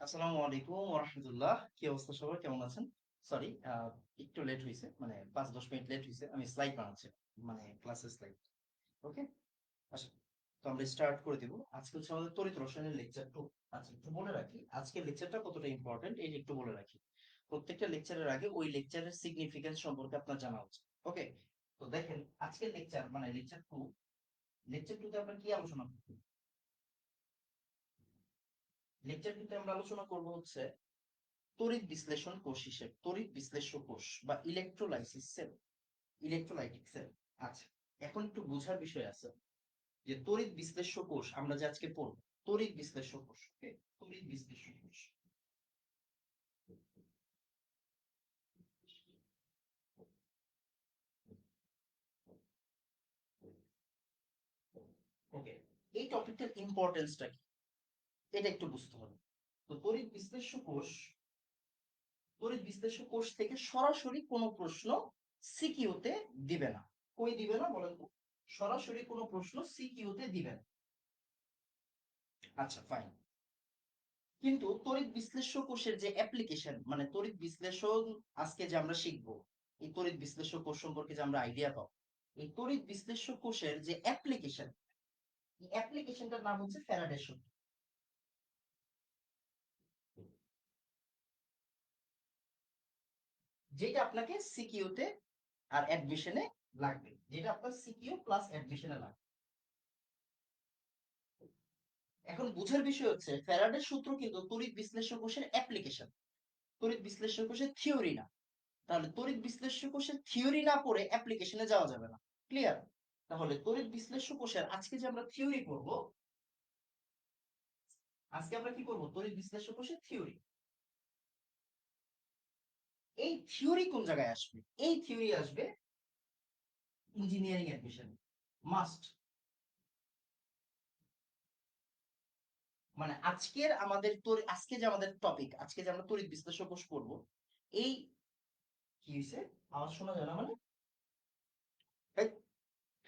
আসসালামু আলাইকুম ওয়া রাহমাতুল্লাহ। কি অবস্থা সবার? কেমন আছেন? সরি, একটু লেট হইছে। মানে ৫-১০ মিনিট লেট হইছে। আমি স্লাইড বানাচ্ছি। মানে ক্লাসের স্লাইড। ওকে? আচ্ছা। তো আমরা স্টার্ট করে দিব। আজকে হচ্ছে আমাদের তড়িৎ রসায়নের লেকচার 2। আচ্ছা, একটু বলে রাখি। আজকের লেকচারটা কতটা ইম্পর্টেন্ট এটা একটু বলে রাখি। প্রত্যেকটা লেকচারের আগে ওই লেকচারের সিগনিফিকেন্স সম্পর্কে আপনার জানা উচিত। ওকে? তো দেখেন আজকের লেকচার মানে লেকচার 2, লেকচার 2 তে আমরা কি আলোচনা করব? লেকচার 2 তে আমরা আলোচনা করব হচ্ছে তড়িৎ বিশ্লেষণ কোষ হিসেবে, তড়িৎ বিশ্লেষ্য কোষ বা ইলেকট্রোলাইসিস সেল, ইলেকট্রোলাইটিক সেল। আচ্ছা, এখন একটু বোঝার বিষয় আছে যে তড়িৎ বিশ্লেষ্য কোষ আমরা যে আজকে পড়ব, তড়িৎ বিশ্লেষ্য কোষ। ওকে? তড়িৎ বিশ্লেষ্য কোষ। ওকে, এই টপিকটার ইম্পর্টেন্সটা কি এটা একটু বুঝতে হবে। তো তড়িৎ বিশ্লেষ্য কোষ থেকে সরাসরি কোনো প্রশ্ন সিকিউতে দিবে না। কই দিবে না বলেন তো? সরাসরি কোনো প্রশ্ন সিকিউতে দিবে না। আচ্ছা, ফাইন। কিন্তু তড়িৎ বিশ্লেষ্য কোষের যে অ্যাপ্লিকেশন মানে তড়িৎ বিশ্লেষণ আজকে যে আমরা শিখবো, এই তড়িৎ বিশ্লেষ্য কোষ সম্পর্কে যে আমরা আইডিয়া পাবো, এই তড়িৎ বিশ্লেষ্য কোষের যে অ্যাপ্লিকেশন, এই অ্যাপ্লিকেশনটার নাম হচ্ছে ফ্যারাডের সূত্র। যেটা আপনাকে সিকিউতে আর অ্যাডমিশনে লাগবে, যেটা আপনার সিকিউ প্লাস অ্যাডমিশনে লাগবে। এখন বুঝার বিষয় হচ্ছে ফ্যারাডের সূত্র কিন্তু তড়িৎ বিশ্লেষ্য কোষের অ্যাপ্লিকেশন, তড়িৎ বিশ্লেষ্য কোষের থিওরি না। তাহলে তড়িৎ বিশ্লেষ্য কোষের থিওরি না পড়ে অ্যাপ্লিকেশনে যাওয়া যাবে না। ক্লিয়ার? তাহলে তড়িৎ বিশ্লেষ্য কোষের আজকে যে আমরা থিওরি করব, আজকে আমরা কি করব? তড়িৎ বিশ্লেষ্য কোষের থিওরি। এই থিওরি কোন জায়গায় আসবে? এই থিওরি আসবে ইঞ্জিনিয়ারিং অ্যাডমিশন। মাস্ট। মানে আজকে যে আমাদের টপিক, আজকে যে আমরা তড়িৎ বিশ্লেষ্য কোষ করব, এই কি হইছে? আওয়াজ শোনা যায় না মানে?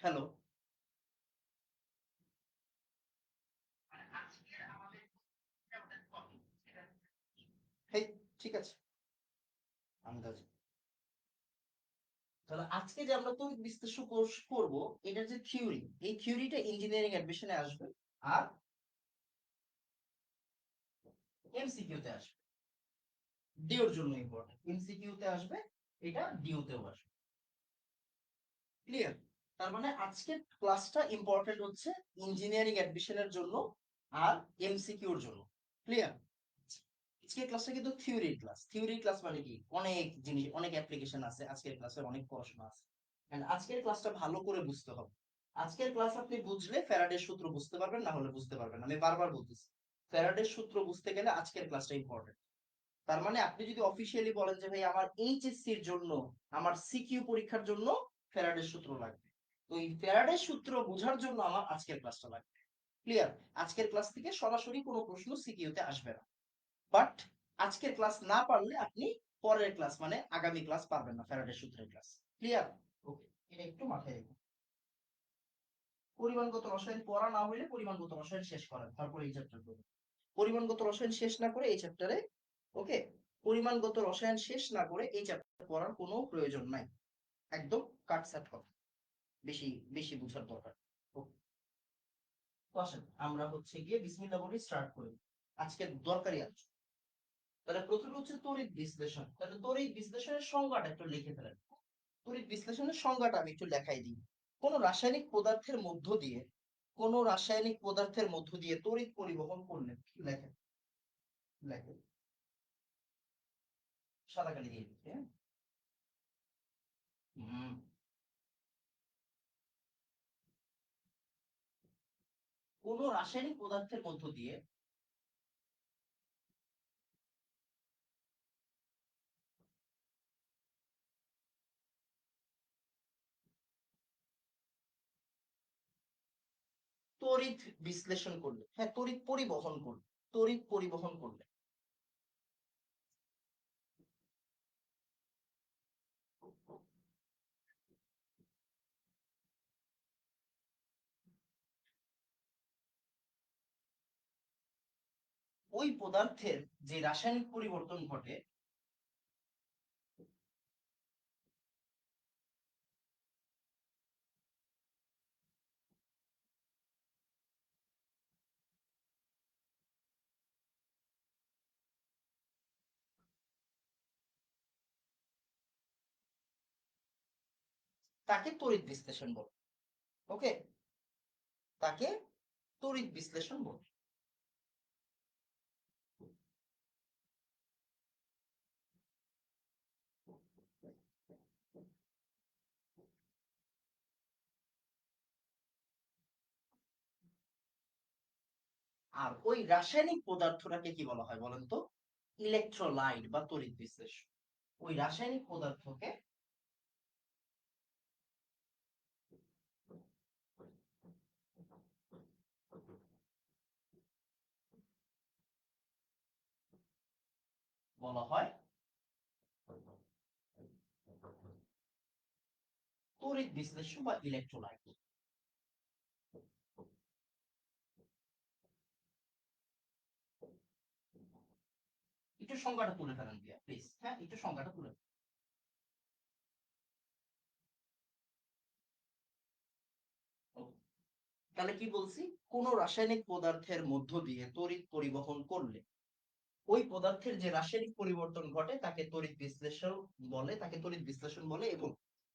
হ্যালো? মানে আজকের আমাদের টপিক, হেই, ঠিক আছে, আন্দাজ। তাহলে আজকে যে আমরা তড়িৎ বিশ্লেষ্য কোর্স করব, এটার যে থিওরি, এই থিওরিটা ইঞ্জিনিয়ারিং অ্যাডমিশনে আসবে আর এমসিকিউ তে আসবে। ডিওর জন্য ইম্পর্টেন্ট, এমসিকিউ তে আসবে, এটা ডিও তেও আসবে। ক্লিয়ার? তার মানে আজকের ক্লাসটা ইম্পর্টেন্ট হচ্ছে ইঞ্জিনিয়ারিং অ্যাডমিশনের জন্য আর এমসিকিউর জন্য। ক্লিয়ার? আজকের ক্লাসটা কিন্তু থিওরির ক্লাস। থিওরির ক্লাস মানে কি? অনেক জিনিস, অনেক অ্যাপ্লিকেশন আছে আজকের ক্লাসে, অনেক পড়াশোনা আছে। এন্ড আজকের ক্লাসটা ভালো করে বুঝতে হবে। আজকের ক্লাস আপনি বুঝলে ফ্যারাডের সূত্র বুঝতে পারবেন, না হলে বুঝতে পারবেন না। আমি বারবার বলতেছি, ফ্যারাডের সূত্র বুঝতে গেলে আজকের ক্লাসটা ইম্পর্টেন্ট। তার মানে আপনি যদি অফিসিয়ালি বলেন যে ভাই আমার এইচএসসি এর জন্য, আমার সিকিউ পরীক্ষার জন্য ফ্যারাডের সূত্র লাগবে, তো এই ফ্যারাডের সূত্র বোঝার জন্য আমার আজকের ক্লাসটা লাগবে। ক্লিয়ার? আজকের ক্লাস থেকে সরাসরি কোনো প্রশ্ন সিকিউতে আসবে না। বাট আজকের ক্লাস না পারলে আপনি পরের ক্লাস মানে আগামী ক্লাস পারবেন না, ফ্যারাডের সূত্রের ক্লাস। ক্লিয়ার? ওকে, এটা একটু মাথায় রাখুন। পরিমাণগত রসায়ন পড়া না হইলে পরিমাণগত রসায়ন শেষ করেন, তারপরে এই চ্যাপ্টার করবেন। পরিমাণগত রসায়ন শেষ না করে এই চ্যাপ্টারে, ওকে, পরিমাণগত রসায়ন শেষ না করে এই চ্যাপ্টার পড়ার কোনো প্রয়োজন নাই। একদম কাটছাট কথা, বেশি বেশি বুঝার দরকার। ওকে, তো আসেন আমরা হচ্ছে গিয়ে বিসমিল্লাহ বলে স্টার্ট করি আজকের দরকারি আলোচনা। তাহলে প্রথমে হচ্ছে তড়িৎ বিশ্লেষণ। তাহলে তড়িৎ বিশ্লেষণের সংজ্ঞাটা একটু লিখে ফেলেন। তড়িৎ বিশ্লেষণের সংজ্ঞাটা আমি একটু লেখাই দিই। কোন রাসায়নিক পদার্থের মধ্য দিয়ে তড়িৎ পরিবহন করলে, লেখেন, লেখেন, সাদা কালি দিয়ে লিখে, হ্যাঁ? হুম। কোন রাসায়নিক পদার্থের মধ্য দিয়ে তড়িৎ বিশ্লেষণ করলে, হ্যাঁ, তড়িৎ পরিবহন করলে, তড়িৎ পরিবহন করলে ওই পদার্থের যে রাসায়নিক পরিবর্তন ঘটে তাকে তড়িৎ বিশ্লেষণ বলে। ওকে, তাকে তড়িৎ বিশ্লেষণ বলে। আর ওই রাসায়নিক পদার্থটাকে কি বলা হয় বলেন তো? ইলেকট্রোলাইট বা তড়িৎ বিশ্লেষণ। ওই রাসায়নিক পদার্থকে বলা হয় তড়িৎ বিশ্লেষণ বা ইলেকট্রোলাইট। একটু সংজ্ঞাটা তুলে ফেলেন দিয়া প্লিজ, হ্যাঁ একটু সংজ্ঞাটা তুলে ফেলেন। তাহলে কি বলছি? কোন রাসায়নিক পদার্থের মধ্য দিয়ে তড়িৎ পরিবহন করলে ওই পদার্থের যে রাসায়নিক পরিবর্তন ঘটে তাকে তড়িৎ বিশ্লেষণ বলে, তাকে তড়িৎ বিশ্লেষণ বলে, এবং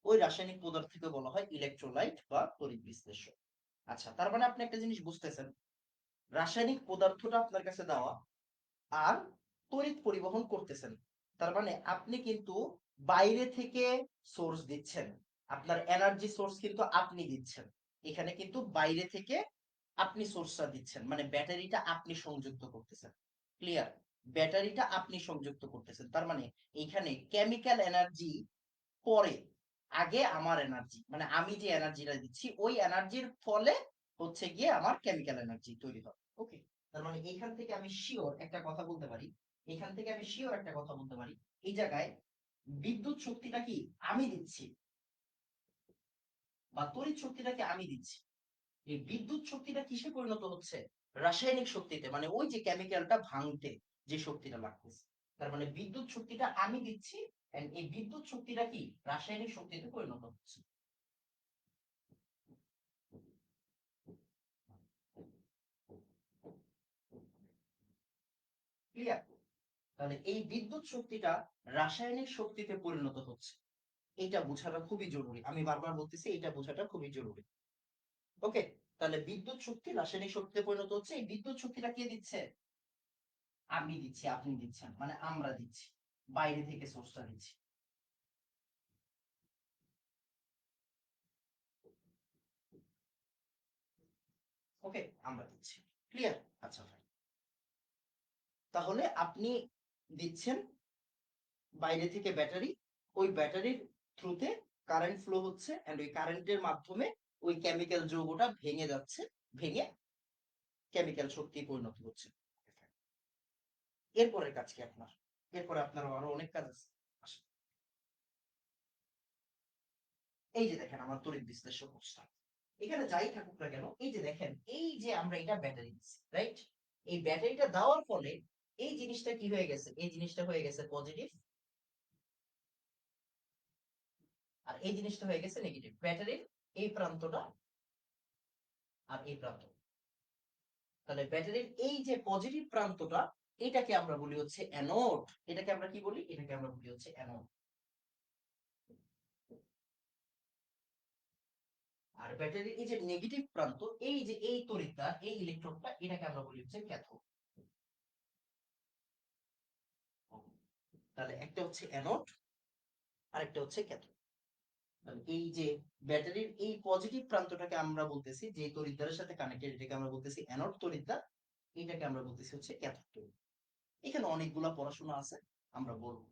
ওই রাসায়নিক পদার্থকে বলা হয় ইলেকট্রোলাইট বা তড়িৎ বিশ্লেষণ। আচ্ছা, তার মানে আপনি একটা জিনিস বুঝতেছেন, রাসায়নিক পদার্থটা আপনার কাছে দেওয়া আর তড়িৎ পরিবহন করতেছেন। তার মানে আপনি কিন্তু বাইরে থেকে সোর্স দিচ্ছেন, আপনার এনার্জি সোর্স কিন্তু আপনি দিচ্ছেন। এখানে কিন্তু বাইরে থেকে আপনি সোর্সটা দিচ্ছেন, মানে ব্যাটারিটা আপনি সংযুক্ত করতেছেন। ক্লিয়ার? ব্যাটারিটা আপনি সংযুক্ত করতেছেন, তার মানে এইখানে কেমিক্যাল এনার্জি পরে, আগে আমার এনার্জি, মানে আমি যে এনার্জিটা দিচ্ছি ওই এনার্জির ফলে হচ্ছে গিয়ে আমার কেমিক্যাল এনার্জি তৈরি হবে। ওকে, তার মানে এইখান থেকে আমি শিওর একটা কথা বলতে পারি, এখান থেকে আমি শিওর একটা কথা বলতে পারি, এই জায়গায় বিদ্যুৎ শক্তিটা কি আমি দিচ্ছি, বা তড়িৎ শক্তিটাকে আমি দিচ্ছি। এই বিদ্যুৎ শক্তিটা কিসে পরিণত হচ্ছে? রাসায়নিক শক্তিতে, মানে ওই যে কেমিক্যালটা ভাঙতে যে শক্তিটা লাগতেছে। তার মানে বিদ্যুৎ শক্তিটা আমি দিচ্ছি, and এই বিদ্যুৎ শক্তিটা কি রাসায়নিক শক্তিতে পরিণত হচ্ছে। ক্লিয়ার? তাহলে এই বিদ্যুৎ শক্তিটা রাসায়নিক শক্তিতে পরিণত হচ্ছে, এটা বোঝাটা খুবই জরুরি। আমি বারবার বলতেছি এটা বোঝাটা খুবই জরুরি। ওকে, তাহলে বিদ্যুৎ শক্তি রাসায়নিক শক্তিতে পরিণত হচ্ছে। এই বিদ্যুৎ শক্তিটা কে দিচ্ছে? আমি দিচ্ছি, আপনি দিচ্ছেন, মানে আমরা দিচ্ছি, বাইরে থেকে সোর্সটা দিচ্ছি। ওকে, আমরা দিচ্ছি। ক্লিয়ার? আচ্ছা ভাই, তাহলে আপনি দিচ্ছেন বাইরে থেকে ব্যাটারি, ওই ব্যাটারির থ্রুতে কারেন্ট ফ্লো হচ্ছে, এন্ড ওই কারেন্টের মাধ্যমে ওই কেমিক্যাল যৌগটা ভেঙে যাচ্ছে, ভেঙে কেমিক্যাল শক্তি পরিণত হচ্ছে। এরপরের কাজ কি আপনার? এরপরে আপনার আরো অনেক কাজ আছে। আসেন। এই যে দেখেন আমার তড়িৎ বিশ্লেষণ কোর্সটা, এখানে যাই থাকুক না কেন, এই যে দেখেন, এই যে আমরা এটা ব্যাটারি দিচ্ছি, রাইট? এই ব্যাটারিটা দেওয়ার ফলে এই জিনিসটা কি হয়ে গেছে? এই জিনিসটা হয়ে গেছে পজিটিভ, আর এই জিনিসটা হয়ে গেছে নেগেটিভ। ব্যাটারির এই প্রান্তটা আর এই প্রান্ত, তাহলে ব্যাটারির এই যে পজিটিভ প্রান্তটা, এটাকে আমরা বলি হচ্ছে অ্যানোড। এটাকে আমরা কি বলি? এটাকে আমরা বলি হচ্ছে অ্যানোড। আর ব্যাটারির এই যে নেগেটিভ প্রান্ত, এই যে এই তড়িৎটা, এই ইলেকট্রনটা, এটাকে আমরা বলি হচ্ছে ক্যাথোড। তাহলে একটা হচ্ছে অ্যানোড আর একটা হচ্ছে ক্যাথোড। এই যে ব্যাটারির এই পজিটিভ প্রান্তটাকে আমরা বলতেছি, যে তড়িৎদ্বারের সাথে কানেক্টেড, এটাকে আমরা বলতেছি অ্যানোড তড়িৎদ্বার, এটাকে আমরা বলতেছি হচ্ছে ক্যাথোড তড়িৎ। এখানে অনেকগুলা পড়াশোনা আছে, আমরা বলবো।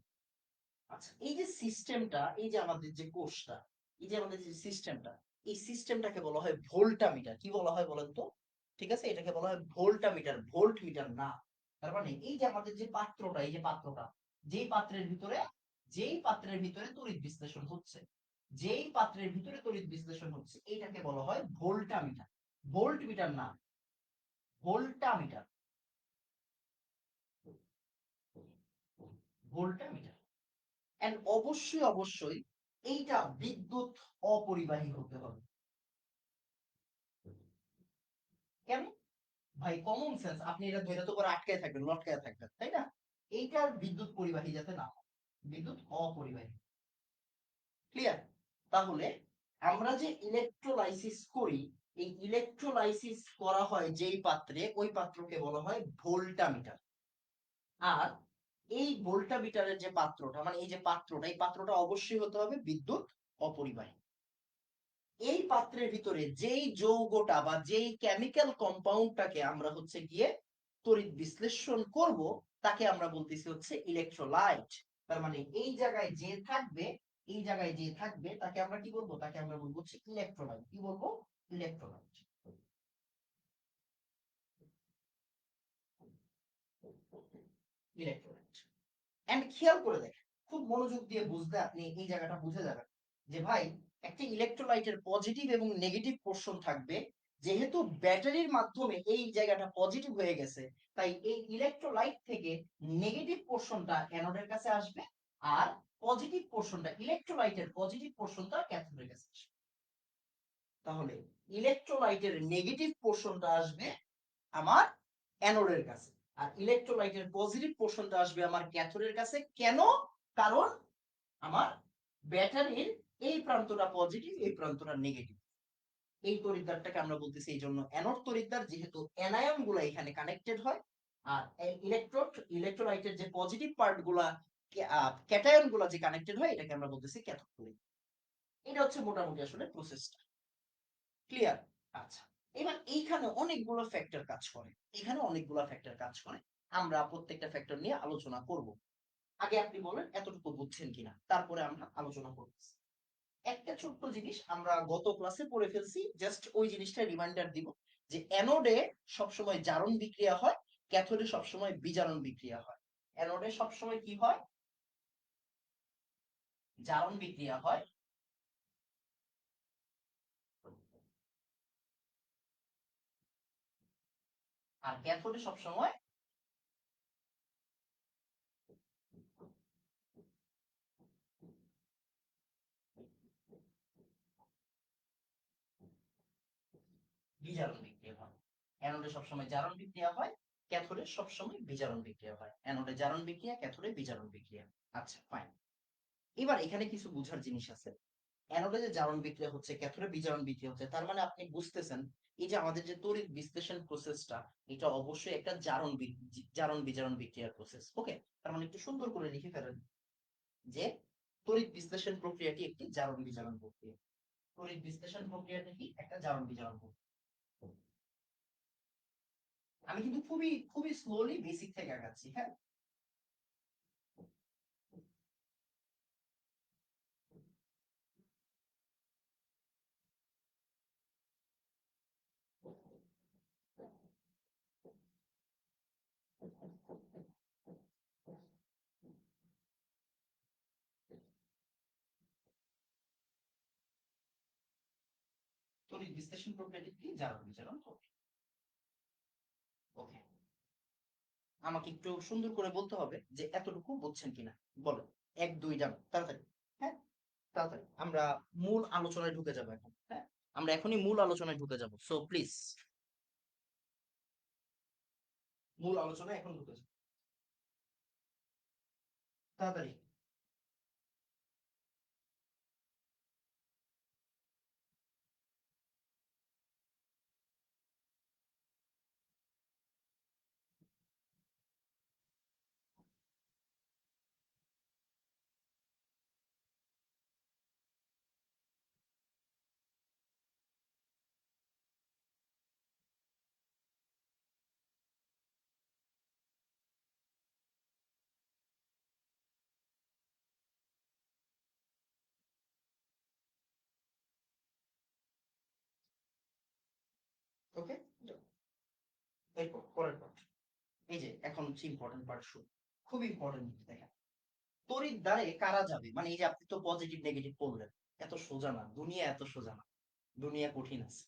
আচ্ছা, এই যে সিস্টেমটা, এই যে আমাদের যে কোর্সটা, এই যে আমাদের যে সিস্টেমটা, এই সিস্টেমটাকে বলা হয় ভোল্টামিটার। কি বলা হয় বলেন তো? ঠিক আছে, এটাকে বলা হয় ভোল্টামিটার, ভোল্ট মিটার না। তার মানে এই যে আমাদের যে পাত্রটা, এই যে পাত্রটা, যেই পাত্রের ভিতরে, যেই পাত্রের ভিতরে তড়িৎ বিশ্লেষণ হচ্ছে, যেই পাত্রের ভিতরে তড়িৎ বিশ্লেষণ হচ্ছে, এইটাকে বলা হয় ভোল্টামিটার। ভোল্ট মিটার না, ভোল্টামিটার। ভোল্টামিটার। এন্ড অবশ্যই অবশ্যই এইটা বিদ্যুৎ অপরিবাহী হতে হবে। কেন? ভাই কমন সেন্স, আপনি এটা ধরে তো করে আটকায় থাকবেন, লটকায় থাকবেন, তাই না? এইটার বিদ্যুৎ পরিবাহী যাতে না হয়, বিদ্যুৎ অপরিবাহী। ক্লিয়ার? তাহলে আমরা যে ইলেকট্রোলাইসিস করি, এই ইলেকট্রোলাইসিস করা হয় যেই পাত্রে, ওই পাত্রকে বলা হয় ভোল্টামিটার। আর এই ভোল্টামিটারের যে পাত্রটা, মানে এই যে পাত্রটা, এই পাত্রটা অবশ্যই হতে হবে বিদ্যুৎ অপরিবাহী। এই পাত্রের ভিতরে যেই যৌগটা বা যেই কেমিক্যাল কম্পাউন্ডটাকে আমরা হচ্ছে গিয়ে তড়িৎ বিশ্লেষণ করব, তাকে আমরা বলতেছি হচ্ছে ইলেকট্রোলাইট। তার মানে এই জায়গায় যে থাকবে, এই জায়গায় যে থাকবে তাকে আমরা কি বলবো? তাকে আমরা বলবো হচ্ছে ইলেকট্রোলাইট। কি বলবো? ইলেকট্রোলাইট। ইলেকট্রোলাইট। এন্ড খেয়াল করে দেখেন, খুব মনোযোগ দিয়ে বুঝলে আপনি এই জায়গাটা বুঝে যাবেন যে ভাই, একটা ইলেকট্রোলাইটের পজিটিভ এবং নেগেটিভ পোর্শন থাকবে। যেহেতু ব্যাটারির মাধ্যমে এই জায়গাটা পজিটিভ হয়ে গেছে, তাই এই ইলেকট্রোলাইট থেকে নেগেটিভ পোর্শনটা অ্যানোডের কাছে আসবে, আর পজিটিভ পোর্শনটা, ইলেকট্রোলাইটের পজিটিভ পোর্শনটা ক্যাথোডের কাছে আসবে। তাহলে ইলেকট্রোলাইটের নেগেটিভ পোর্শনটা আসবে আমার অ্যানোডের কাছে, আর ইলেকট্রোলাইটের পজিটিভ পোর্শনটা আসবে আমার ক্যাথোডের কাছে। কেন? কারণ আমার ব্যাটারির এই প্রান্তটা পজিটিভ, এই প্রান্তটা নেগেটিভ। এই তড়িৎদ্বারটাকে আমরা বলতেছি এই জন্য অ্যানোড তড়িৎদ্বার, যেহেতু অ্যানায়ন গুলা এখানে কানেক্টেড হয়। আর ইলেকট্রোলাইটের যে পজিটিভ পার্ট গুলা, ক্যাটায়ন গুলা যে কানেক্টেড হয়, এটাকে আমরা বলতেছি ক্যাথোড তড়িৎ। এটা হচ্ছে মোটামুটি আসলে প্রসেসটা। ক্লিয়ার? আচ্ছা, এবার এইখানে অনেকগুলো ফ্যাক্টর কাজ করে, এখানে অনেকগুলো ফ্যাক্টর কাজ করে। আমরা প্রত্যেকটা ফ্যাক্টর নিয়ে আলোচনা করব। আগে আপনি বলেন এতটুকু বুঝছেন কিনা, তারপরে আমরা আলোচনা করতেছি। একটা ছোট্ট জিনিস আমরা গত ক্লাসে পড়ে ফেলছি, জাস্ট ওই জিনিসটা রিমাইন্ডার দিব, যে অ্যানোডে সবসময় জারণ বিক্রিয়া হয়, ক্যাথোডে সবসময় বিজারণ বিক্রিয়া হয়। অ্যানোডে সবসময় কি হয়? জারণ বিক্রিয়া হয়। আর ক্যাথোডে সবসময় বিজারণ বিক্রিয়া হয়। অ্যানোডে সবসময় জারণ বিক্রিয়া হয়, ক্যাথোডে সবসময় বিজারণ বিক্রিয়া হয়। অ্যানোডে জারণ বিক্রিয়া, ক্যাথোডে বিজারণ বিক্রিয়া। আচ্ছা, ফাইন। এবার এখানে কিছু বুঝার জিনিস আছে। অ্যানোডে যে জারণ বিক্রিয়া হচ্ছে, ক্যাথোডে বিজারণ বিক্রিয়া হচ্ছে, তার মানে আপনি বুঝতেছেন এই যে আমাদের যে তড়িৎ বিশ্লেষণ প্রসেসটা, এটা অবশ্যই একটা জারণ বিজারণ বিক্রিয়ার প্রসেস। ওকে, তার মানে একটু সুন্দর করে লিখে ফেলেন যে তড়িৎ বিশ্লেষণ প্রক্রিয়াটি একটি জারণ বিজারণ প্রক্রিয়া। তড়িৎ বিশ্লেষণ প্রক্রিয়াটা কি? একটা জারণ বিজারণ প্রক্রিয়া। আমি কিন্তু খুবই খুবই স্লোলি বেসিক থেকে আগাচ্ছি, হ্যাঁ। তড়িৎ বিশ্লেষণ প্রক্রিয়াটি কি? জারণ বিজারণ প্রক্রিয়া। ওকে, আমাকে একটু সুন্দর করে বলতে হবে যে এতটুকু বুঝছেন কিনা। বলো, এক দুই যান তাড়াতাড়ি। হ্যাঁ, তাড়াতাড়ি আমরা মূল আলোচনায় ঢুকে যাবো এখন। হ্যাঁ, আমরা এখনই মূল আলোচনায় ঢুকে যাব, সো প্লিজ মূল আলোচনায় এখন ঢুকে যাবো তাড়াতাড়ি। ওকে, এরপর পরের পার্ট। এই যে এখন হচ্ছে ইম্পর্টেন্ট পার্ট শুরু। খুব ইম্পর্টেন্ট, দেখেন তড়িৎ দ্বারে কারা যাবে, মানে এই যে আপনি তো পজিটিভ নেগেটিভ পড়লেন, এত সোজা না দুনিয়া, এত সোজা না। দুনিয়া কঠিন আছে,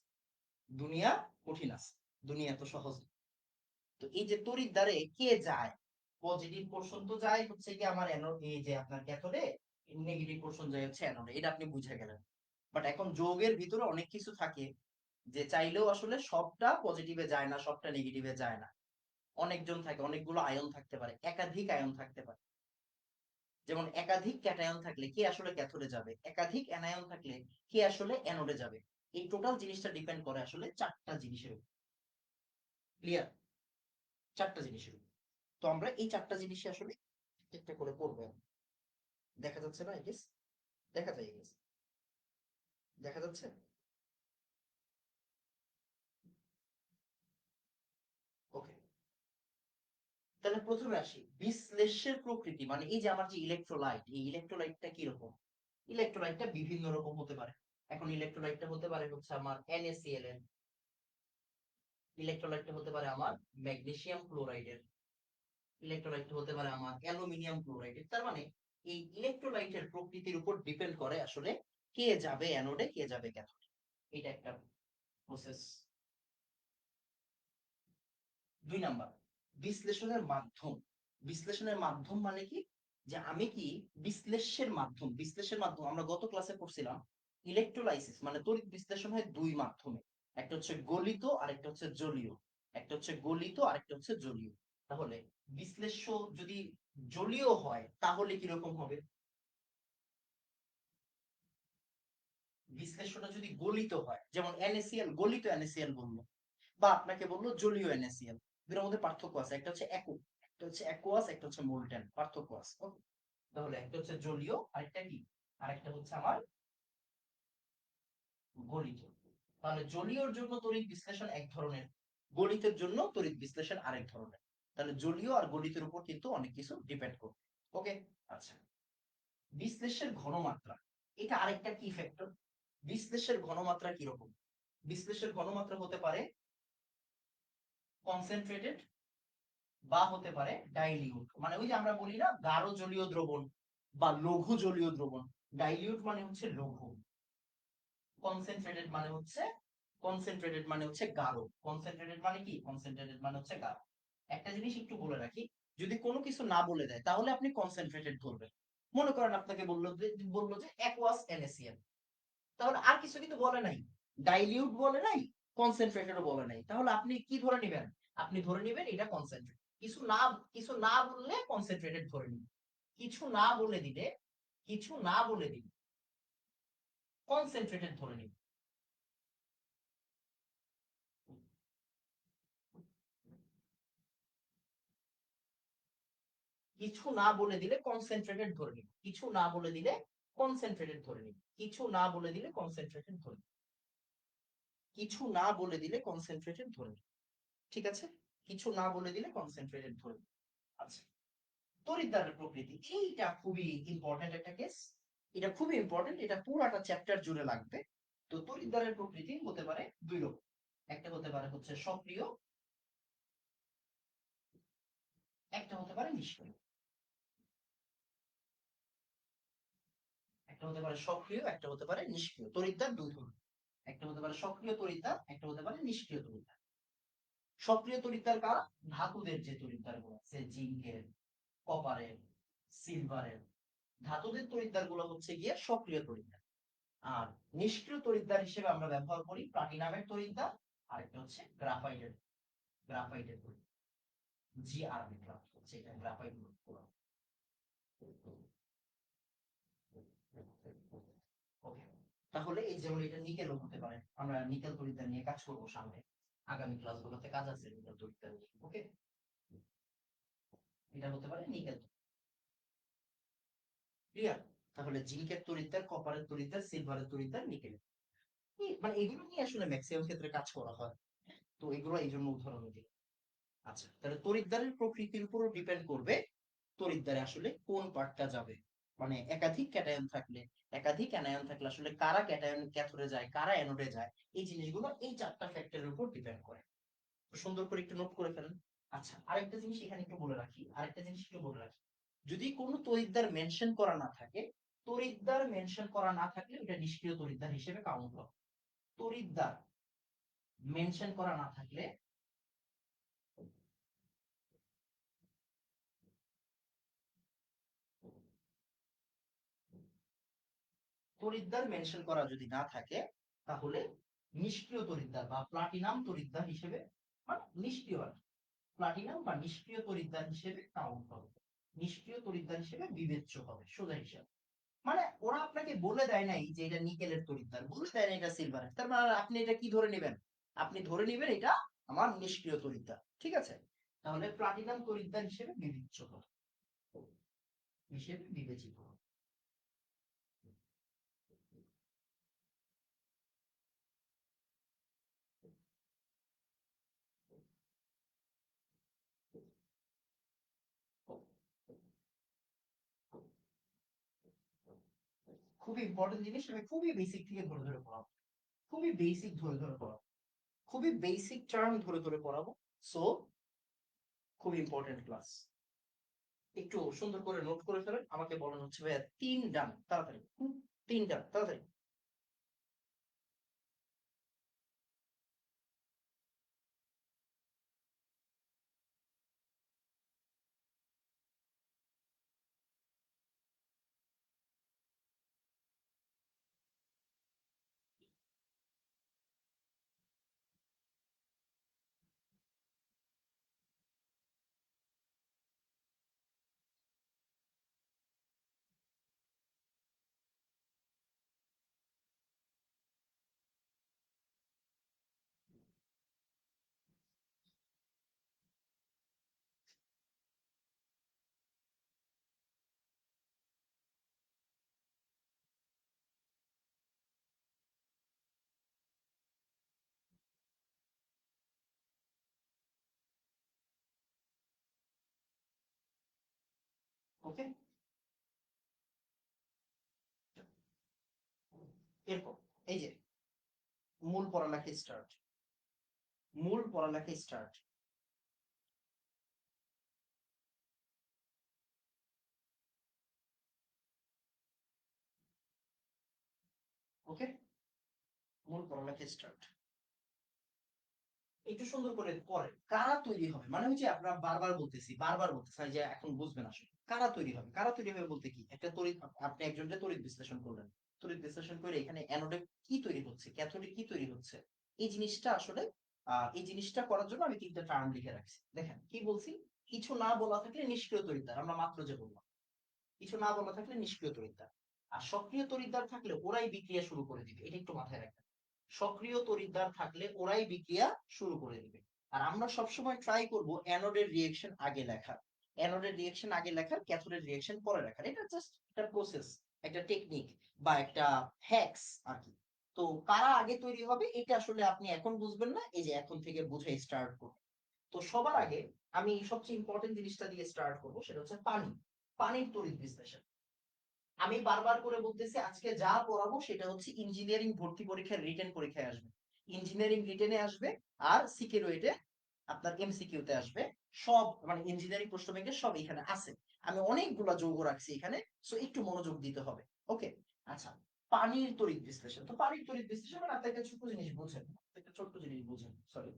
দুনিয়া কঠিন আছে, দুনিয়া এত সহজ না। তো এই যে তড়িৎ দ্বারে কে যায়, পজিটিভ পোর্শন তো যায় হচ্ছে কি আমার অ্যানোড, এই যে আপনার ক্যাথোডে, নেগেটিভ পোর্শন যায় হচ্ছে অ্যানোডে, এটা আপনি বুঝে গেলেন। বাট এখন যৌগের ভিতরে অনেক কিছু থাকে যে চাইলেও আসলে সবটা পজিটিভে যায় না, সবটা নেগেটিভে যায় না। অনেকজন থাকে, অনেকগুলো আয়ন থাকতে পারে, একাধিক আয়ন থাকতে পারে। যেমন একাধিক ক্যাটায়ন থাকলে কে আসলে ক্যাথোডে যাবে, একাধিক অ্যানায়ন থাকলে কে আসলে অ্যানোডে যাবে। এই টোটাল জিনিসটা ডিপেন্ড করে আসলে চারটা জিনিসের উপর। ক্লিয়ার? চারটা জিনিসের উপর। তো আমরা এই চারটা জিনিসই আসলে একটা করে পড়বো। দেখা যাচ্ছে না? গেস, দেখা যায় গেস, দেখা যাচ্ছে? ওকে, তাহলে প্রথমে আসি বিশ্লেষ্যের প্রকৃতি। মানে এই যে আমার যে ইলেকট্রোলাইট, এই ইলেকট্রোলাইটটা কিরকম? ইলেকট্রোলাইটটা বিভিন্ন রকম হতে পারে। এখন ইলেকট্রোলাইটটা হতে পারে হচ্ছে আমার NaCl এর, ইলেকট্রোলাইটটা হতে পারে আমার ম্যাগনেসিয়াম ক্লোরাইডের, ইলেকট্রোলাইটটা হতে পারে আমার অ্যালুমিনিয়াম ক্লোরাইডের। তার মানে এই ইলেকট্রোলাইটের প্রকৃতির উপর ডিপেন্ড করে আসলে কে যাবে অ্যানোডে, কে যাবে ক্যাথোডে। এটা একটা প্রসেস। 2 নাম্বার, বিশ্লেষণের মাধ্যম। বিশ্লেষণের মাধ্যম মানে কি? যে আমি কি বিশ্লেষ্যের মাধ্যম, বিশ্লেষের মাধ্যম আমরা গত ক্লাসে পড়ছিলাম ইলেকট্রোলাইসিস মানে তড়িৎ বিশ্লেষণ হয় দুই মাধ্যমে, একটা হচ্ছে গলিত আর একটা হচ্ছে জলীয়। একটা হচ্ছে গলিত আর একটা হচ্ছে জলীয়। তাহলে বিশ্লেষ্য যদি জলীয় হয় তাহলে কিরকম হবে? বিশ্লেষ্যটা যদি গলিত হয়, যেমন NaCl, গলিত NaCl বললো, বা আপনাকে বললো জলীয় NaCl, দুটোর মধ্যে পার্থক্য আছে, একটা হচ্ছে একটা হচ্ছে অ্যাকুয়াস, একটা হচ্ছে মোল্টেন, পার্থক্য আছে। Okay? তাহলে একটা হচ্ছে জলীয়, আরেকটা কি, আরেকটা হচ্ছে আমার গলিত। তাহলে জলীয়র জন্য তড়িৎ বিশ্লেষণ এক ধরনের, গলিতের জন্য তড়িৎ বিশ্লেষণ আরেক ধরনের। তাহলে জলীয় আর গলিতের উপর কিন্তু অনেক কিছু ডিপেন্ড করবে। ওকে, আচ্ছা, বিশ্লেষের ঘনমাত্রা, এটা আরেকটা কি ফ্যাক্টর। বিশ্লেষের ঘনমাত্রা কিরকম? বিশ্লেষের ঘনমাত্রা হতে পারে কনসেন্ট্রেটেড বা হতে পারে ডাইলিউট। মানে ওই যে আমরা বলি না গাঢ় জলীয় দ্রবণ বা লঘু জলীয় দ্রবণ। ডাইলিউট মানে হচ্ছে লঘু, কনসেন্ট্রেটেড মানে হচ্ছে, কনসেন্ট্রেটেড মানে হচ্ছে গাঢ়। কনসেন্ট্রেটেড মানে কি? কনসেন্ট্রেটেড মানে হচ্ছে গাঢ়। একটা জিনিস একটু বলে রাখি, যদি কোনো কিছু না বলে দেয় তাহলে আপনি কনসেন্ট্রেটেড ধরবেন। মনে করেন আপনাকে বললো যে অ্যাকুয়াস NaCl, তাহলে আর কিছু কিন্তু বলে নাই, ডাইলিউট বলে নাই, কনসেন্ট্রেটেডও বলে নাই, তাহলে আপনি কি ধরে নেবেন? আপনি ধরে নেবেন এটা কনসেন্ট্রেট। কিছু না বললে কনসেন্ট্রেটেড ধরে নিবেন। কিছু না বলে দিলে, কিছু না বলে দিলে কনসেন্ট্রেটেড ধরে নিবেন। কিছু না বলে দিলে কনসেন্ট্রেটেড ধরে নিবেন, কিছু না বলে দিলে কনসেন্ট্রেটেড ধরে নিবেন, কিছু না বলে দিলে কনসেন্ট্রেটেড ধরে নিবেন, কিছু না বলে দিলে কনসেন্ট্রেটেড ধরে নিবেন। ঠিক আছে? কিছু না বলে দিলে কনসেন্ট্রেটেড ধরে নিবেন। আচ্ছা, তড়িৎদ্বারের প্রকৃতি, এইটা খুবই ইম্পর্টেন্ট একটা কেস। এটা খুবই ইম্পর্টেন্ট, এটা পুরাটা চ্যাপ্টার জুড়ে লাগবে। তো তড়িৎদ্বারের প্রকৃতি হতে পারে দুই রকম, একটা হতে পারে হচ্ছে সক্রিয়, একটা হতে পারে নিষ্ক্রিয়। একটা হতে পারে সক্রিয়, একটা হতে পারে নিষ্ক্রিয়। তড়িৎদ্বার দুই ধরনের, একটা হতে পারে সক্রিয় তড়িৎদ্বার, একটা হতে পারে নিষ্ক্রিয় তড়িৎদ্বার। সক্রিয় তড়িৎদ্বার কারা? ধাতুদের যে তড়িৎদ্বার গুলো আছে, জিঙ্কের, কপারের, সিলভারের, ধাতুদের তড়িৎদ্বার গুলো হচ্ছে গিয়ে সক্রিয় তড়িৎদ্বার। আর নিষ্ক্রিয় তড়িৎদ্বার হিসেবে আমরা ব্যবহার করি প্লাটিনামের তড়িৎদ্বার, আরেকটা হচ্ছে গ্রাফাইটের তড়িৎদ্বার। GR লিখলাম হচ্ছে এটা গ্রাফাইট। ওকে, তাহলে এই যেমন এটা নিকেলও হতে পারে, আমরা নিকেল তড়িৎদ্বার নিয়ে কাজ করবো সামনে, আগামী ক্লাসগুলোতে কাজ আছে নিকেল তড়িৎদ্বার নিয়ে। ওকে, এটা হতে পারে নিকেল। ক্লিয়ার? তাহলে জিঙ্কের তড়িৎদ্বার, কপারের তড়িৎদ্বার, সিলভারের তড়িৎদ্বার, নিকেলের, মানে এগুলো নিয়ে আসলে ম্যাক্সিমাম ক্ষেত্রে কাজ করা হয়। তো এগুলো এই জন্য উদাহরণ দিই। আচ্ছা, তাহলে তড়িৎদ্বারের প্রকৃতির উপরও ডিপেন্ড করবে তড়িৎদ্বারে আসলে কোন পার্টটা যাবে। মানে একাধিক ক্যাটায়ন থাকলে, একাধিক অ্যানায়ন থাকলে আসলে কারা ক্যাটায়ন ক্যাথোডে যায়, কারা অ্যানোডে যায়, এই জিনিসগুলো এই চারটা ফ্যাক্টরের উপর ডিপেন্ড করে। তো সুন্দর করে একটু নোট করে ফেলেন। আচ্ছা, আরেকটা জিনিস এখানে একটু বলে রাখি, আরেকটা জিনিস একটু বলে রাখি, যদি কোনো তড়িৎদ্বার মেনশন করা না থাকে, তড়িৎদ্বার মেনশন করা না থাকলে ওটা নিষ্ক্রিয় তড়িৎদ্বার হিসেবে কাউন্ট হবে। তড়িৎদ্বার মেনশন করা না থাকলে, তড়িৎদ্বার মেনশন করা যদি না থাকে তাহলে নিষ্ক্রিয় তড়িৎদ্বার বা প্লাটিনাম তড়িৎদ্বার হিসেবে, মানে নিষ্ক্রিয় আর কি, প্লাটিনাম বা নিষ্ক্রিয় তড়িৎদ্বার হিসেবে কাউন্ট হবে, নিষ্ক্রিয় তড়িৎদ্বার হিসেবে বিবেচ্য হবে, সোজা হিসাব। মানে ওরা আপনাকে বলে দেয় নাই যে এটা নিকেলের তড়িৎদ্বার, বলে দেয় না এটা সিলভার, তার মানে আপনি এটা কি ধরে নেবেন? আপনি ধরে নেবেন এটা আমার নিষ্ক্রিয় তড়িৎদ্বার, ঠিক আছে? তাহলে প্লাটিনাম তড়িৎদ্বার হিসেবে বিবেচ্য হবে, হিসেবে বিবেচিত হবে। খুবই ইম্পর্টেন্ট জিনিস, আমি খুবই বেসিক থেকে ধরে ধরে পড়াবো, খুবই বেসিক ধরে ধরে পড়াবো, খুবই বেসিক টার্ম ধরে ধরে পড়াবো। সো খুব ইম্পর্টেন্ট ক্লাস, একটু সুন্দর করে নোট করে ফেলেন। আমাকে বলেন হচ্ছে ভাইয়া 3 ডান, তাড়াতাড়ি 3 ডান তাড়াতাড়ি। ওকে, এরপর এই যে মূল পড়ালেখা স্টার্ট, মূল পড়ালেখা স্টার্ট। ওকে, মূল পড়ালেখা স্টার্ট। একটু সুন্দর করে পড়েন, কারা তৈরি হবে, মানে হচ্ছে আপনারা বারবার বলতেছি, বারবার বলতেছি যে এখন বুঝবেন আসলে কারা তৈরি হবে। কারা তৈরি হবে বলতে কি, একটা তড়িৎ, আপনি একজনকে তড়িৎ বিশ্লেষণ করলেন, তড়িৎ বিশ্লেষণ করে এখানে অ্যানোডে কি তৈরি হচ্ছে, ক্যাথোডে কি তৈরি হচ্ছে, এই জিনিসটা আসলে এই জিনিসটা করার জন্য আমি 3টা টার্ম লিখে রাখছি। দেখেন কি বলছি, কিছু না বলা থাকলে নিষ্ক্রিয় তড়িৎদ্বার, আমরা মাত্র যে বললাম, কিছু না বলা থাকলে নিষ্ক্রিয় তড়িৎদ্বার। আর সক্রিয় তড়িৎদ্বার থাকলে ওরাই বিক্রিয়া শুরু করে দিবে, এটা একটু মাথায় রাখবেন। সক্রিয় তড়িৎদ্বার থাকলে ওরাই বিক্রিয়া শুরু করে দিবে। আর আমরা সবসময় ট্রাই করব অ্যানোডের রিয়েকশন আগে লেখার, অ্যানোডের রিয়েকশন আগে লেখার, ক্যাথোডের রিয়েকশন পরে লেখার। এটা জাস্ট একটা প্রসেস, একটা টেকনিক বা একটা হ্যাক্স আর কি। তো কারা আগে তৈরি হবে এটা আসলে আপনি এখন বুঝবেন না, এই যে এখন থেকে বুঝে স্টার্ট করবেন। তো সবার আগে আমি সবচেয়ে ইম্পর্টেন্ট জিনিসটা দিয়ে স্টার্ট করব, সেটা হচ্ছে পানি, পানির তড়িৎ বিশ্লেষণ। আমি বারবার করে বলতেছি আজকে যা পড়াবো সেটা হচ্ছে ইঞ্জিনিয়ারিং ভর্তি পরীক্ষার রিটেন পরীক্ষায় আসবে, ইঞ্জিনিয়ারিং রিটেনে আসবে, আর সিকে রুয়েটে আপনার এমসিকিউ তে আসবে। সব মানে ইঞ্জিনিয়ারিং প্রশ্ন ব্যাংকের সব এখানে আছে, আমি অনেকগুলা যৌগ রাখছি এখানে, সো একটু মনোযোগ দিতে হবে। ওকে, আচ্ছা, পানির তড়িৎ বিশ্লেষণ। তো পানির তড়িৎ বিশ্লেষণ মানে আপনি একটা ছোট্ট জিনিস বুঝেন, একটা ছোট্ট জিনিস বুঝেন, সরি।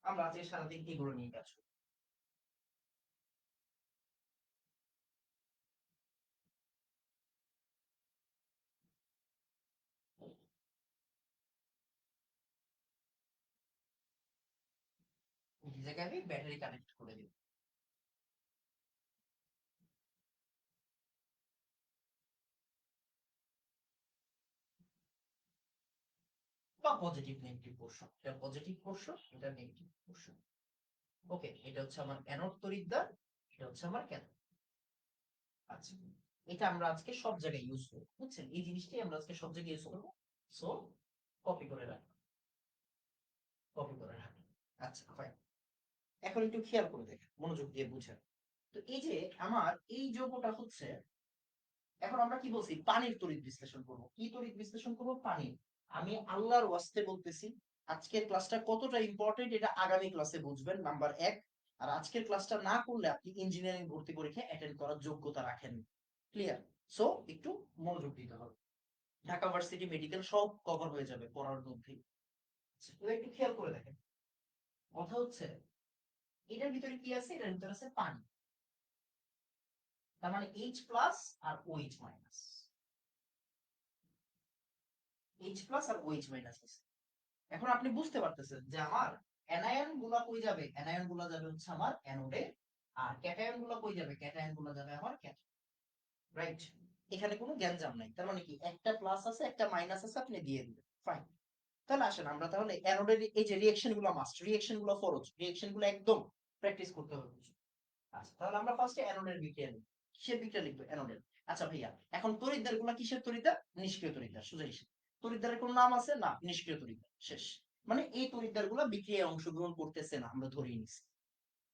আমরা আজকে সারাদিন এগুলো নিয়ে কাজ করব। এই জায়গায় আমি ব্যাটারি কানেক্ট করে দিব, বা পজিটিভ নেগেটিভ পোর্শন, এটা পজিটিভ পোর্শন, এটা নেগেটিভ পোর্শন। ওকে, এটা হচ্ছে আমার অ্যানোড তড়িৎদ্বার, এটা হচ্ছে আমার ক্যাথোড। আচ্ছা, এটা আমরা আজকে সব জায়গায় ইউজ করব, বুঝছেন? এই জিনিসটাই আমরা আজকে সব জায়গায় ইউজ করব। সো কপি করে রাখুন, কপি করে রাখুন। আচ্ছা ফাইন, এখন একটু খেয়াল করে দেখেন, মনোযোগ দিয়ে বুঝেন। তো এই যে আমার এই যৌগটা হচ্ছে, এখন আমরা কি বলছি, পানির তড়িৎ বিশ্লেষণ করব। কি তড়িৎ বিশ্লেষণ করব? পানি। আমি আল্লাহর ওয়াস্তে বলতেছি, আজকের ক্লাসটা কতটা ইম্পর্টেন্ট এটা আগামী ক্লাসে বুঝবেন, নাম্বার 1। আর আজকের ক্লাসটা না করলে আপনি ইঞ্জিনিয়ারিং ভর্তি পরীক্ষা অ্যাটেন্ড করার যোগ্যতা রাখেন। ক্লিয়ার? সো একটু মনোযোগ দিতে হবে, ঢাকা ভার্সিটি মেডিকেল সব কভার হয়ে যাবে পড়ার মধ্যেই। আচ্ছা, এবার একটু খেয়াল করে দেখেন, কথা হচ্ছে এটার ভিতরে কি আছে? এটার ভিতরে আছে পানি। তার মানে এইচ প্লাস আর ওএইচ মাইনাস, এইচ প্লাস আর ওএইচ মাইনাস আছে। এখন আপনি বুঝতে পারতেছেন যে আমার অ্যানায়ন গুলা কই যাবে? অ্যানায়ন গুলা যাবে হচ্ছে আমার অ্যানোডে, আর ক্যাটায়ন গুলা কই যাবে? ক্যাটায়ন গুলা যাবে আমার ক্যাথোডে। রাইট? এখানে কোনো গ্যাঞ্জাম নাই। তার মানে কি একটা প্লাস আছে একটা মাইনাস আছে, আপনি দিয়ে দিবেন, ফাইন। তাহলে আসেন আমরা তাহলে অ্যানোডের এই যে রিঅ্যাকশন গুলো মাস্ট, রিঅ্যাকশন গুলো ফরজ, রিঅ্যাকশন গুলো একদম প্র্যাকটিস করতে হবে। আচ্ছা তাহলে আমরা ফার্স্টে অ্যানোডের বিক্রিয়া লিখব। কিসের বিক্রিয়া লিখবো? অ্যানোডের। আচ্ছা ভাইয়া, এখন তড়িৎদ্বার গুলা কিসের তড়িৎদ্বার? নিষ্ক্রিয় তড়িৎদ্বার। সোজা হিসেব। তড়িৎদ্বারের কোনো নাম আছে? না, নিষ্ক্রিয় তড়িৎদ্বার, শেষ। মানে এই তড়িৎদ্বার গুলা বিক্রিয়ায় অংশগ্রহণ করতেছে না, আমরা ধরেই নিছি।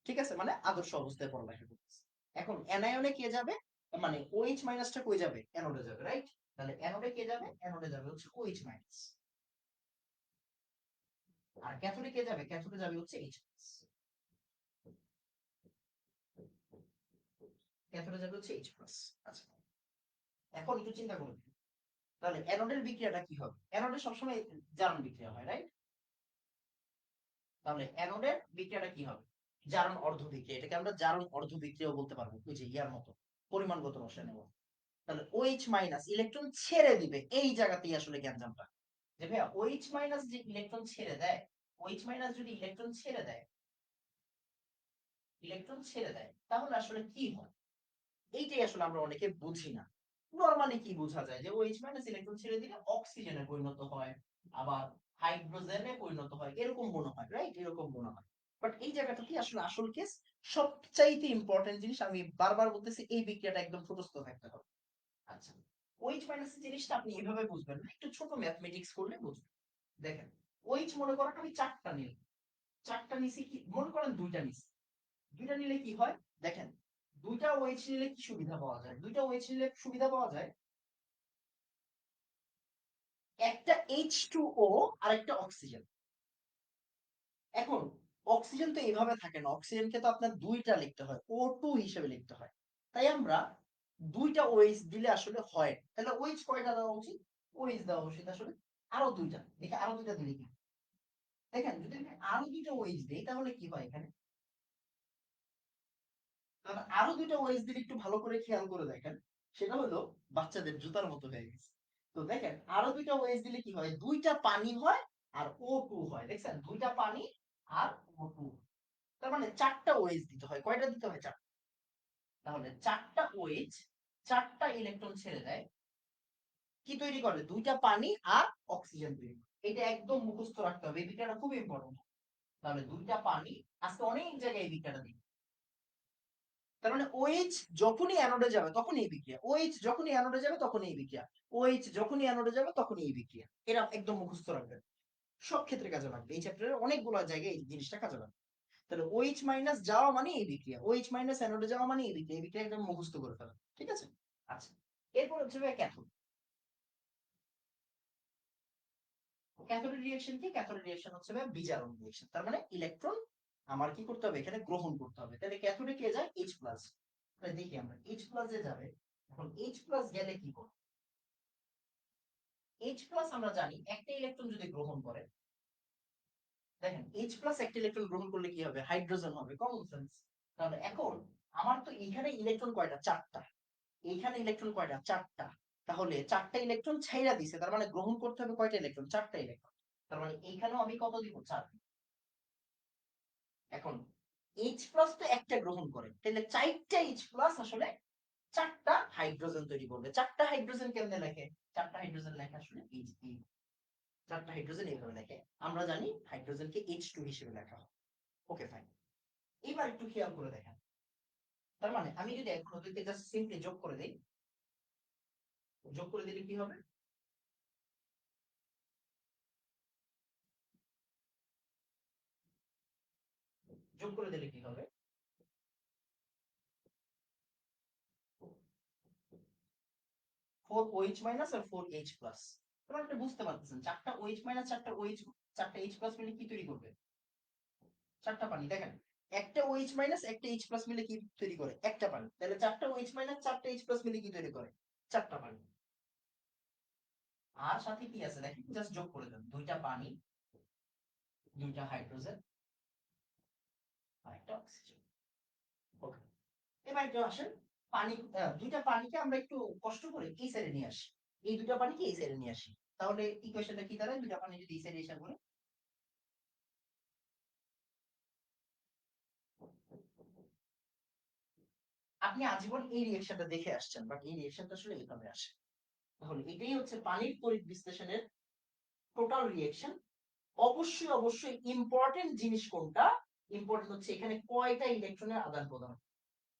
ঠিক আছে, মানে আদর্শ অবস্থায় পড়ালেখা করতেছে। এখন অ্যানায়নে কে যাবে? মানে OH মাইনাসটা কই যাবে? অ্যানোডে যাবে, রাইট? তাহলে অ্যানোডে কে যাবে? অ্যানোডে যাবে হচ্ছে OH মাইনাস। আর ক্যাথোডে কে যাবে? ক্যাথোডে যাবে হচ্ছে H প্লাস। ক্যাথোডে যাবে হচ্ছে H প্লাস। আচ্ছা, এখন একটু চিন্তা করুন, তাহলে অ্যানোডের বিক্রিয়াটা কি হবে? অ্যানোডে সবসময় জারণ বিক্রিয়া হয়, রাইট? তাহলে অ্যানোডের বিক্রিয়াটা কি হবে? জারণ অর্ধ বিক্রিয়া। এটাকে আমরা জারণ অর্ধ বিক্রিয়াও বলতে পারবো, ওই যে ইয়ার মতো, পরিমাণগত রসায়নের মতো। তাহলে OH মাইনাস ইলেকট্রন ছেড়ে দিবে, এই জায়গাতেই আসলে গ্যাঞ্জামটা। যে ভাইয়া OH মাইনাস যে ইলেকট্রন ছেড়ে দেয়, OH মাইনাস যদি ইলেকট্রন ছেড়ে দেয়, ইলেকট্রন ছেড়ে দেয়, তাহলে আসলে কি হয়? এইটাই আসলে আমরা অনেকে বুঝি না। নরমালি কি বোঝা যায় যে OH মাইনাস ইলেকট্রন ছেড়ে দিলে অক্সিজেনে পরিণত হয়, আবার হাইড্রোজেনে পরিণত হয়, এরকম মনে হয়, রাইট? এরকম মনে হয়। বাট এই জায়গাটা কি আসলে আসল কেস? সবচাইতে ইম্পর্টেন্ট জিনিস, আমি বারবার বলতেছি, এই বিক্রিয়াটা একদম ঠোঁটস্থ থাকতে হবে। আচ্ছা, OH মাইনাস জিনিসটা আপনি এভাবে বুঝবেন না, একটু ছোট ম্যাথমেটিক্স করলে বুঝবেন। দেখেন, OH মনে করেন আমি চারটা নিলাম, চারটা নিছি, কি মনে করেন দুইটা নিছি, দুইটা নিলে কি হয়? দেখেন, দুইটা OH নিলে কি সুবিধা পাওয়া যায়? দুইটা OH নিলে সুবিধা পাওয়া যায়, একটা H2O আর একটা অক্সিজেন। এখন অক্সিজেন তো এইভাবে থাকে না, অক্সিজেনকে তো আপনার দুইটা লিখতে হয়, O2 হিসেবে লিখতে হয়। তাই আমরা দুইটা OH দিলে আসলে হয়। তাহলে OH কয়টা দেওয়া উচিত? OH দেওয়া উচিত আসলে আরো দুইটা। দেখে আরো দুইটা দিলে কি? দেখেন, যদি আমি আরো দুইটা OH দিই তাহলে কি হয় এখানে? তাহলে আরো দুইটা OH দিলে একটু ভালো করে খেয়াল করে দেখেন, সেটা হলো বাচ্চাদের জুতার মতো হয়ে গেছে। তো দেখেন, আরো দুইটা OH দিলে কি হয়? দুইটা পানি হয় আর O2 হয়। দেখছেন, দুইটা পানি আর O2। তার মানে চারটা OH দিতে হয়। কয়টা দিতে হয়? চারটা। তাহলে চারটা OH চারটা ইলেকট্রন ছেড়ে দেয়, কি তৈরি করে? দুইটা পানি আর অক্সিজেন তৈরি করে। এটা একদম মুখস্থ রাখতে হবে, এই বিক্রিয়াটা খুব ইম্পর্টেন্ট। তাহলে দুইটা পানি, আজকে অনেক জায়গায় এই বিক্রিয়াটা দিই। তার মানে OH যখনই অ্যানোডে যাবে তখন এই বিক্রিয়া, OH যখনই অ্যানোডে যাবে তখন এই বিক্রিয়া, OH যখনই অ্যানোডে যাবে তখন এই বিক্রিয়া। এরা একদম মুখস্থ রাখবেন, সব ক্ষেত্রে কাজে লাগবে, এই চ্যাপ্টারের অনেকগুলো জায়গায় এই জিনিসটা কাজে লাগবে। তাহলে OH মাইনাস যাওয়া মানে এই বিক্রিয়া, OH মাইনাস অ্যানোডে যাওয়া মানে এই বিক্রিয়া, এই বিক্রিয়া একদম মুখস্থ করে ফেলা, ঠিক আছে? আচ্ছা, এরপর হচ্ছে ক্যাথোড। ক্যাথোডের রিঅ্যাকশন কি? ক্যাথোডের রিঅ্যাকশন হচ্ছে বিজারণ রিঅ্যাকশন। তার মানে ইলেকট্রন আমার কি করতে হবে? এখানে গ্রহণ করতে হবে। তাহলে ক্যাথোডে কে যায়? H plus. তাহলে দেখি আমরা H প্লাসে যাবে। এখন H প্লাস গেলে কি করবে? H প্লাস আমরা জানি একটা ইলেকট্রন যদি গ্রহণ করে, দেখেন H প্লাস একটা ইলেকট্রন গ্রহণ করলে কি হবে? হাইড্রোজেন হবে, কমন সেন্স। তাহলে এখন আমার তো এখানে ইলেকট্রন কয়টা? চারটা। এইখানে ইলেকট্রন কয়টা? চারটা। তাহলে চারটা ইলেকট্রন ছাইড়া দিছে, তার মানে গ্রহণ করতে হবে কয়টা ইলেকট্রন? চারটা ইলেকট্রন। তার মানে এইখানেও আমি কত দিব? 4। এখন H প্লাস তো একটা গ্রহণ করে, তাহলে চারটা H প্লাস আসলে চারটা হাইড্রোজেন তৈরি করবে। চারটা হাইড্রোজেন কেমনে লেখে? চারটা হাইড্রোজেন লেখা আসলে চারটা হাইড্রোজেন এইভাবে লেখে। আমরা জানি হাইড্রোজেনকে H2 হিসেবে লেখা হয়। ওকে, ফাইন। এবার একটু খেয়াল করে দেখেন, তার মানে আমি যদি এখন ওদেরকে জাস্ট সিম্পলি যোগ করে দেই, যোগ করে দিলে কি হবে? যোগ করে দিলে কি হবে? 4OH মাইনাস আর 4H প্লাস। তোমরা একটা বুঝতে পারতেছেন, চারটা OH মাইনাস চারটা OH চারটা H প্লাস মিলে কি তৈরি করবে? চারটা পানি। দেখেন, একটা OH মাইনাস একটা H প্লাস মিলে কি তৈরি করে? একটা পানি। তাহলে চারটা OH মাইনাস চারটা H প্লাস মিলে কি তৈরি করে? চারটা পানি। আর সাথে কি আছে দেখেন, জাস্ট যোগ করে দেন, দুইটা পানি, দুইটা হাইড্রোজেন, আরেকটা অক্সিজেন। ওকে, এবার একটু আসেন, পানি দুইটা পানিকে আমরা একটু কষ্ট করে এই সাইডে নিয়ে আসি, এই দুইটা পানিকে এই সাইডে নিয়ে আসি, তাহলে ইকুয়েশনটা কি দাঁড়ায়? দুইটা পানি যদি এই সাইডে এসে পড়ে, আপনি আজীবন এই রিঅ্যাকশনটা দেখে আসছেন, বাট এই রিঅ্যাকশনটা আসলে এইভাবে আসে। তাহলে এটাই হচ্ছে পানির তড়িৎ বিশ্লেষণের টোটাল রিঅ্যাকশন। অবশ্যই অবশ্যই ইম্পর্টেন্ট জিনিস কোনটা? ইম্পর্টেন্ট হচ্ছে এখানে কয়টা ইলেকট্রনের আদান প্রদান,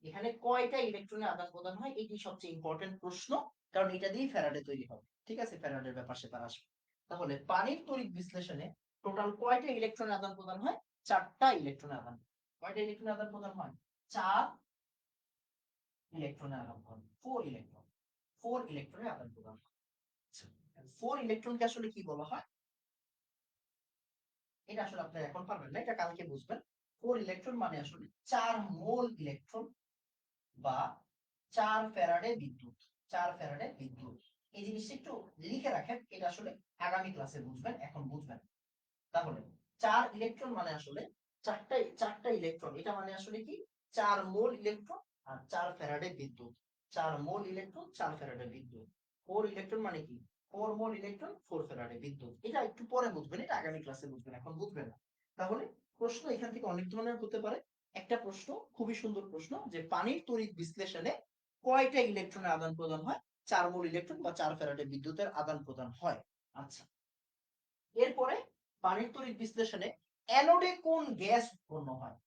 এখানে কয়টা ইলেকট্রনের আদান প্রদান হয়, এটি সবচেয়ে ইম্পর্টেন্ট প্রশ্ন, কারণ এটা দিয়েই ফ্যারাডে তৈরি হবে। ঠিক আছে, ফ্যারাডের ব্যাপার সেপার আসবে। তাহলে পানির তড়িৎ বিশ্লেষণে টোটাল কয়টা ইলেকট্রনের আদান প্রদান হয়? চারটা ইলেকট্রনের আদান। কয়টা ইলেকট্রনের আদান প্রদান হয়? চার ইলেকট্রনের আদান প্রদান, ফোর ইলেকট্রন, ফোর ইলেকট্রনের আদান প্রদান হয়। ফোর ইলেকট্রনকে আসলে কি বলা হয়? এটা আসলে আপনারা এখন পারবেন না, এটা কালকে বুঝবেন। ফোর ইলেকট্রন মানে আসলে 4 মোল ইলেকট্রন বা 4 ফ্যারাডে বিদ্যুৎ, 4 ফ্যারাডে বিদ্যুৎ। এই জিনিসটা একটু লিখে রাখেন, এটা আসলে আগামী ক্লাসে বুঝবেন, এখন বুঝবেন। তাহলে 4 ইলেকট্রন মানে আসলে চারটা চারটা ইলেকট্রন, এটা মানে আসলে কি? 4 মোল ইলেকট্রন আর 4 ফ্যারাডে বিদ্যুৎ। 4 মোল ইলেকট্রন, 4 ফ্যারাডে বিদ্যুৎ। ফোর ইলেকট্রন মানে কি? 4 মোল ইলেকট্রন, 4 ফ্যারাডে বিদ্যুৎ। এটা একটু পরে বুঝবেন, এটা আগামী ক্লাসে বুঝবেন, এখন বুঝবেন না। তাহলে প্রশ্ন এখান থেকে অনেক ধরনের হতে পারে। একটা প্রশ্ন, খুবই সুন্দর প্রশ্ন, যে পানির তড়িৎ বিশ্লেষণে কয়টা ইলেকট্রনের আদান প্রদান হয়? 4 মোল ইলেকট্রন বা 4 ফ্যারাডে বিদ্যুতের আদান প্রদান হয়। আচ্ছা, এরপরে পানির তড়িৎ বিশ্লেষণে অ্যানোডে কোন গ্যাস উৎপন্ন হয়?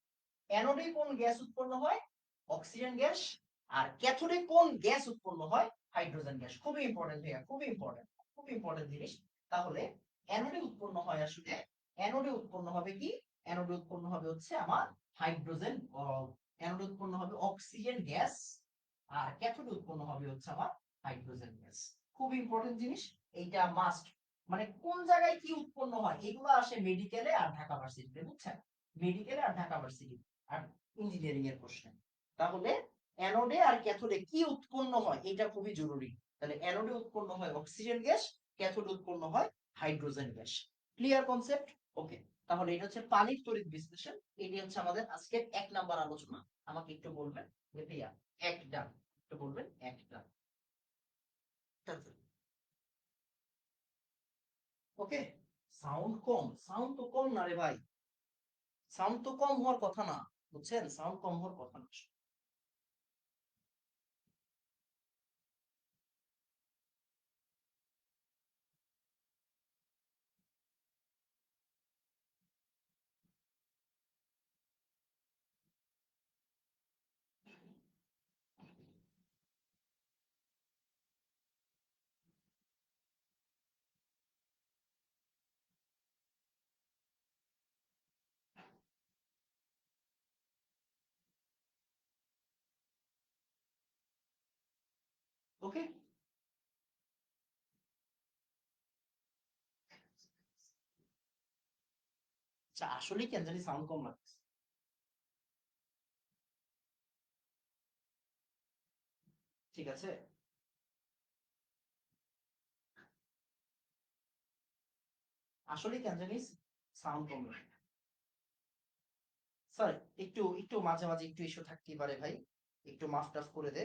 অ্যানোডে কোন গ্যাস উৎপন্ন হয়? Oxygen gas. আর ক্যাথোডে কোন গ্যাস উৎপন্ন হয়? Hydrogen gas. খুবই ইম্পর্টেন্ট ভাইয়া, খুবই ইম্পর্টেন্ট, খুব ইম্পর্টেন্ট জিনিস। তাহলে অ্যানোডে উৎপন্ন হয় আসলে, অ্যানোডে উৎপন্ন হবে কি? অ্যানোডে উৎপন্ন হবে হচ্ছে আমার হাইড্রোজেন, অ্যানোডে উৎপন্ন হবে অক্সিজেন গ্যাস, আর ক্যাথোডে উৎপন্ন হবে হচ্ছে আমার হাইড্রোজেন গ্যাস। খুব ইম্পর্টেন্ট জিনিস, এইটা মাস্ট। মানে কোন জায়গায় কি উৎপন্ন হয় এগুলো আসে মেডিকেলে আর ঢাকা ভার্সিটিতে, বুঝছেন? মেডিকেলে আর ঢাকা ভার্সিটি আর ইঞ্জিনিয়ারিং এর প্রশ্নে। তাহলে অ্যানোডে আর ক্যাথোডে কি উৎপন্ন হয় এটা খুবই জরুরি। তাহলে অ্যানোডে উৎপন্ন হয় অক্সিজেন গ্যাস, ক্যাথোডে উৎপন্ন হয় hydrogen gas. Clear concept? Okay, তাহলে এটা হচ্ছে পানির তড়িৎ বিশ্লেষণ। এটি হচ্ছে আমাদের আজকের 1 নাম্বার আলোচনা। আমাকে একটু বলবেন যে ভাইয়া এক ডান, একটু বলবেন এক ডান। ওকে, সাউন্ড কম, সাউন্ড তো কম না রে ভাই, সাউন্ড তো কম হওয়ার কথা না, বুঝছেন? সাউন্ড কম হওয়ার কথা না। ওকে, আচ্ছা, আসলে কেন জানি সাউন্ড কম লাগছে। ঠিক আছে, আসলে কেন জানি সাউন্ড কম লাগে। স্যার, একটু একটু মাঝে মাঝে একটু ইস্যু থাকতেই পারে ভাই, একটু মাফ টাফ করে দে।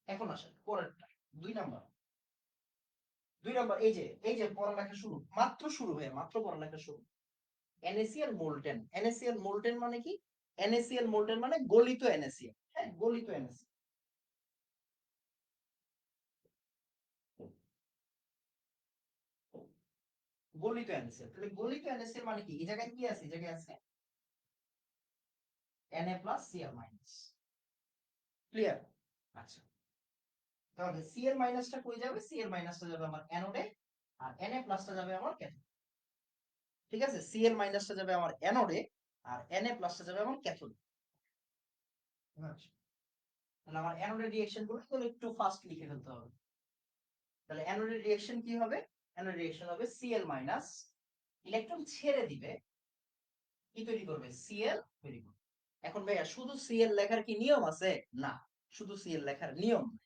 এখন আসেন পরেরটা, 2 নাম্বার। 2 নাম্বার, এই যে পড়ালেখা শুরু, মাত্র শুরু হয়ে মাত্র পড়ালেখা শুরু। NaCl মোল্টেন, NaCl মোল্টেন মানে কি? NaCl মোল্টেন মানে গলিত NaCl, হ্যাঁ, গলিত NaCl। গলিত NaCl, তাহলে গলিত NaCl মানে কি? এই জায়গায় কি আছে? এই জায়গায় আছে Na plus Cl minus. Clear? আচ্ছা, তাহলে Cl মাইনাসটা কই যাবে? Cl মাইনাসটা যাবে আমার অ্যানোডে, আর Na প্লাসটা যাবে আমার ক্যাথোডে। ঠিক আছে, Cl মাইনাসটা যাবে আমার অ্যানোডে, আর Na প্লাসটা যাবে আমার ক্যাথোডে। আচ্ছা, তাহলে আমার অ্যানোডের রিঅ্যাকশন গুলো তাহলে একটু ফাস্ট লিখে ফেলতে হবে। তাহলে অ্যানোডের রিঅ্যাকশন কি হবে? অ্যানোডের রিঅ্যাকশন হবে Cl মাইনাস, ইলেকট্রন ছেড়ে দিবে, কি তৈরি করবে? Cl তৈরি করবে। এখন ভাইয়া শুধু Cl লেখার কি নিয়ম আছে? না, শুধু Cl লেখার নিয়ম নাই।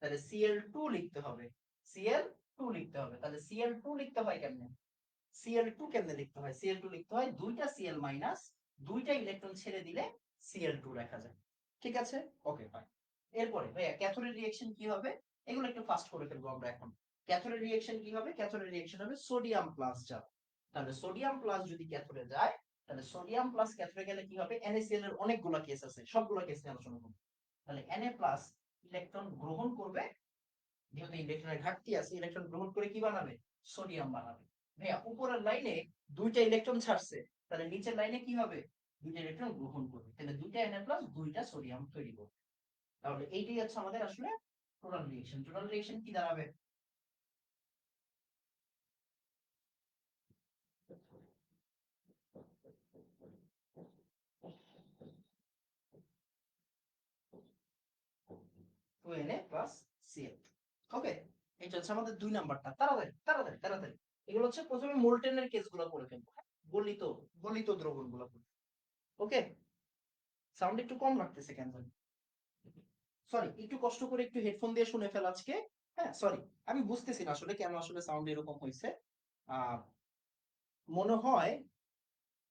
তাহলে Cl2 লিখতে হবে, Cl2 লিখতে হবে। তাহলে Cl2 লিখতে হয় কেমনে? Cl2 কেমনে লিখতে হয়? Cl2 লিখতে হয় দুইটা Cl মাইনাস দুইটা ইলেকট্রন ছেড়ে দিলে Cl2 লেখা যায়। ঠিক আছে, ওকে ফাইন। এরপরে ভাইয়া ক্যাথোডের রিঅ্যাকশন কি হবে? এগুলো একটু ফাস্ট করে ফেলবো আমরা এখন। ক্যাথোডের রিঅ্যাকশন কি হবে? ক্যাথোডের রিঅ্যাকশন হবে সোডিয়াম প্লাস যাবে। তাহলে সোডিয়াম প্লাস যদি ক্যাথোডে যায়, তাহলে সোডিয়াম প্লাস ক্যাথোডে গেলে কি হবে? NaCl এর অনেকগুলো কেস আছে, সবগুলো কেস নিয়ে আলোচনা করব। তাহলে Na প্লাস ইলেকট্রন গ্রহণ করবে, যেহেতু ইলেকট্রনের ঘাটতি আছে, ইলেকট্রন গ্রহণ করে কি বানাবে? সোডিয়াম বানাবে। ভাইয়া উপরের লাইনে দুইটা ইলেকট্রন ছাড়ছে, তাহলে নিচের লাইনে কি হবে? দুইটা ইলেকট্রন গ্রহণ করবে, তাহলে দুইটা Na প্লাস দুইটা সোডিয়াম তৈরি করবে। তাহলে এইটাই হচ্ছে আমাদের আসলে টোটাল রিঅ্যাকশন। টোটাল রিঅ্যাকশন কি দাঁড়াবে? Two Na plus Cl। Okay, এটা হচ্ছে আমাদের 2 নাম্বারটা। তাড়াতাড়ি তাড়াতাড়ি তাড়াতাড়ি, এগুলো হচ্ছে প্রথমে মোল্টেনের কেসগুলো করে ফেলবো, হ্যাঁ? গলিত গলিত দ্রবণগুলো। ওকে, সাউন্ড একটু কম লাগতেছে কেন জানি? সরি, একটু কষ্ট করে একটু হেডফোন দিয়ে শুনে ফেল আজকে। হ্যাঁ সরি, আমি বুঝতেছি না আসলে কেন আসলে সাউন্ড এরকম হয়েছে। আহ মনে হয়,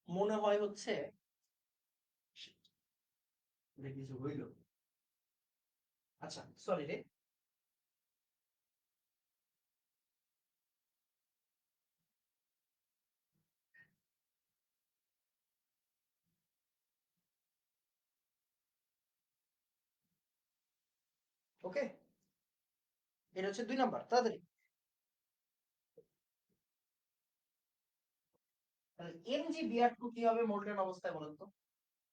মনে হয় হচ্ছে এটা কিছু হইল। আচ্ছা সরি রে। ওকে, এটা হচ্ছে 2 নাম্বার, তাড়াতাড়ি। তাহলে MgBr2 কি হবে মোল্টেন অবস্থায় বলেন তো?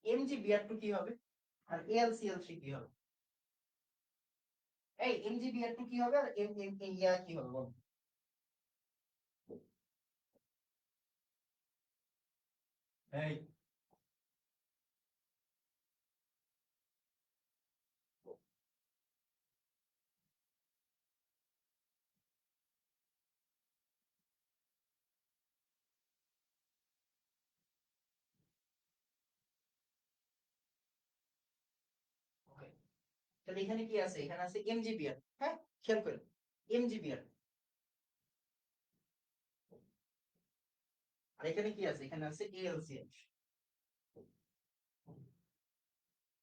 MgBr2 কি হবে? আর AlCl3 কি হবে? এই MgBr2 কি হবে আর ইয়া কি হবে বল? এই ওকে, তাহলে এখানে কি আছে? এখানে আছে MgBr, হ্যাঁ? খেয়াল করেন, MgBr। আর এখানে কি আছে? এখানে আছে AlCl।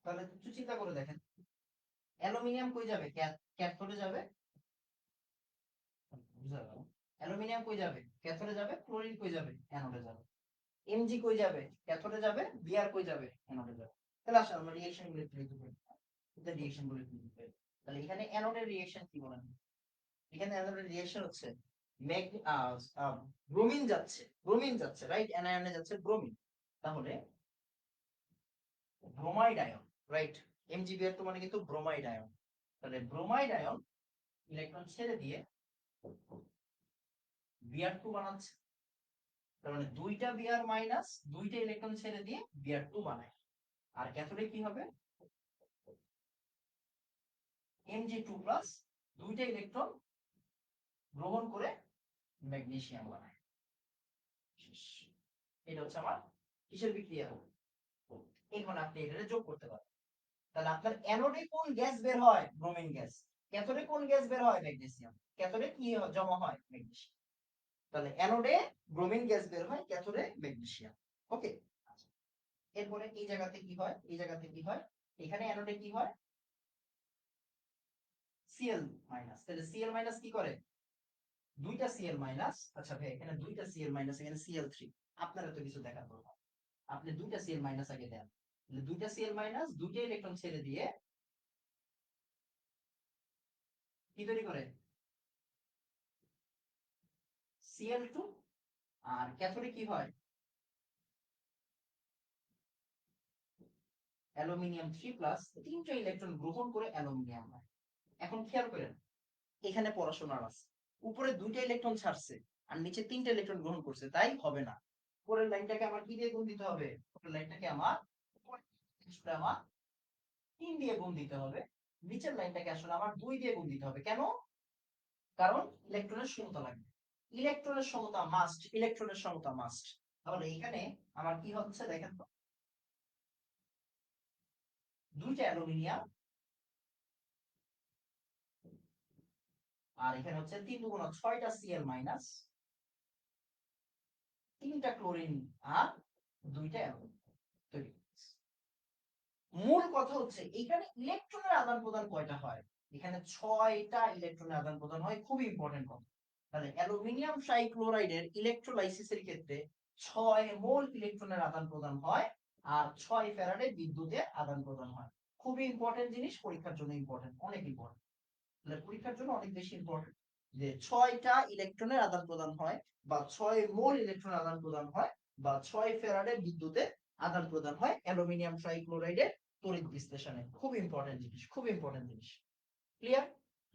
তাহলে একটু চিন্তা করে দেখেন, অ্যালুমিনিয়াম কই যাবে? ক্যাথোডে যাবে। বুঝা গেল? অ্যালুমিনিয়াম কই যাবে? ক্যাথোডে যাবে। ক্লোরিন কই যাবে? অ্যানোডে যাবে। Mg কই যাবে? ক্যাথোডে যাবে। Br কই যাবে? অ্যানোডে যাবে। তাহলে আসলে আমরা রিঅ্যাকশন গুলো একটু লিখে ফেলি। এটা রিঅ্যাকশন গুলো একটু লিখে ফেলি। তাহলে এখানে অ্যানোডের রিঅ্যাকশন কি বলেন? এখানে অ্যানোডের রিঅ্যাকশন হচ্ছে ম্যাগ ব্রোমিন যাচ্ছে, ব্রোমিন যাচ্ছে, রাইট? অ্যানায়নে যাচ্ছে ব্রোমিন। তাহলে ব্রোমাইড আয়ন, রাইট? MgBr তো মানে কিন্তু ব্রোমাইড আয়ন। তাহলে ব্রোমাইড আয়ন ইলেকট্রন ছেড়ে দিয়ে Br2 বানাচ্ছে। তার মানে দুইটা Br মাইনাস দুইটা ইলেকট্রন ছেড়ে দিয়ে Br2 বানায়। আর ক্যাথোডে কি হবে? Mg2 প্লাস দুইটা ইলেকট্রন গ্রহণ করে ম্যাগনেসিয়াম বানায়। এটা হচ্ছে আমার কিসের বিক্রিয়া? এখন আপনি এটা যোগ করতে পারেন। তাহলে আপনার অ্যানোডে কোন গ্যাস বের হয়? Bromine gas. ক্যাথোডে কোন গ্যাস বের হয়? ম্যাগনেসিয়াম। ক্যাথোডে কি জমা হয়? ম্যাগনেসিয়াম। তাহলে অ্যানোডে ব্রোমিন গ্যাস বের হয়, ক্যাথোডে ম্যাগনেসিয়াম। ওকে, এরপরে এই জায়গাতে কি হয়? এই জায়গাতে কি হয়? এখানে অ্যানোডে কি হয়? Cl minus. তাহলে Cl মাইনাস কি করে? দুইটা Cl মাইনাস। আচ্ছা ভাই, এখানে দুইটা Cl মাইনাস, এখানে Cl3। আপনারা তো কিছু দেখার দরকার, আপনি দুইটা Cl মাইনাস আগে দেন। তাহলে দুইটা Cl মাইনাস দুইটা ইলেকট্রন ছেড়ে দিয়ে কি তৈরি করে? Cl2। আর ক্যাথোডে কি হয়? অ্যালুমিনিয়াম 3 প্লাস তিনটা ইলেকট্রন গ্রহণ করে অ্যালুমিনিয়াম হয়। এখন খেয়াল করেন, এখানে পড়াশোনার আছে, উপরে দুইটা ইলেকট্রন ছাড়ছে আর নিচে তিনটা ইলেকট্রন গ্রহণ করছে, তাই হবে না। উপরের লাইনটাকে আমার কি দিয়ে গুণ দিতে হবে? উপরের লাইনটাকে আমার আমার 3 দিয়ে গুণ দিতে হবে। নিচের লাইনটাকে আসলে আমার 2 দিয়ে গুণ দিতে হবে। কেন? কারণ ইলেকট্রনের সমতা লাগবে। ইলেকট্রনের সমতা মাস্ট, ইলেকট্রনের সমতা মাস্ট। তাহলে এখানে আমার কি হচ্ছে দেখেন তো, দুইটা অ্যালুমিনিয়াম আর এখানে হচ্ছে 3 দুগুণ 6টা Cl মাইনাস, 3টা ক্লোরিন আর 2টা অ্যালকোহল তৈরি। মূল কথা হচ্ছে এখানে ইলেকট্রনের আদান প্রদান কয়টা হয়? এখানে 6টা ইলেকট্রনের আদান প্রদান হয়, খুব ইম্পর্টেন্ট কথা। তাহলে অ্যালুমিনিয়াম ট্রাইক্লোরাইডের ইলেকট্রোলাইসিসের ক্ষেত্রে 6 মোল ইলেকট্রনের আদান প্রদান হয় আর 6 ফ্যারাডে বিদ্যুতের আদান প্রদান হয়। খুবই ইম্পর্টেন্ট জিনিস, পরীক্ষার জন্য ইম্পর্টেন্ট, অনেক ইম্পর্টেন্ট। তাহলে পরীক্ষার জন্য অনেক বেশি ইম্পর্টেন্ট যে 6টা ইলেকট্রনের আদান প্রদান হয় বা 6 মোল ইলেকট্রনের আদান প্রদান হয় বা 6 ফ্যারাডে বিদ্যুতের আদান প্রদান হয় অ্যালুমিনিয়াম ট্রাইক্লোরাইডের তড়িৎ বিশ্লেষণে। খুব ইম্পর্টেন্ট জিনিস, খুব ইম্পর্টেন্ট জিনিস। ক্লিয়ার?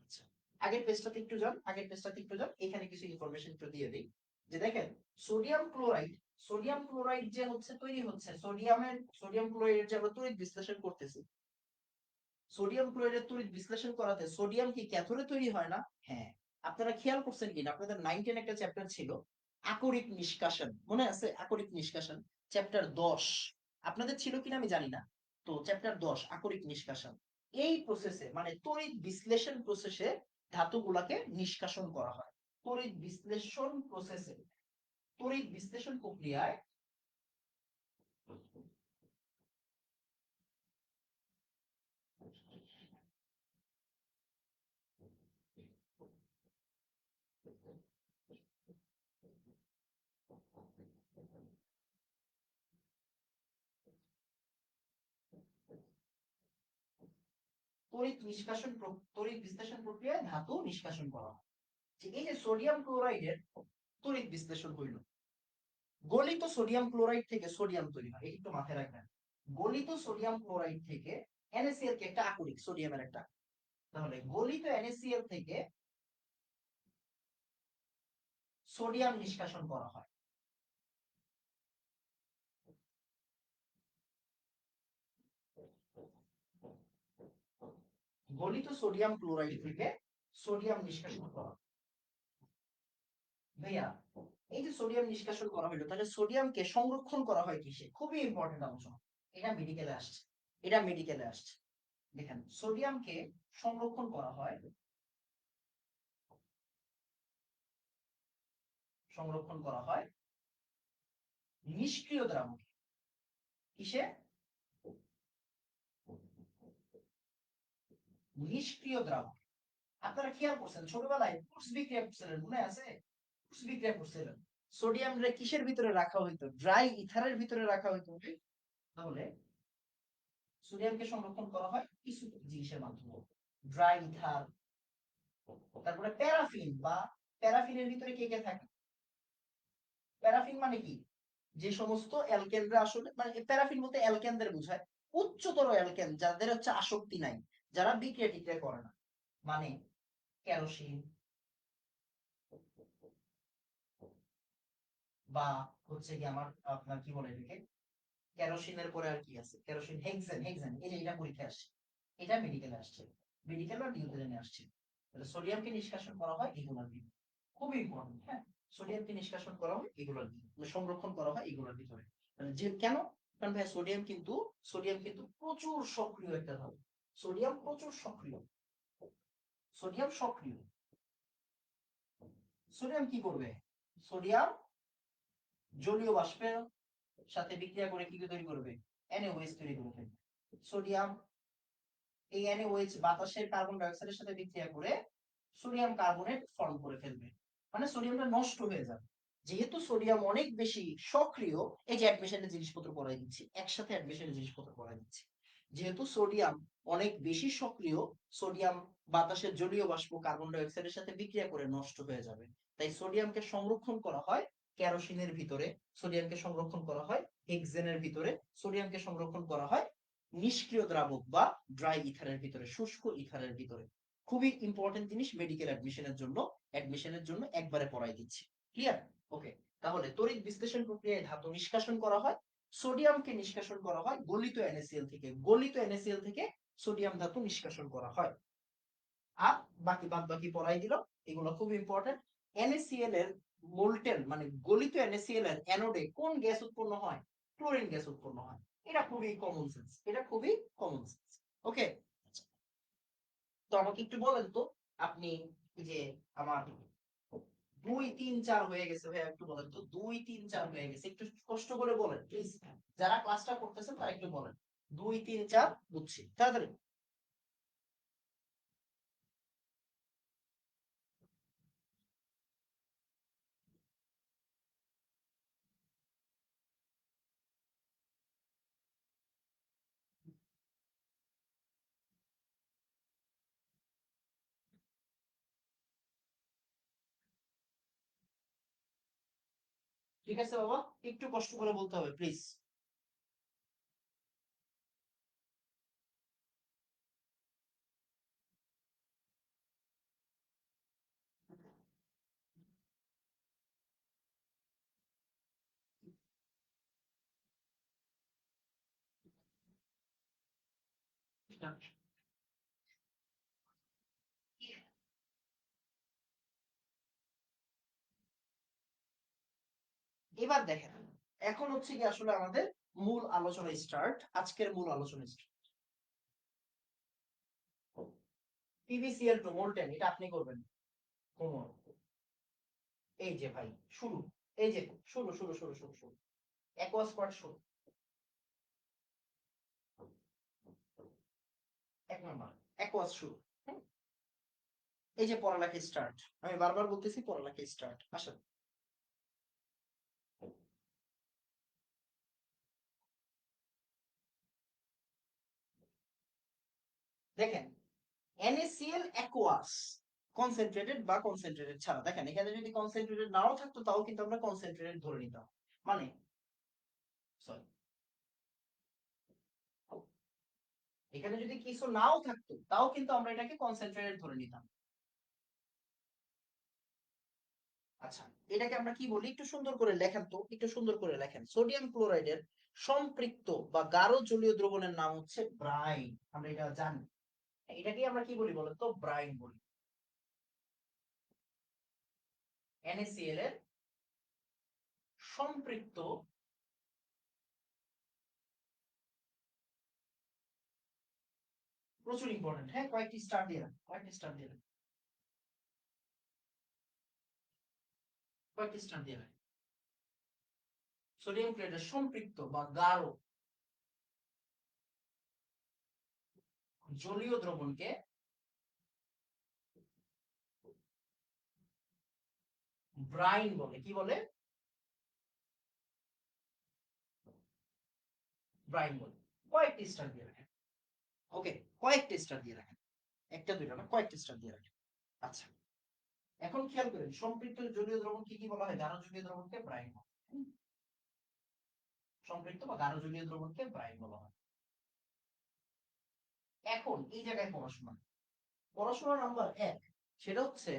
আচ্ছা, আগের পেজটাতে একটু যান, আগের পেজটাতে একটু যান। এখানে কিছু ইনফরমেশন একটু দিয়ে দিই। যে দেখেন, সোডিয়াম ক্লোরাইড, সোডিয়াম ক্লোরাইড যে হচ্ছে তৈরি হচ্ছে, সোডিয়াম ক্লোরাইডের যে আমরা তড়িৎ বিশ্লেষণ করতেছি, সোডিয়াম ক্লোরাইডের তড়িৎ বিশ্লেষণ করাতে সোডিয়াম কি ক্যাথোডে তৈরি হয় না? হ্যাঁ। আপনারা খেয়াল করছেন কিনা, আপনাদের 9 10 একটা চ্যাপ্টার ছিল আকরিক নিষ্কাশন, মনে আছে? আকরিক নিষ্কাশন চ্যাপ্টার 10 আপনাদের ছিল কিনা আমি জানি না। তো চ্যাপ্টার 10 আকরিক নিষ্কাশন, এই প্রসেসে মানে তড়িৎ বিশ্লেষণ প্রসেসে ধাতুগুলাকে নিষ্কাশন করা হয়। তড়িৎ বিশ্লেষণ প্রসেসে, তড়িৎ বিশ্লেষণ প্রক্রিয়ায় তড়িৎ বিশ্লেষণ প্রক্রিয়ায় ধাতু নিষ্কাশন করা হয়। যে এই যে সোডিয়াম ক্লোরাইডের তড়িৎ বিশ্লেষণ হইল, গলিত সোডিয়াম ক্লোরাইড থেকে সোডিয়াম তৈরি হয়, একটু মাথায় রাখবেন। গলিত সোডিয়াম ক্লোরাইড থেকে NaCl কে একটা আকরিক সোডিয়ামের একটা, তাহলে গলিত NaCl থেকে সোডিয়াম নিষ্কাশন করা হয়। গলিত সোডিয়াম ক্লোরাইড থেকে সোডিয়াম নিষ্কাশন করা। ভাইয়া, এই যে সোডিয়াম নিষ্কাশন করা হলো, তাহলে সোডিয়ামকে সংরক্ষণ করা হয় কিসে? খুবই ইম্পর্টেন্ট আলোচনা। এটা মেডিকেলে আসছে, এটা মেডিকেলে আসছে। দেখেন, সোডিয়ামকে সংরক্ষণ করা হয়, সংরক্ষণ করা হয় নিষ্ক্রিয় দ্রাবকে। কিসে? নিষ্ক্রিয় দ্রাবক। আপনারা খেয়াল করছেন ছোটবেলায় ফুডস বিক্রিয়া করছিলেন, মনে আছে? ফুডস বিক্রিয়া করছিলেন, সোডিয়াম রে কিসের ভিতরে রাখা হইতো? ড্রাই ইথারের ভিতরে রাখা হইতো। তাহলে সোডিয়ামকে সংরক্ষণ করা হয় কিছু জিনিসের মাধ্যমে, ড্রাই ইথার, তারপরে প্যারাফিন বা প্যারাফিনের ভিতরে কে কে থাকে? প্যারাফিন মানে কি? যে সমস্ত অ্যালকেনরা আসলে, মানে প্যারাফিন বলতে অ্যালকেনদের বোঝায়, উচ্চতর অ্যালকেন যাদের হচ্ছে আসক্তি নাই, যারা বিক্রিয়া টিক্রিয়া করে না, মানে কেরোসিন বা হচ্ছে কি আমার আপনার কি বলে এটাকে, কেরোসিনের পরে আর কি আছে, কেরোসিন, হেক্সেন, হেক্সেন, এই যে এটা পরীক্ষা আসছে, এটা মেডিকেলে আসছে, মেডিকেল আর নিউট্রিশনে আসছে। তাহলে সোডিয়ামকে নিষ্কাশন করা হয় এগুলোর ভিতরে, খুবই ইম্পর্টেন্ট। হ্যাঁ, সোডিয়ামকে নিষ্কাশন করা হয় এগুলোর ভিতরে, মানে সংরক্ষণ করা হয় এগুলোর ভিতরে। তাহলে যে কেন? কারণ ভাই সোডিয়াম কিন্তু প্রচুর সক্রিয় একটা ধাতু। সোডিয়াম প্রচুর সক্রিয়, সোডিয়াম সক্রিয়। সোডিয়াম কি করবে? সোডিয়াম জলীয় বাষ্পের সাথে বিক্রিয়া করে কি তৈরি করবে? NaOH তৈরি করে ফেলবে। সোডিয়াম এই NaOH বাতাসের কার্বন ডাই অক্সাইডের সাথে বিক্রিয়া করে সোডিয়াম কার্বনেট ফর্ম করে ফেলবে, মানে সোডিয়ামটা নষ্ট হয়ে যাবে। যেহেতু সোডিয়াম অনেক বেশি সক্রিয়, এই যে অ্যাডমিশনের জিনিসপত্র পড়াই দিচ্ছি, একসাথে অ্যাডমিশনের জিনিসপত্র পড়াই দিচ্ছি। যেহেতু সোডিয়াম অনেক বেশি সক্রিয়, সোডিয়াম বাতাসের জলীয় বাষ্প কার্বন ডাই অক্সাইডের সাথে বিক্রিয়া করে নষ্ট হয়ে যাবে। তাই সোডিয়ামকে সংরক্ষণ করা হয় কেরোসিনের ভিতরে, সোডিয়ামকে সংরক্ষণ করা হয় হেক্সেনের ভিতরে, সোডিয়ামকে সংরক্ষণ করা হয় নিষ্ক্রিয় দ্রাবক বা ড্রাই ইথারের ভিতরে, শুষ্ক ইথারের ভিতরে। খুবই ইম্পর্টেন্ট জিনিস মেডিকেল অ্যাডমিশনের জন্য একবারে পড়াই দিচ্ছি। ক্লিয়ার? ওকে। তাহলে তড়িৎ বিশ্লেষণ প্রক্রিয়ায় ধাতু নিষ্কাশন করা হয়, সোডিয়ামকে নিষ্কাশন করা হয় গলিত NaCl থেকে, গলিত NaCl থেকে সোডিয়াম ধাতু নিষ্কাশন করা হয়। আর বাদ বাকি পড়াই দিল, এগুলো খুব ইম্পর্টেন্ট। NaCl এর মোল্টেন মানে গলিত NaCl এর অ্যানোডে কোন গ্যাস উৎপন্ন হয়? ক্লোরিন গ্যাস উৎপন্ন হয়। এটা খুবই কমন সেন্স, এটা খুবই কমন সেন্স। ওকে, তো আমাকে একটু বলেন তো, আপনি এই যে আমার 2 3 4 হয়ে গেছে ভাইয়া, একটু বলেন তো 2 3 4 হয়ে গেছে, একটু কষ্ট করে বলেন প্লিজ। যারা ক্লাসটা করতেছেন তারা একটু বলেন 2 3 4 বুঝছি তাড়াতাড়ি। ঠিক আছে বাবা, একটু কষ্ট করে বলতে হবে প্লিজ। এবার দেখেন, এখন হচ্ছে কি আসলে আমাদের মূল আলোচনা স্টার্ট, আজকের মূল আলোচনা স্টার্ট। পিভিসিএল টু মোল্টেন, এটা আপনি করবেন কোন? এই যে ভাই শুরু, এই যে শুরু শুরু শুরু শুরু শুরু, অ্যাকোয়া স্কোয়াড শুরু, 1 নম্বর অ্যাকোয়া শুরু। হুম? এই যে পড়ালেখা স্টার্ট, আমি বারবার বলতেছি পড়ালেখা স্টার্ট, আসেন। দেখেন, NaCl অ্যাকোয়াস, কনসেন্ট্রেটেড বা কনসেন্ট্রেটেড ছাড়া, দেখেন এখানে যদি কনসেন্ট্রেটেড নাও থাকতো তাও কিন্তু আমরা কনসেন্ট্রেটেড ধরে নিতাম, মানে সরি, এখানে যদি কিছু নাও থাকতো তাও কিন্তু আমরা এটাকে কনসেন্ট্রেটেড ধরে নিতাম। আচ্ছা, এটাকে আমরা কি বলি, একটু সুন্দর করে লেখেন তো, একটু সুন্দর করে লেখেন। সোডিয়াম ক্লোরাইডের সম্পৃক্ত বা গাঢ় জলীয় দ্রবণের নাম হচ্ছে ব্রাইন, আমরা এটা জানি। এটাকে আমরা কি বলি বলেন তো, ব্রাইন বলি। NaCl এর সম্পৃক্ত, প্রচুর ইম্পর্টেন্ট, হ্যাঁ কয়েকটি স্টার দিয়ে রাখ, কয়েকটি স্টার দিয়ে রাখ, কয়েকটি স্টার দিয়ে রাখ। সোডিয়াম ক্লোরাইডের সম্পৃক্ত বা গাঢ় জলীয় দ্রবণকে ব্রাইন বলে, কি বলে? ব্রাইন বলে। কয়েকটি স্টার দিয়ে রাখেন, ওকে, কয়েকটি স্টার দিয়ে রাখেন, একটা দুইটা না, কয়েকটি স্টার দিয়ে রাখেন। আচ্ছা, এখন খেয়াল করেন সম্পৃক্ত জলীয় দ্রবণ কি কি বলা হয়, গাঢ় জলীয় দ্রবণকে ব্রাইন বলা হয়। সম্পৃক্ত বা গাঢ় জলীয় দ্রবণকে ব্রাইন বলা হয়। এখন এই জায়গায় পড়াশোনা, পড়াশোনা নাম্বার 1, সেটা হচ্ছে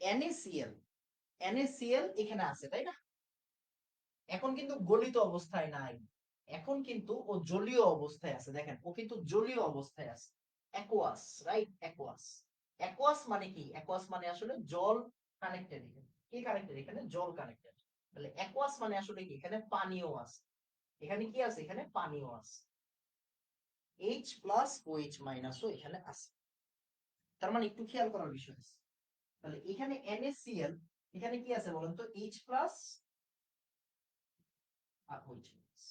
NaCl। NaCl এখানে আছে তাই না? এখন কিন্তু গলিত অবস্থায় নাই, এখন কিন্তু ও জলীয় অবস্থায় আছে, দেখেন ও কিন্তু জলীয় অবস্থায় আছে, অ্যাকোয়াস, রাইট, অ্যাকোয়াস। অ্যাকোয়াস মানে কি, অ্যাকোয়াস মানে আসলে জল কানেক্টেড, এখানে কি কানেক্টেড, এখানে জল কানেক্টেড। তাহলে অ্যাকোয়াস মানে আসলে কি, এখানে পানিও আছে, এখানে কি আছে, এখানে পানিও আছে, H প্লাস ও H মাইনাসও এখানে আছে। তার মানে একটু খেয়াল করার বিষয় আছে, তাহলে এখানে NaCl, এখানে কি আছে বলেন তো, H প্লাস আর OH মাইনাস।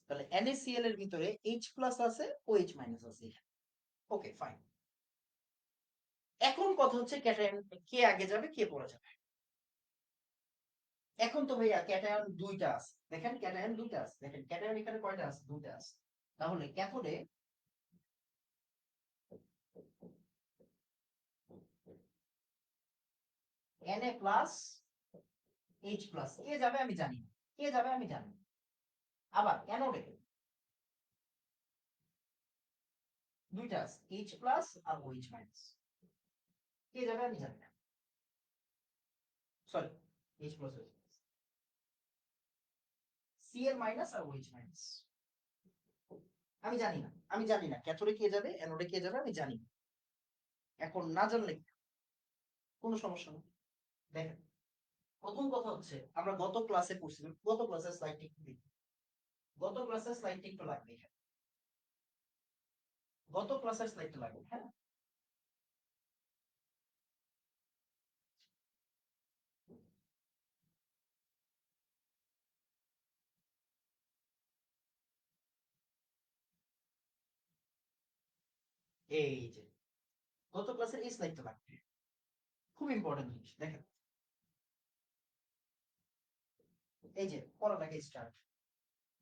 তাহলে NaCl এর ভিতরে H প্লাস আছে, OH মাইনাস আছে এখানে, ওকে ফাইন। এখন কথা হচ্ছে ক্যাটায়ন কে আগে যাবে কে পরে যাবে। এখন তো ভাইয়া ক্যাটায়ন দুইটা আছে, দেখেন ক্যাটায়ন দুইটা আছে, দেখেন ক্যাটায়ন এখানে কয়টা আছে, দুইটা আছে। তাহলে ক্যাথোডে Na প্লাস H প্লাস, কে যাবে আমি জানি না, কে যাবে আমি জানি না। আবার অ্যানোডে দুইটা আছে, H প্লাস আর OH মাইনাস, কে যাবে আমি জানি না, sorry, H plus OH minus, Cl minus আর OH মাইনাস, আমি জানি না, আমি জানি না ক্যাথোডে কে যাবে অ্যানোডে কে যাবে আমি জানি না। এখন না জানলে কোনো সমস্যা নেই। দেখেন, প্রথম কথা হচ্ছে আমরা গত ক্লাসে পড়ছিলাম, গত ক্লাসের স্লাইডটি একটু দেখি, গত ক্লাসের স্লাইডটি একটু লাগবে এখানে, গত ক্লাসের স্লাইডটা লাগবে, হ্যাঁ। এই যে গত ক্লাসের এই স্লাইডটা লাগবে, খুব ইম্পর্টেন্ট জিনিস। দেখেন এই যে পড়ালেখা স্টার্ট,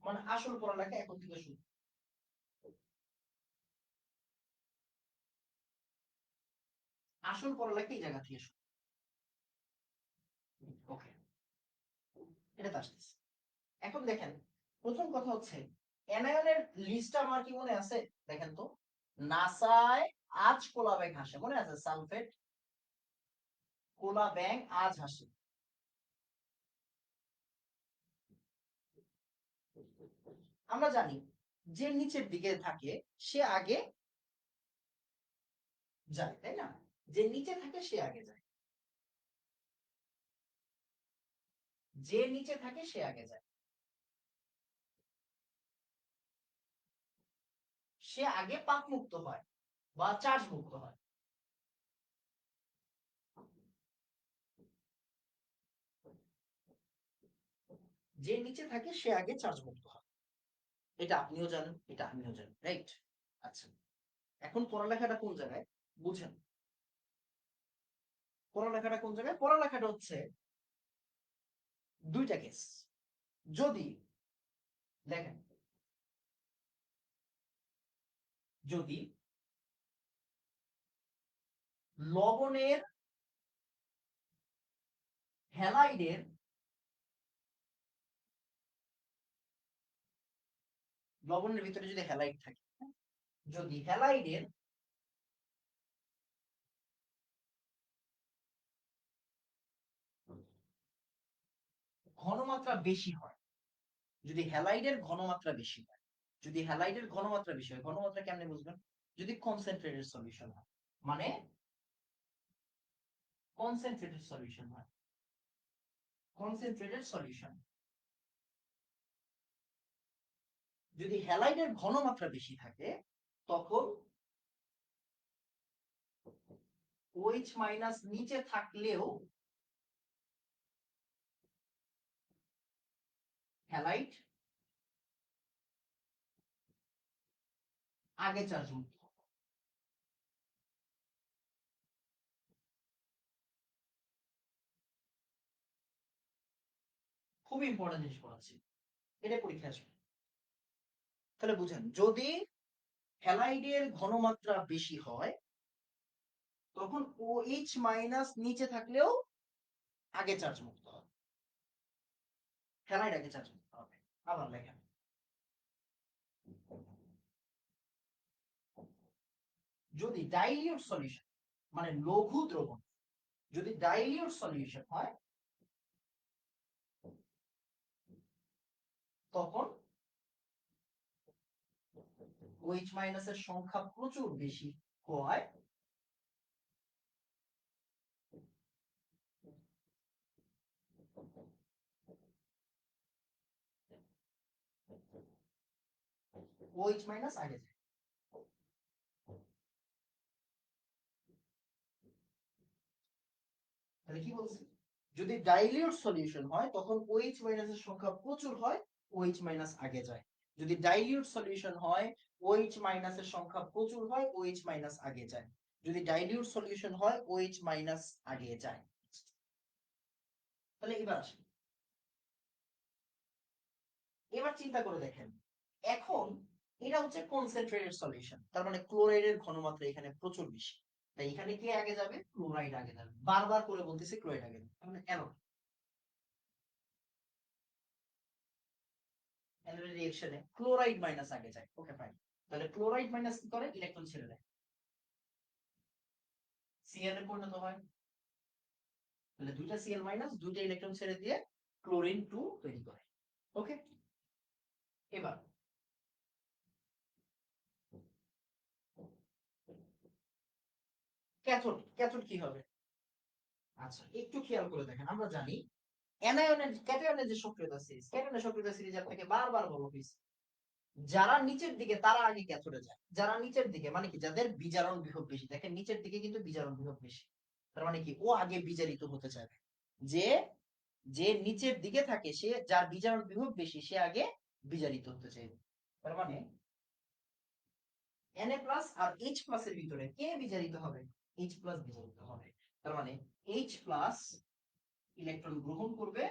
মানে আসল পড়ালেখা এখন থেকে শুরু। আসল পড়ালেখা এই জায়গা থেকে শুরু। ওকে, এটা তো আসতেছে। এখন দেখেন প্রথম কথা হচ্ছে অ্যানায়নের লিস্টটা আমার কি মনে আছে? দেখেন তো, নাসায় আজ কোলা ব্যাং হাসে, মনে আছে? সালফেট, কোলা ব্যাং আজ হাসে। আমরা জানি যে নিচের দিকে থাকে সে আগে যায়, তাই না? যে নিচে থাকে সে আগে যায়, যে নিচে থাকে সে আগে যায়, সে আগে পাক মুক্ত হয় বা চার্জ মুক্ত হয়। যে নিচে থাকে সে আগে চার্জ মুক্ত হয়, এটা আপনিও জানেন, এটা আমিও জানি, রাইট? আচ্ছা, এখন পড়ালেখাটা কোন জায়গায় বুঝেন? পড়ালেখাটা কোন জায়গায়? পড়ালেখাটা হচ্ছে দুইটা কেস। যদি দেখেন, যদি লবণের হ্যালাইডের লবণের ভিতরে যদি হ্যালাইড থাকে, যদি হ্যালাইডের ঘনমাত্রা বেশি হয়, যদি হ্যালাইডের ঘনমাত্রা বেশি হয়, যদি হ্যালাইডের ঘনমাত্রা বেশি হয়, ঘনমাত্রা কেমনে বুঝবেন? যদি কনসেন্ট্রেটেড সলিউশন হয়, মানে কনসেন্ট্রেটেড সলিউশন হয়, কনসেন্ট্রেটেড সলিউশন, যদি হ্যালাইডের ঘনমাত্রা বেশি থাকে তখন OH মাইনাস নিচে থাকলেও হ্যালাইড আগে চার্জ মুক্ত। খুব ইম্পর্টেন্ট জিনিস পড়াচ্ছি, এটা পরীক্ষা আসবে। তাহলে বুঝেন, যদি হ্যালাইডের ঘনমাত্রা বেশি হয় তখন OH মাইনাস নিচে থাকলেও আগে চার্জ মুক্ত হবে, হ্যালাইড আগে চার্জ মুক্ত হবে। আবার লেখেন, যদি ডাইলিউট সলিউশন মানে লঘু দ্রবণ, যদি ডাইলিউট সলিউশন হয় তখন OH মাইনাসের সংখ্যা প্রচুর বেশি হয়, OH মাইনাস আগে যায়। তাহলে কি বলছি? যদি ডাইলিউট সলিউশন হয় তখন OH মাইনাসের সংখ্যা প্রচুর হয়, OH মাইনাস আগে যায়। যদি ডাইলিউট সলিউশন হয় OH মাইনাসের সংখ্যা প্রচুর হয়, OH মাইনাস আগে যায়। যদি ডাইলিউট সলিউশন হয় OH মাইনাস আগে যায়। তাহলে এবার আসি, এবার চিন্তা করে দেখেন, এখন এটা হচ্ছে কনসেন্ট্রেটেড সলিউশন, তার মানে ক্লোরাইডের ঘনমাত্রা এখানে প্রচুর বেশি, তাই এখানে কে আগে যাবে? ক্লোরাইড আগে যাবে। বারবার করে বলতেছি ক্লোরাইড আগে যাবে, তার মানে অ্যানোড, অ্যানোড রিঅ্যাকশনে ক্লোরাইড মাইনাস আগে যায়। ওকে ফাইন, তাহলে ক্লোরাইড মাইনাস কি করে? ইলেকট্রন ছেড়ে দেয়, Cl এ পরিণত হয়। তাহলে দুইটা Cl মাইনাস দুইটা ইলেকট্রন ছেড়ে দিয়ে ক্লোরিন 2 তৈরি করে। ওকে, এবার ক্যাথোড, ক্যাথোড কি হবে? আচ্ছা একটু খেয়াল করে দেখেন, আমরা জানি অ্যানায়নের ক্যাটায়নের যে সক্রিয়তা সিরিজ, ক্যাটায়নের সক্রিয়তা সিরিজ আপনাকে বারবার বলা হয়েছে, যারা নিচের দিকে তারা আগে ক্যাথোডে যায়, যারা নিচের দিকে মানে কি যাদের বিজারণ বিভব বেশি, দেখেন নিচের দিকে কিন্তু বিজারণ বিভব বেশি, তার মানে কি ও আগে বিজারিত হতে চায়, যে যে নিচের দিকে থাকে সে, যার বিজারণ বিভব বেশি সে আগে বিজারিত হতে চাইবে। তার মানে Na প্লাস আর H প্লাসের ভিতরে কে বিজারিত হবে? H প্লাস বিজারিত হবে। তার মানে H প্লাস ইলেকট্রন গ্রহণ করবে,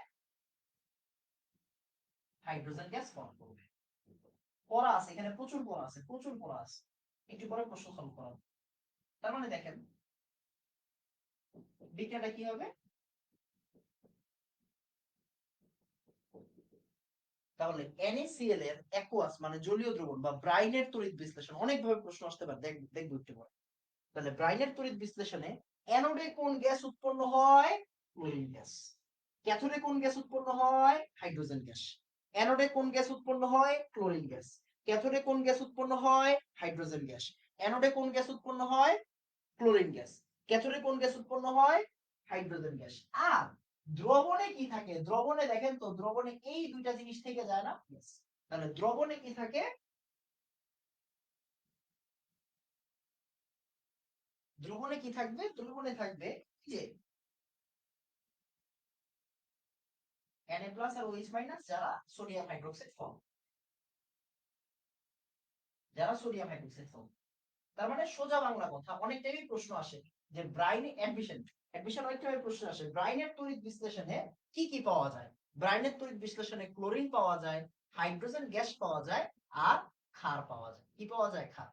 হাইড্রোজেন গ্যাস ফর্ম করবে। পড়া আছে এখানে, প্রচুর পড়া আছে, প্রচুর পড়া আছে, একটু পরে প্রশ্ন সলভ করা। তার মানে দেখেন বিক্রিয়াটা কি হবে? তাহলে NaCl এর অ্যাকুয়াস মানে জলীয় দ্রবণ বা ব্রাইনের তড়িৎ বিশ্লেষণ, অনেকভাবে প্রশ্ন আসতে পারে, দেখবো একটু পরে। তাহলে ব্রাইনের তড়িৎ বিশ্লেষণে অ্যানোডে কোন গ্যাস উৎপন্ন হয়? Chlorine gas. ক্যাথোডে কোন গ্যাস উৎপন্ন হয়? Hydrogen gas. অ্যানোডে কোন গ্যাস উৎপন্ন হয়? Chlorine gas. ক্যাথোডে কোন গ্যাস উৎপন্ন হয়? Hydrogen gas. অ্যানোডে কোন গ্যাস উৎপন্ন হয়? Chlorine gas. ক্যাথোডে কোন গ্যাস উৎপন্ন হয়? Hydrogen gas. আর দ্রবণে কি থাকে? দ্রবণে দেখেন তো, দ্রবণে এই দুইটা জিনিস থেকে যায় না? তাহলে দ্রবণে কি থাকে? দ্রবণে কি থাকবে? দ্রবণে থাকবে যে Na প্লাস আর OH মাইনাস, যারা সোডিয়াম হাইড্রোক্সাইড ফর্ম, যারা সোডিয়াম হাইড্রোক্সাইড ফর্ম। তার মানে সোজা বাংলা কথা, অনেক টাইপের প্রশ্ন আসে যে ব্রাইন অ্যাডমিশন অনেক টাইপের প্রশ্ন আসে, ব্রাইনের তড়িৎ বিশ্লেষণে কি কি পাওয়া যায়? ব্রাইনের তড়িৎ বিশ্লেষণে ক্লোরিন পাওয়া যায়, হাইড্রোজেন গ্যাস পাওয়া যায়, আর ক্ষার পাওয়া যায়। কি পাওয়া যায়? ক্ষার।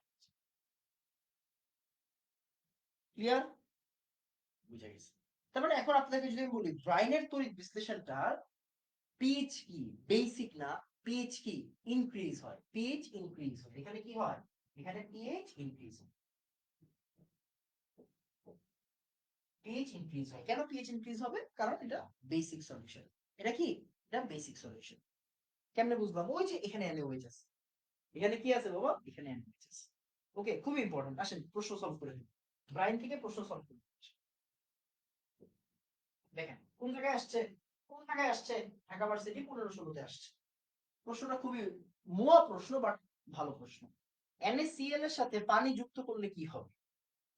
ক্লিয়ার? বুঝা গেছে। তার মানে এখন আপনাকে যদি আমি বলি ব্রাইনের তড়িৎ বিশ্লেষণটার পিএইচ কি, বেসিক না, পিএইচ কি ইনক্রিজ হয়, পিএইচ ইনক্রিজ হয়। এখানে কি হয়? এখানে পিএইচ ইনক্রিজ হয়, পিএইচ ইনক্রিজ হয়। কেন পিএইচ ইনক্রিজ হবে? কারণ এটা বেসিক সলিউশন। এটা কি? এটা বেসিক সলিউশন। কেমনে বুঝলাম? ওই যে এখানে NaOH আছে, এখানে কি আছে বাবা? এখানে NaOH আছে। ওকে, খুব ইম্পর্টেন্ট। আসেন প্রশ্ন সলভ করে দিই, ব্রাইন থেকে প্রশ্ন সলভ করি। দেখেন কোন জায়গায় আসছে, কোন জায়গায় আসছে? ঢাকা ভার্সিটি 15-16-তে আসছে। প্রশ্নটা খুবই মুয়া প্রশ্ন, বাট ভালো প্রশ্ন। NaCl এর সাথে পানি যুক্ত করলে কি হবে?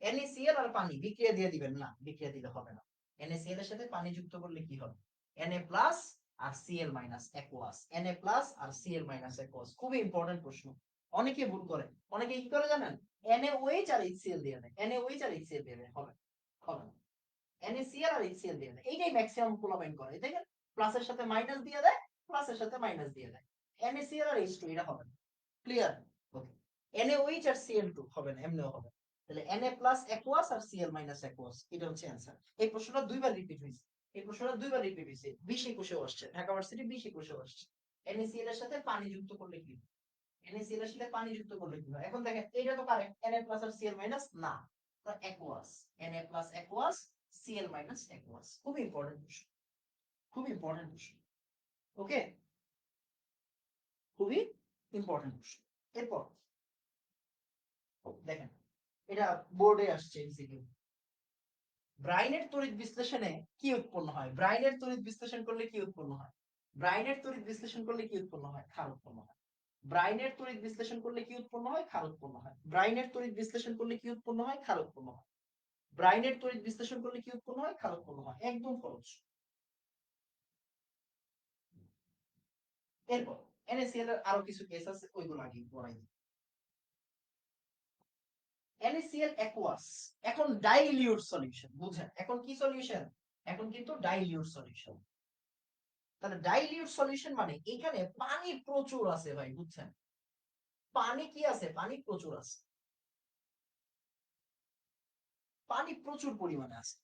NaCl আর পানি বিক্রিয়া দিয়ে দিবেন না, বিক্রিয়া দিলে হবে না। NaCl এর সাথে পানি যুক্ত করলে কি হবে? Na প্লাস আর Cl minus aqueous. Na plus আর Cl মাইনাস অ্যাকুয়াস। খুবই ইম্পর্টেন্ট প্রশ্ন, অনেকে ভুল করে। অনেকে কি করে জানেন? NaOH আর HCl দিয়ে দেয়, NaOH আর HCl দিয়ে দেয়, হবে হবে না। NaCl আর HCl দিয়ে দেয়, এইটাই ম্যাক্সিমাম পোলাপাইন করে। দেখেন প্লাসের সাথে মাইনাস দিয়ে দেয়, প্লাসের সাথে মাইনাস দিয়ে দেয়। NaCl আর H2 এটা হবে না। ক্লিয়ার? ওকে। NaOH আর Cl2 হবে না, এমনিও হবে। তাহলে Na প্লাস অ্যাকুয়াস আর Cl মাইনাস অ্যাকুয়াস, এটা হচ্ছে অ্যান্সার। এই প্রশ্নটা দুইবার রিপিট হয়েছে, এই প্রশ্নটা দুইবার রিপিট হয়েছে, 20-21-এও আসছে, ঢাকা ভার্সিটি 20-21-এও আসছে। NaCl এর সাথে পানি যুক্ত করলে কি হয়? NaCl এর সাথে পানি যুক্ত করলে কি হয়? এখন দেখেন এইটা তো কারেক্ট, Na প্লাস আর Cl মাইনাস না, aqueous. Na plus aqueous, Cl minus aqueous. খুব ইম্পর্টেন্ট প্রশ্ন, খুব ইম্পর্টেন্ট প্রশ্ন। ওকে, খুবই ইম্পর্টেন্ট প্রশ্ন। এরপর দেখেন, এটা বোর্ডে আসছে এমসিকিউ। ব্রাইনের তড়িৎ বিশ্লেষণে কি উৎপন্ন হয়? ব্রাইনের তড়িৎ বিশ্লেষণ করলে কি উৎপন্ন হয়? ব্রাইনের তড়িৎ বিশ্লেষণ করলে কি উৎপন্ন হয়? ক্ষার উৎপন্ন হয়। ব্রাইনের তড়িৎ বিশ্লেষণ করলে কি উৎপন্ন হয়? ক্ষার উৎপন্ন হয়। ব্রাইনের তড়িৎ বিশ্লেষণ করলে কি উৎপন্ন হয়? ক্ষার উৎপন্ন হয়। ব্রাইনের তড়িৎ বিশ্লেষণ করলে কি উৎপন্ন হয়? ক্ষার উৎপন্ন হয়। একদম সহজ। এরপর NaCl এর আরো কিছু কেস আছে, ওইগুলো আগে পড়াই দিই। NaCl অ্যাকুয়াস এখন ডাইলিউট সলিউশন, বুঝেন এখন কি সলিউশন? এখন কিন্তু ডাইলিউট সলিউশন। তাহলে ডাইলিউট সলিউশন মানে এখানে পানি প্রচুর আছে ভাই, বুঝছেন? পানি কি আছে? পানি প্রচুর আছে, পানি প্রচুর পরিমাণে আছে,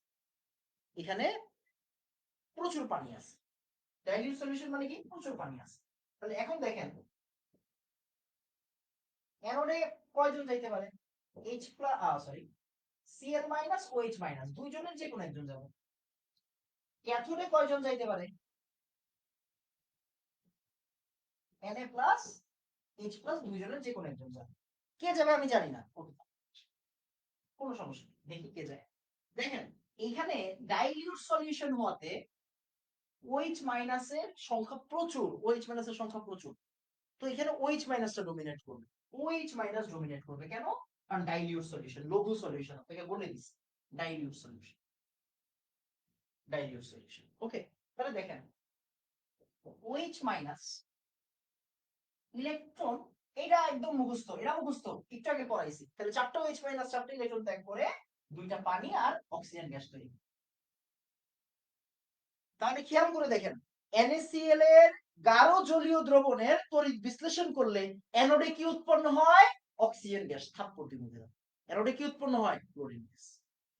এখানে প্রচুর পানি আছে। ডাইলিউট সলিউশন মানে কি? প্রচুর পানি আছে। তাহলে এখন দেখেন অ্যানোডে কয়জন যাইতে পারে? H plus sorry Cl minus OH minus, দুইজনের যে কোনো একজন যাবে। ক্যাথোডে কয়জন যাইতে পারে? Na প্লাস H প্লাস, দুইজনের যে কোনো একজন যাবে। কে যাবে আমি জানি না, কোনো সমস্যা নেই, দেখি কে যায়। দেখেন এইখানে ডাইলিউট সলিউশন হওয়াতে OH মাইনাসের সংখ্যা প্রচুর, OH মাইনাসের সংখ্যা প্রচুর। তো এখানে OH মাইনাসটা ডমিনেট করবে, OH মাইনাস ডমিনেট করবে। কেন? কারণ ডাইলিউট সলিউশন, লঘু সলিউশন, আপনাকে বলে দিচ্ছি ডাইলিউট সলিউশন, ডাইলিউট সলিউশন। ওকে, তাহলে দেখেন OH মাইনাস ইলেকট্রন, এটা একদম মুখস্থ, এটা মুখস্থ একটু আগে পড়াইছি। তাহলে 4টা OH মাইনাস 4টা ইলেকট্রন ত্যাগ করে 2টা পানি আর অক্সিজেন গ্যাস তৈরি। তাহলে খেয়াল করে দেখেন, NaCl এর গাঢ় জলীয় দ্রবণের তড়িৎ বিশ্লেষণ করলে অ্যানোডে কি উৎপন্ন হয়? Oxygen gas. থাপ্পড় দিব। অ্যানোডে কি উৎপন্ন হয়? Chlorine gas.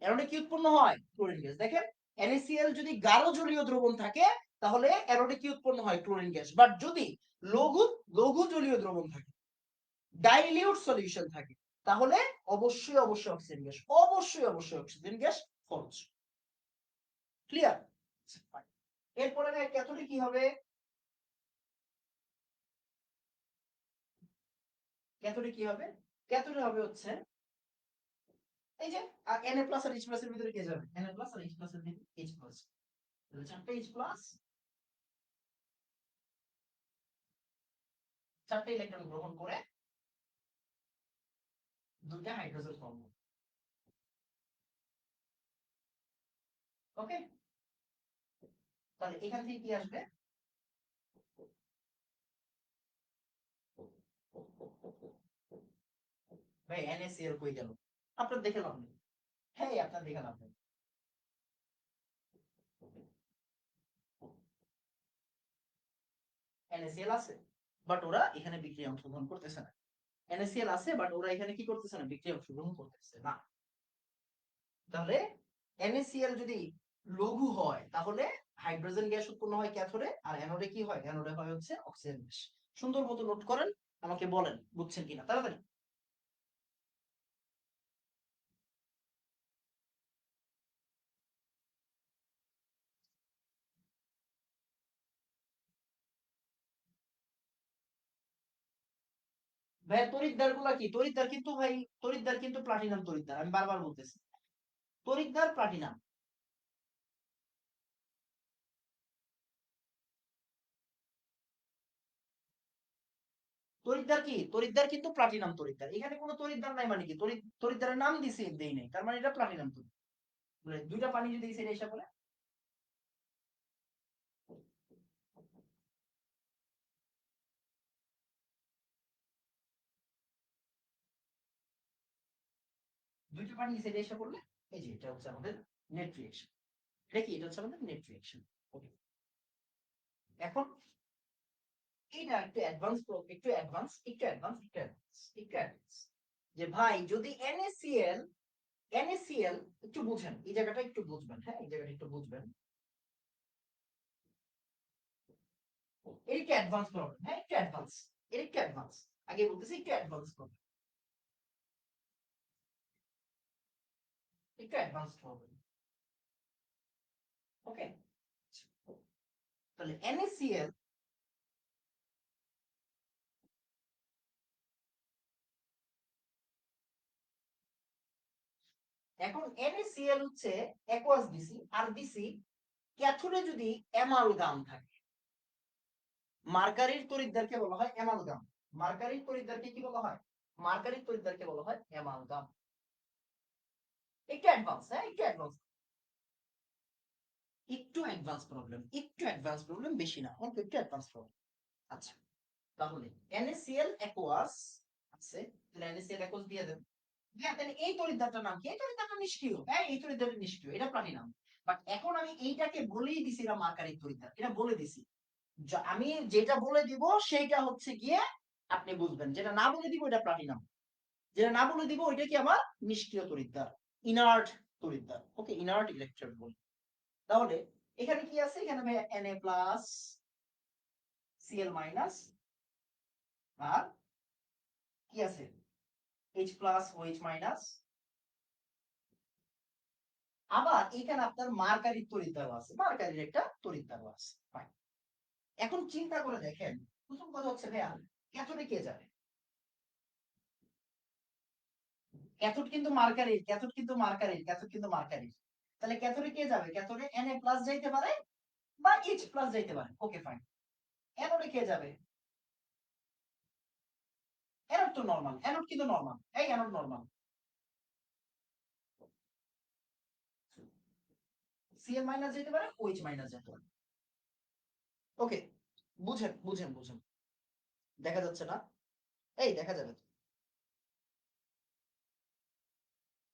অ্যানোডে কি উৎপন্ন হয়? Chlorine gas. দেখেন, NaCl যদি গাঢ় জলীয় দ্রবণ থাকে তাহলে অ্যানোডে কি উৎপন্ন হয়? Chlorine gas. বাট যদি লঘু লঘু জলীয় দ্রবণ থাকে, ডাইলিউট সলিউশন থাকে, তাহলে অবশ্যই অবশ্যই অক্সিজেন গ্যাস, অবশ্যই অবশ্যই অক্সিজেন গ্যাস ফলস। ক্লিয়ার? এরপরে ক্যাথোডে কি হবে? ক্যাথোডে কি হবে? ক্যাথোডে হবে হচ্ছে এই যে Na প্লাস আর H প্লাস এর ভিতরে কে যাবে? Na প্লাস আর H প্লাস এর ভিতরে H প্লাস। তাহলে 4টা H প্লাস 4টা ইলেকট্রন গ্রহণ করে 2টা হাইড্রোজেন ফর্ম হবে। ওকে, তাহলে এখান থেকে কি আসবে? ভাই NaCl কই গেল? আপনার দেখে লাভ নেই। হ্যাঁ, আপনার দেখে লাভ নেই। NaCl আছে, বাট ওরা এখানে বিক্রিয়া অংশগ্রহণ করতেছে না। NaCl আছে, বাট ওরা এখানে কি করতেছে না? বিক্রিয়া অংশগ্রহণ করতেছে না। তাহলে NaCl যদি লঘু হয় তাহলে হাইড্রোজেন গ্যাস উৎপন্ন হয় ক্যাথোডে, আর অ্যানোডে কি হয়? অ্যানোডে হয় হচ্ছে অক্সিজেন গ্যাস। সুন্দর মতো নোট করেন, আমাকে বলেন বুঝছেন কিনা তাড়াতাড়ি। ভাই তড়িৎদ্বার গুলা কি? তড়িৎদ্বার কিন্তু ভাই, তড়িৎদ্বার কিন্তু প্লাটিনাম তড়িৎদ্বার, আমি বারবার বলতেছি। তড়িৎদ্বার প্লাটিনাম। তড়িৎদ্বার কি? তড়িৎদ্বার কিন্তু প্লাটিনাম তড়িৎদ্বার। এখানে কোনো তড়িৎদ্বার নাই মানে কি? তড়িৎদ্বারের নাম দিছি, দেই নাই, তার মানে এটা প্লাটিনাম তড়িৎদ্বার। 2টা পানি যদি এই সাইডে এসে পড়ে, 2টা পানি এই সাইডে এসে পড়লে, এই যে এটা হচ্ছে আমাদের নেট রিঅ্যাকশন। এটা কি? এটা হচ্ছে আমাদের নেট রিঅ্যাকশন। ওকে, এখন এটা একটু অ্যাডভান্স, একটু অ্যাডভান্স, একটু অ্যাডভান্স, একটু অ্যাডভান্স, একটু অ্যাডভান্স, যে ভাই যদি NaCl একটু বুঝেন, এই জায়গাটা একটু বুঝবেন, হ্যাঁ এই জায়গাটা একটু বুঝবেন। এর একটু অ্যাডভান্স প্রবলেম, হ্যাঁ একটু অ্যাডভান্স, এর একটু অ্যাডভান্স, আগে বলতেছি একটু অ্যাডভান্স প্রবলেম, একটু অ্যাডভান্স প্রবলেম। ওকে, তাহলে NaCl, এখন NaCl হচ্ছে অ্যাকুয়াস দিছি, আর দিছি ক্যাথোডে যদি অ্যামালগাম থাকে। মার্কারির তড়িৎদ্বারকে বলা হয় অ্যামালগাম। মার্কারির তড়িৎদ্বারকে কি বলা হয়? মার্কারির তড়িৎদ্বারকে বলা হয় অ্যামালগাম। একটু অ্যাডভান্স, হ্যাঁ একটু অ্যাডভান্স, একটু অ্যাডভান্স প্রবলেম, একটু অ্যাডভান্স প্রবলেম, বেশি না, অল্প একটু অ্যাডভান্স প্রবলেম। আচ্ছা, তাহলে NaCl অ্যাকুয়াস আছে, তাহলে NaCl অ্যাকুয়াস দিয়ে দেন। হ্যাঁ, তাহলে এই তড়িৎদ্বারটার নাম কি? এই তড়িৎদ্বারটা নিষ্ক্রিয়, হ্যাঁ এই তড়িৎদ্বারটা নিষ্ক্রিয়, এটা প্লাটিনাম। বাট এখন আমি এইটাকে বলেই দিছি এটা মার্কারির তড়িৎদ্বার, এটা বলে দিছি। আমি যেটা বলে দিব সেইটা হচ্ছে গিয়ে আপনি বুঝবেন, যেটা না বলে দিব এটা প্লাটিনাম, যেটা না বলে দিব ওইটা কি আমার নিষ্ক্রিয় তড়িৎদ্বার, ইনার্ট তড়িৎদ্বার। ওকে, ইনার্ট ইলেকট্রন বলি। তাহলে এখানে কি আছে? এখানে ভাই Na প্লাস Cl মাইনাস, আর কি আছে? H plus OH minus. আবার এখানে আপনার মার্কারির তড়িৎদ্বার আছে, মার্কারির একটা তড়িৎদ্বার আছে। Fine. এখন চিন্তা করে দেখেন, প্রথম কথা হচ্ছে ভাইয়া ক্যাথোডে কে যাবে? ক্যাথোড কিন্তু মার্কারির, ক্যাথোড কিন্তু মার্কারির, ক্যাথোড কিন্তু মার্কারির। তাহলে ক্যাথোডে কে যাবে? ক্যাথোডে Na প্লাস যাইতে পারে বা H প্লাস যাইতে পারে। Okay fine. অ্যানোডে কে যাবে? অ্যানোড তো নরমাল, অ্যানোড কিন্তু নরমাল, এই অ্যানোড নরমাল। Cl মাইনাস যেতে পারে, OH মাইনাস যেতে পারে। ওকে, বুঝেন বুঝেন বুঝেন, দেখা যাচ্ছে না? এই দেখা যাবে।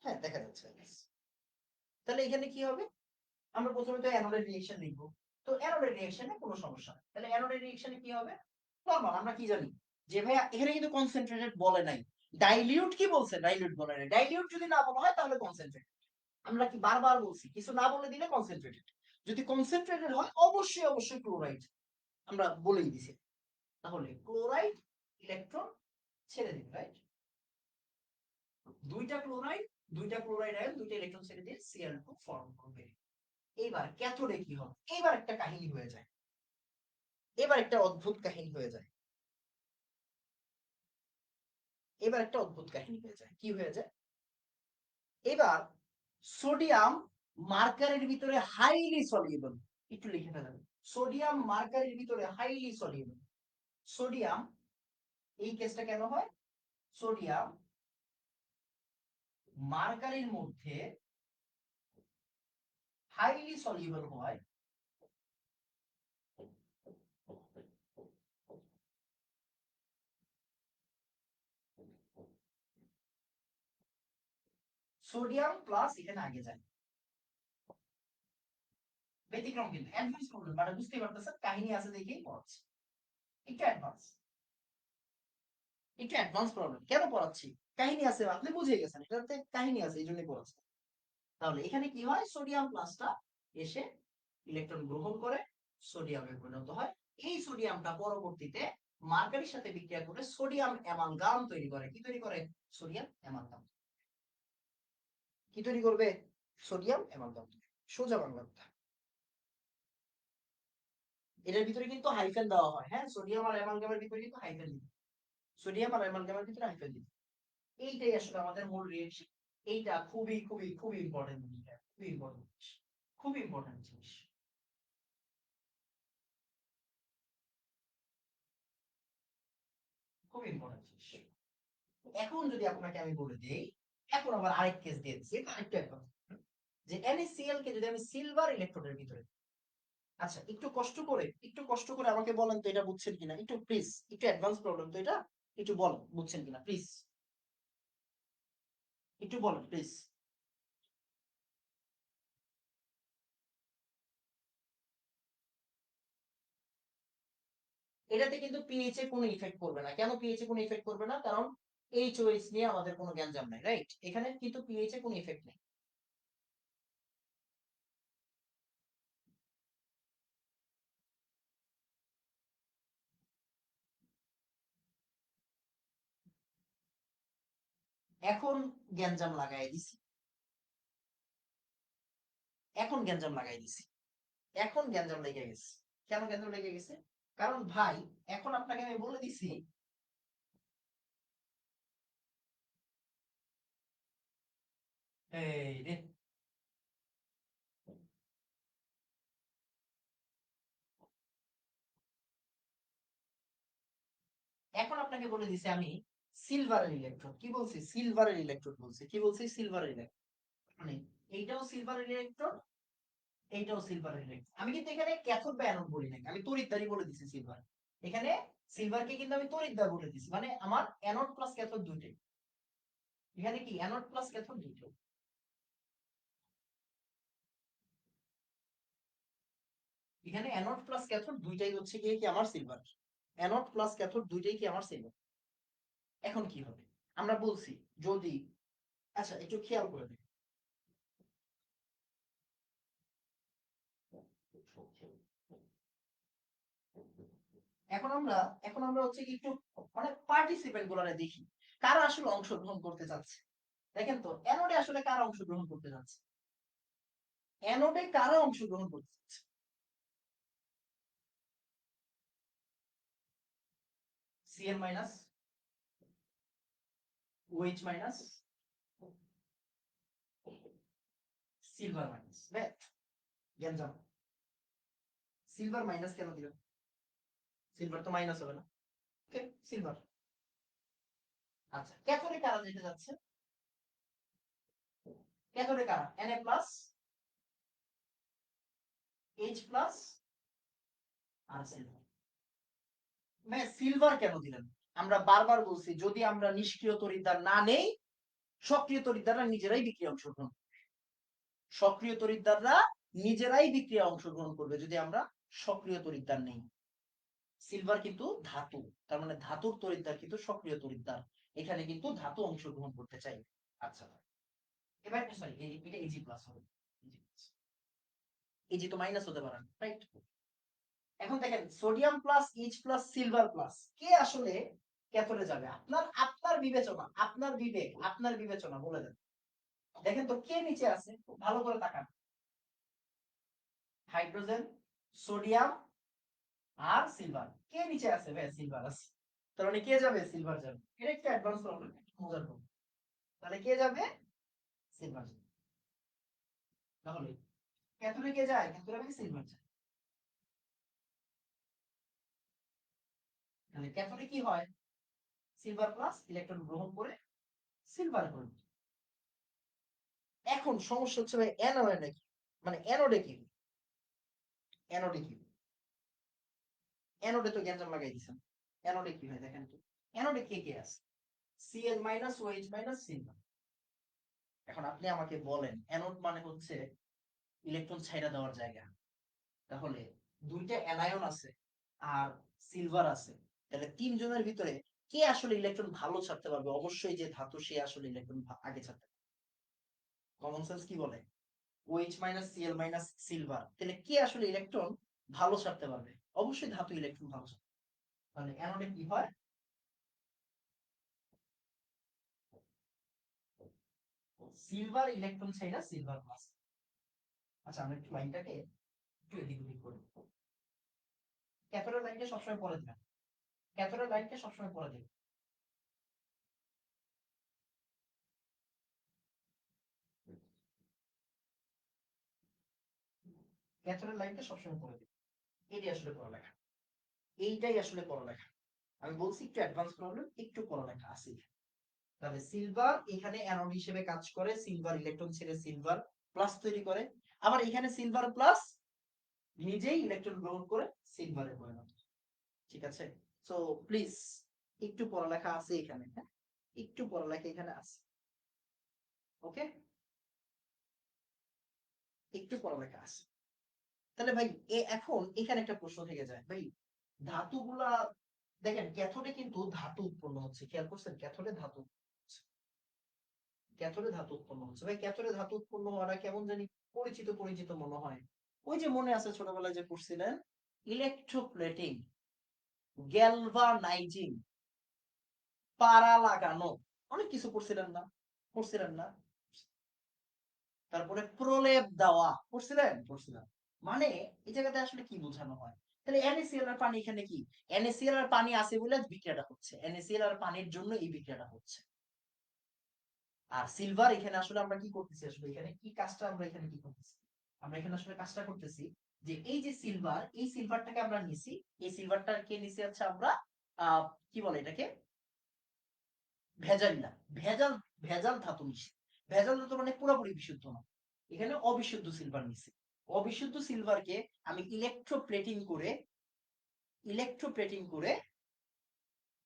হ্যাঁ, দেখা যাচ্ছে। তাহলে এখানে কি হবে? আমরা প্রথমে তো অ্যানোডের রিঅ্যাকশন লিখবো। তো অ্যানোডের রিঅ্যাকশনে কোনো সমস্যা নাই। তাহলে অ্যানোডের রিঅ্যাকশনে কি হবে? নরমাল আমরা কি জানি? যে ভাইয়া এখানে কিন্তু কনসেন্ট্রেটেড বলে নাই। ডাইলিউট কি বলছে? ডাইলিউট বলে নাই। ডাইলিউট যদি না বলা হয় তাহলে কনসেন্ট্রেটেড। আমরা কি বারবার বলছি কিছু না বলে দিলে কনসেন্ট্রেটেড। যদি কনসেন্ট্রেটেড হয় অবশ্যই ক্লোরাইড। আমরা বলেই দিছি। তাহলে ক্লোরাইড ইলেকট্রন ছেড়ে দিবে, রাইট? দুইটা ক্লোরাইড, দুইটা ক্লোরাইড আয়ন দুইটা ইলেকট্রন ছেড়ে দিয়ে Cl2 ফর্ম করবে। এইবার ক্যাথোডে কি হবে? এইবার একটা কাহিনী হয়ে যায়। এবার একটা অদ্ভুত কাহিনী হয়ে যায়। এবার একটা অদ্ভুত কাহিনী হয়ে যায়। কি হয়ে যায়? এবার সোডিয়াম মার্কারের ভিতরে হাইলি সলিউবল। একটু লিখে ফেলেন। সোডিয়াম মার্কারের ভিতরে হাইলি সলিউবল। সোডিয়াম, এই কেসটা কেন হয়? সোডিয়াম মার্কারের মধ্যে হাইলি সলিউবল হয় সোডিয়াম প্লাস এখানে আগে যায়। ব্যতিক্রম কিন্তু অ্যাডভান্স প্রবলেম, মানে বুঝতেই পারতেছেন কাহিনী আছে দেখেই পড়াচ্ছি। একটু অ্যাডভান্স, একটু অ্যাডভান্স প্রবলেম। কেন পড়াচ্ছি? কাহিনী আছে, আপনি বুঝে গেছেন এটাতে কাহিনী আছে, এই জন্যই পড়াচ্ছি। তাহলে এখানে কি হয়? সোডিয়াম প্লাসটা এসে ইলেকট্রন গ্রহণ করে সোডিয়ামে পরিণত হয়। এই সোডিয়ামটা পরবর্তীতে মার্কারির সাথে বিক্রিয়া করে সোডিয়াম অ্যামালগাম তৈরি করে। কি তৈরি করে? Sodium amalgam. কি তৈরি করবে? Sodium amalgam. সোজা বাংলা। এটার ভিতরে কিন্তু হাইফেন দেওয়া হয়। হ্যাঁ, সোডিয়াম আর অ্যামালগামের ভিতরে কিন্তু হাইফেন দিবে। সোডিয়াম আর অ্যামালগামের ভিতরে হাইফেন দিবে। এইটাই আসলে আমাদের মূল রিয়েকশন। এইটা খুবই ইম্পর্টেন্ট জিনিস, খুবই ইম্পর্টেন্ট জিনিস, খুবই ইম্পর্টেন্ট জিনিস, খুবই ইম্পর্টেন্ট জিনিস। এখন যদি আপনাকে আমি বলে দেই, এখন আবার আরেক কেস দিয়ে দিচ্ছি, এটা আরেকটা এখন, যে NaCl কে যদি আমি সিলভার ইলেকট্রোডের ভিতরে, আচ্ছা একটু কষ্ট করে আমাকে বলেন তো এটা বুঝছেন কিনা, একটু প্লিজ, একটু অ্যাডভান্স প্রবলেম তো এটা, একটু বলেন বুঝছেন কিনা প্লিজ, একটু বলেন প্লিজ। এটাতে কিন্তু পিএইচ এ কোনো ইফেক্ট করবে না। কেন পিএইচ এ কোনো ইফেক্ট করবে না? কারণ এইচওএইচ নিয়ে আমাদের কোনো গ্যাঞ্জাম নাই, রাইট? এখানে কিন্তু পিএইচ এ কোনো ইফেক্ট নেই। এখন গ্যাঞ্জাম লাগাই দিছি, এখন গ্যাঞ্জাম লাগাই দিছি, এখন গ্যাঞ্জাম লেগে গেছে। কেন গ্যাঞ্জাম লেগে গেছে? কারণ ভাই, এখন আপনাকে আমি বলে দিছি, এই রে, এখন আপনাকে বলে দিছি আমি সিলভারের ইলেকট্রোড। কি বলছি? সিলভারের ইলেকট্রোড বলছি। কি বলছি? সিলভারের ইলেকট্রোড। মানে এইটাও সিলভারের ইলেকট্রোড, এইটাও সিলভারের ইলেকট্রোড। আমি কিন্তু এখানে ক্যাথোড বা অ্যানোড বলি নাই, আমি তড়িৎদ্বারই বলে দিছি সিলভার। এখানে সিলভারকে কিন্তু আমি তড়িৎদ্বার বলে দিছি, মানে আমার অ্যানোড প্লাস ক্যাথোড দুইটাই। এখানে কি অ্যানোড প্লাস ক্যাথোড দুইটাই। এখানে অ্যানোড প্লাস ক্যাথোড দুইটাই হচ্ছে গিয়ে কি আমার সিলভার। অ্যানোড প্লাস ক্যাথোড দুইটাই কি আমার সিলভার। এখন কি হবে? আমরা বলছি যদি, আচ্ছা একটু খেয়াল করে দেখি। এখন আমরা এখন আমরা হচ্ছে কি একটু মানে পার্টিসিপেন্ট গুলারে দেখি কারা আসলে অংশগ্রহণ করতে চাচ্ছে। দেখেন তো অ্যানোডে আসলে কারা অংশগ্রহণ করতে যাচ্ছে? অ্যানোডে কারা অংশগ্রহণ করতে চাচ্ছে? Cl minus, OH minus, silver minus. গ্যাঞ্জাম। সিলভার মাইনাস কেন দিল? সিলভার তো মাইনাস হবে না। ওকে, সিলভার। আচ্ছা, ক্যাথোডে কারা যেতে যাচ্ছে? ক্যাথোডে কারা? Na প্লাস, H প্লাস আর সিলভার। সিলভার কেন দিলেন? আমরা বারবার বলছি যদি আমরা নিষ্ক্রিয় তড়িৎদ্বার না নেই, সক্রিয় তড়িৎদ্বাররা নিজেরাই বিক্রিয়া অংশগ্রহণ, সক্রিয় তড়িৎদ্বাররা নিজেরাই বিক্রিয়া অংশগ্রহণ করবে যদি আমরা সক্রিয় তড়িৎদ্বার নেই। সিলভার কিন্তু ধাতু, তার মানে ধাতুর তড়িৎদ্বার কিন্তু সক্রিয় তড়িৎদ্বার, এখানে কিন্তু ধাতু অংশগ্রহণ করতে চাই। আচ্ছা, এবার সরি এটা ইজি প্লাস হবে, ইজি তো মাইনাস হতে পারে না, রাইট? এখন দেখেন sodium plus H plus silver plus কে আসলে ক্যাথোডে যাবে, আপনার আপনার বিবেচনা, আপনার বিবেক, আপনার বিবেচনা বলে দেন। দেখেন তো কে নিচে আছে, ভালো করে তাকান। হাইড্রোজেন, সোডিয়াম আর সিলভার, কে নিচে আছে? ভাই সিলভার আছে, তার মানে কে যাবে? সিলভার যাবে। এটা একটা অ্যাডভান্স প্রবলেম, মজার প্রবলেম। তাহলে কে যাবে? সিলভার যাবে। তাহলে ক্যাথোডে কে যায়? ক্যাথোডে সিলভার যায়। তাহলে ক্যাথোডে কি হয়? সিলভার প্লাস ইলেকট্রন গ্রহণ করে সিলভার করে। এখন সমস্যা হচ্ছে ভাই অ্যানোডে কি, মানে অ্যানোডে কি, অ্যানোডে কি, অ্যানোডে তো গ্যাঞ্জাম লাগাই দিছেন। অ্যানোডে কি হয় দেখেন তো, অ্যানোডে কে কে আছে? Cl minus OH minus silver. এখন আপনি আমাকে বলেন অ্যানোড মানে হচ্ছে ইলেকট্রন ছাইড়া দেওয়ার জায়গা, তাহলে দুইটা অ্যানায়ন আছে আর সিলভার আছে, তাহলে তিনজনের ভিতরে কে আসলে ইলেকট্রন ভালো ছাড়তে পারবে? অবশ্যই যে ধাতু সে আসলে ইলেকট্রন আগে ছাড়তে পারবে। কমন সেন্স কি বলে? OH minus Cl minus silver, তাহলে কে আসলে ইলেকট্রন ভালো ছাড়তে পারবে? অবশ্যই ধাতু ইলেকট্রন ভালো ছাড়বে। তাহলে অ্যানোডে কি হয়? সিলভার ইলেকট্রন ছাইড়া সিলভার প্লাস। আচ্ছা আমরা একটু লাইনটাকে একটু এদিক ওদিক করি। ক্যাথোডের লাইনটা সবসময় পরে দিবেন, ক্যাথোডের লাইনটা সবসময় পরে দিবেন। ক্যাথোডের লাইনটা সবসময় পরে দিবেন। এটাই আসলে পড়ালেখা, এইটাই আসলে পড়ালেখা। আমি বলছি একটু অ্যাডভান্স প্রবলেম, একটু পড়ালেখা আছে। তাহলে সিলভার এখানে অ্যানোড হিসেবে কাজ করে, সিলভার ইলেকট্রন ছেড়ে সিলভার প্লাস তৈরি করে, আবার এখানে সিলভার প্লাস নিজেই ইলেকট্রন গ্রহণ করে সিলভারে পরিণত। ঠিক আছে? সো প্লিজ একটু পড়ালেখা আছে এখানে, হ্যাঁ একটু পড়ালেখা এখানে আছে। ওকে, একটু পড়ালেখা আছে। তাহলে ভাই এখন এখানে একটা প্রশ্ন থেকে যায় ভাই, ধাতুগুলা দেখেন ক্যাথোডে কিন্তু ধাতু উৎপন্ন হচ্ছে, খেয়াল করছেন? ক্যাথোডে ধাতু, ক্যাথোডে ধাতু উৎপন্ন হচ্ছে। ভাই ক্যাথোডে ধাতু উৎপন্ন হওয়াটা কেমন জানি পরিচিত পরিচিত মনে হয়। ওই যে মনে আছে ছোটবেলায় যে পড়ছিলেন ইলেকট্রোপ্লেটিং, গ্যালভানাইজিং, পারা লাগানো, অনেক কিছু পড়ছিলেন না? পড়ছিলেন না? তারপরে প্রলেপ দেওয়া পড়ছিলেন? পড়ছিলেন। মানে এই জায়গাতে আসলে কি বোঝানো হয়? তাহলে NaCl আর পানি এখানে কি, NaCl আর পানি আছে বলে বিক্রিয়াটা হচ্ছে, NaCl আর পানির জন্য এই বিক্রিয়াটা হচ্ছে। আর সিলভার এখানে আসলে আমরা কি করতেছি, আসলে এখানে কি কাজটা আমরা এখানে কি করতেছি? আমরা এখানে আসলে কাজটা করতেছি যে এই যে সিলভার, এই সিলভারটাকে আমরা নিছি, এই সিলভারটাকে নিছি হচ্ছে আমরা কি বলে এটাকে, ভেজাল না, ভেজাল, ভেজাল ধাতু নিছি। ভেজাল ধাতু মানে পুরোপুরি বিশুদ্ধ না, এখানে অবিশুদ্ধ সিলভার নিছি। অবিশুদ্ধ সিলভারকে আমি ইলেকট্রোপ্লেটিং করে, ইলেকট্রোপ্লেটিং করে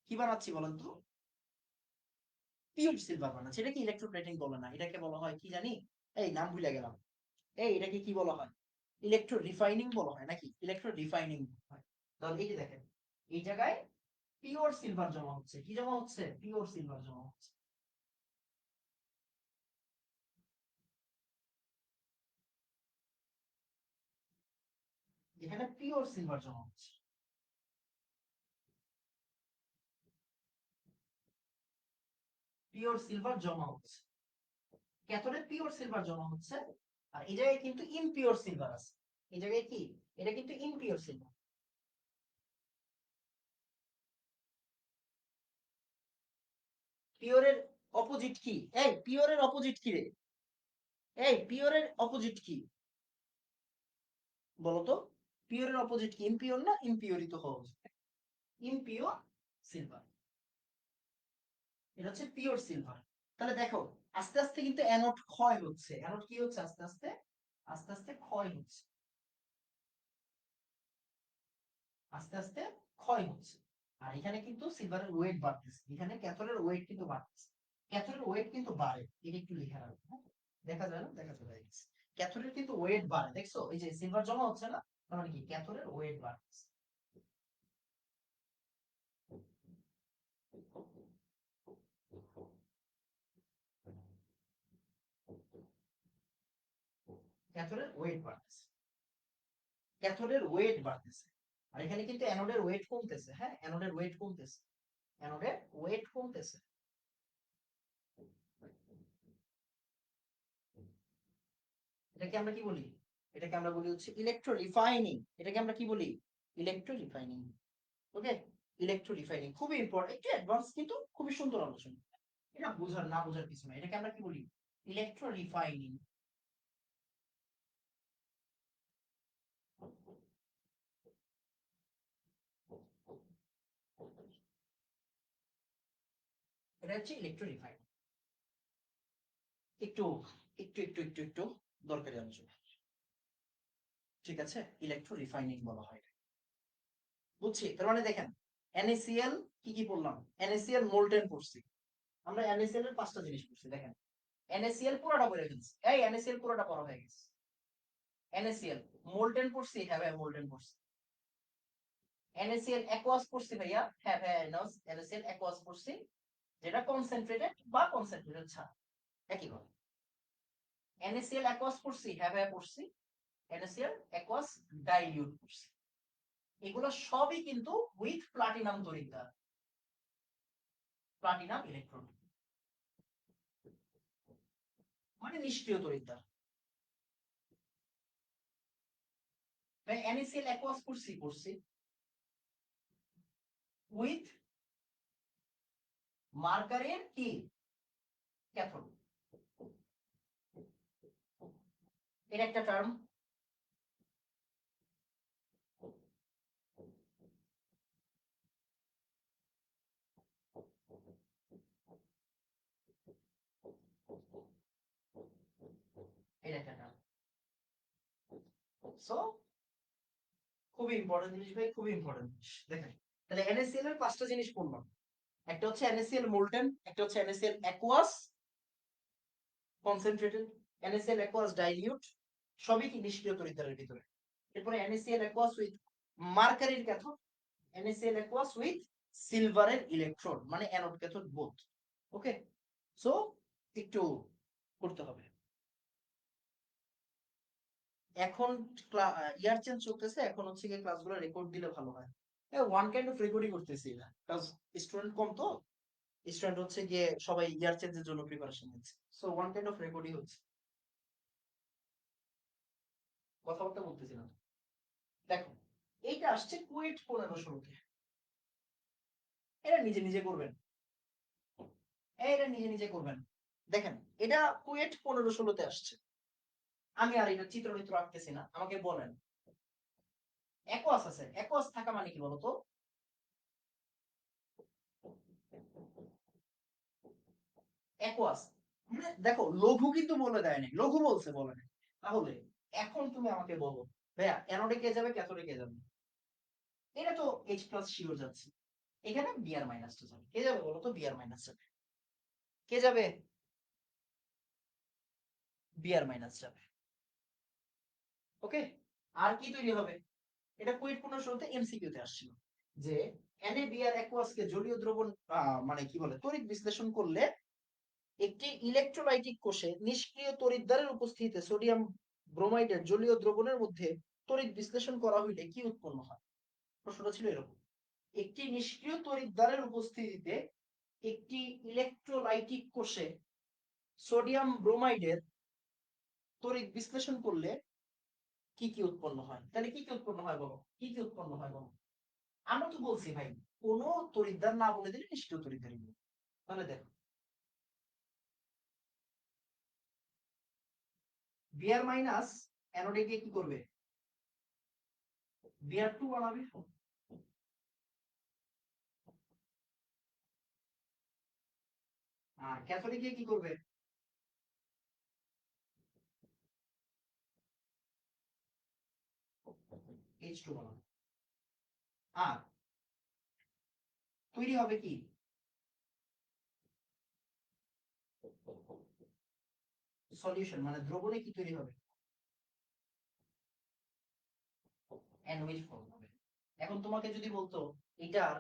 কি বানাচ্ছি বলেন তো? পিওর সিলভার বানাচ্ছি। এটাকে ইলেকট্রোপ্লেটিং বলে না, এটাকে বলা হয় কি জানি, এই নাম ভুলে গেলাম। এই এটাকে কি বলা হয়? ইলেকট্রো রিফাইনিং বলা হয় নাকি? ইলেকট্রো রিফাইনিং হয়। তাহলে এই যে দেখেন এই জায়গায় পিওর সিলভার জমা হচ্ছে, কি জমা হচ্ছে? পিওর সিলভার জমা হচ্ছে। এখানে পিওর সিলভার জমা হচ্ছে, পিওর সিলভার জমা হচ্ছে, ক্যাথোডে পিওর সিলভার জমা হচ্ছে। আর এই জায়গায় কিন্তু ইমপিওর সিলভার আছে। এই জায়গায় কি, এটা কিন্তু ইমপিওর সিলভার। পিওরের অপোজিট কি? এই পিওরের অপোজিট কি রে? এই পিওরের অপোজিট কি বলতো? পিওরের অপোজিট কি? ইমপিওর না? ইমপিওরই তো হওয়া উচিত। ইমপিওর সিলভার, এটা হচ্ছে পিওর সিলভার। তাহলে দেখো আস্তে আস্তে কিন্তু অ্যানোড ক্ষয় হচ্ছে, অ্যানোড কি হচ্ছে? আস্তে আস্তে, আস্তে আস্তে ক্ষয় হচ্ছে, আস্তে আস্তে ক্ষয় হচ্ছে। আর এখানে কিন্তু সিলভারের ওয়েট বাড়তেছে, এখানে ক্যাথোডের ওয়েট কিন্তু বাড়তেছে, ক্যাথোডের ওয়েট কিন্তু বাড়ে, এটা একটু লিখে রাখবো, হ্যাঁ? দেখা যায় না, দেখা যায় ক্যাথোডের কিন্তু ওয়েট বাড়ে, দেখছো এই যে সিলভার জমা হচ্ছে না, তার মানে কি ক্যাথোডের ওয়েট বাড়তেছে। ক্যাথোডের ওয়েট বাড়তেছে, ক্যাথোডের ওয়েট বাড়তেছে। আর এখানে কিন্তু অ্যানোডের ওয়েট কমতেছে, হ্যাঁ অ্যানোডের ওয়েট কমতেছে, অ্যানোডের ওয়েট কমতেছে। এটাকে আমরা কি বলি? এটাকে আমরা বলি হচ্ছে ইলেকট্রো রিফাইনিং। এটাকে আমরা কি বলি? Electro refining. Okay, electro refining খুবই ইম্পর্টেন্ট, একটু অ্যাডভান্স কিন্তু খুবই সুন্দর আলোচনা। এটা বোঝার না বোঝার কিছু না, এটাকে আমরা কি বলি? Electro refining. এটা হচ্ছে ইলেকট্রো রিফাইনিং। একটু একটু দরকারি আলোচনা, ঠিক আছে? ইলেকট্রো রিফাইনিং বলা হয়, বুঝছি। তার মানে দেখেন, NaCl কি কি পড়লাম? NaCl মোল্টেন পড়ছি, আমরা NaCl এর পাঁচটা জিনিস পড়ছি, দেখেন। NaCl পুরোটা পড়ে ফেলছি, এই NaCl পুরোটা পড়া হয়ে গেছে। NaCl মোল্টেন পড়ছি, হ্যাঁ ভাই মোল্টেন পড়ছি। NaCl অ্যাকুয়াস পড়ছি ভাইয়া, হ্যাঁ ভাইয়া NaCl অ্যাকুয়াস পড়ছি, যেটা কনসেন্ট্রেটেড বা কনসেন্ট্রেটেড ছাড়া একই কথা। NaCl অ্যাকুয়াস পড়ছি, হ্যাঁ ভাইয়া পড়ছি। NaCl অ্যাকুয়াস ডাইলিউট পড়ছি। এগুলো সবই কিন্তু উইথ প্লাটিনাম তড়িৎদ্বার, প্লাটিনাম ইলেকট্রন, মানে নিষ্ক্রিয় তড়িৎদ্বার। ভাই NaCl অ্যাকুয়াস পড়ছি উইথ মার্কারের কি ক্যাথোড, এর একটা টার্ম। এর একটা টার্ম। সো খুবই ইম্পর্টেন্ট জিনিস ভাই, খুবই ইম্পর্টেন্ট জিনিস। দেখেন, তাহলে NaCl এর পাঁচটা জিনিস পড়লাম, একটা হচ্ছে NaCl মোল্টেন, একটা হচ্ছে NaCl aqueous concentrated, NaCl aqueous dilute, সবই কি নিষ্ক্রিয় তড়িৎদ্বারের ভিতরে। এরপরে NaCl অ্যাকুয়াস উইথ মার্কারির ক্যাথোড, NaCl অ্যাকুয়াস উইথ সিলভারের ইলেকট্রোড, মানে anode cathode both. Okay, so একটু করতে হবে। এখন ইয়ার চেঞ্জ চলতেছে, এখন হচ্ছে গিয়ে ক্লাসগুলো রেকর্ড দিলে ভালো হয়। ওয়ান কাইন্ড অফ রেকর্ডিং করতেছি না, কারণ স্টুডেন্ট কম তো, স্টুডেন্ট হচ্ছে গিয়ে সবাই ইয়ার চেঞ্জের জন্য প্রিপারেশন নিচ্ছে, so one kind of recording হচ্ছে, কথাবার্তা বলতেছি না। দেখো, এইটা আসছে কুয়েট 1516-তে, এটা নিজে নিজে করবেন, এটা নিজে নিজে করবেন। দেখেন, এটা কুয়েট 1516-তে আসছে, আমি আর এটা চিত্রনিত্র আঁকতেছি না, আমাকে বলেন। অ্যাকোয়াস আছে, অ্যাকোয়াস থাকা মানে কি বলতো? অ্যাকোয়াস মানে দেখো, লঘু কিন্তু বলে দেয়নি, লঘু বলছে, বলে নাই। তাহলে এখন তুমি আমাকে বলো, ভাইয়া অ্যানোডে কে যাবে, ক্যাথোডে কে যাবে? এটা তো এইচ প্লাস শিওর যাচ্ছে, এখানে বিআর মাইনাসটা যাবে, কে যাবে বলো তো? বিআর মাইনাস যাবে, কে যাবে? বিআর মাইনাস যাবে। ওকে, আর কি তৈরি হবে? এটা কুইট 1516-তে এমসিকিউ তে আসছিল, যে NaBr অ্যাকুয়াসকে জলীয় দ্রবণ মানে কি বলে তড়িৎ বিশ্লেষণ করলে একটি ইলেকট্রোলাইটিক কোষে নিষ্ক্রিয় তড়িৎদ্বারের উপস্থিতিতে সোডিয়াম ব্রোমাইডের জলীয় দ্রবণের মধ্যে তড়িৎ বিশ্লেষণ করা হইলে কি উৎপন্ন হয়? প্রশ্নটা ছিল এরকম, একটি নিষ্ক্রিয় তড়িৎদ্বারের উপস্থিতিতে একটি ইলেকট্রোলাইটিক কোষে সোডিয়াম ব্রোমাইডের তড়িৎ বিশ্লেষণ করলে কি কি উৎপন্ন হয়? তাহলে কি কি উৎপন্ন হয় বলো, কি কি উৎপন্ন হয় বলো? আমরা তো বলছি ভাই, কোন তড়িৎদ্বার না বলে দিলে নিষ্ক্রিয় তড়িৎদ্বারই বলবো। তাহলে দেখো, বিআর মাইনাস অ্যানোডে গিয়ে কি করবে? বিআর টু বানাবে, আর ক্যাথোডে গিয়ে কি করবে? এইচ টু বানাবে। আর তৈরি হবে কি? সলিউশন মানে দ্রবণে কি তৈরি হবে? NOH ফর্ম হবে। এখন তোমাকে যদি বলতো এটার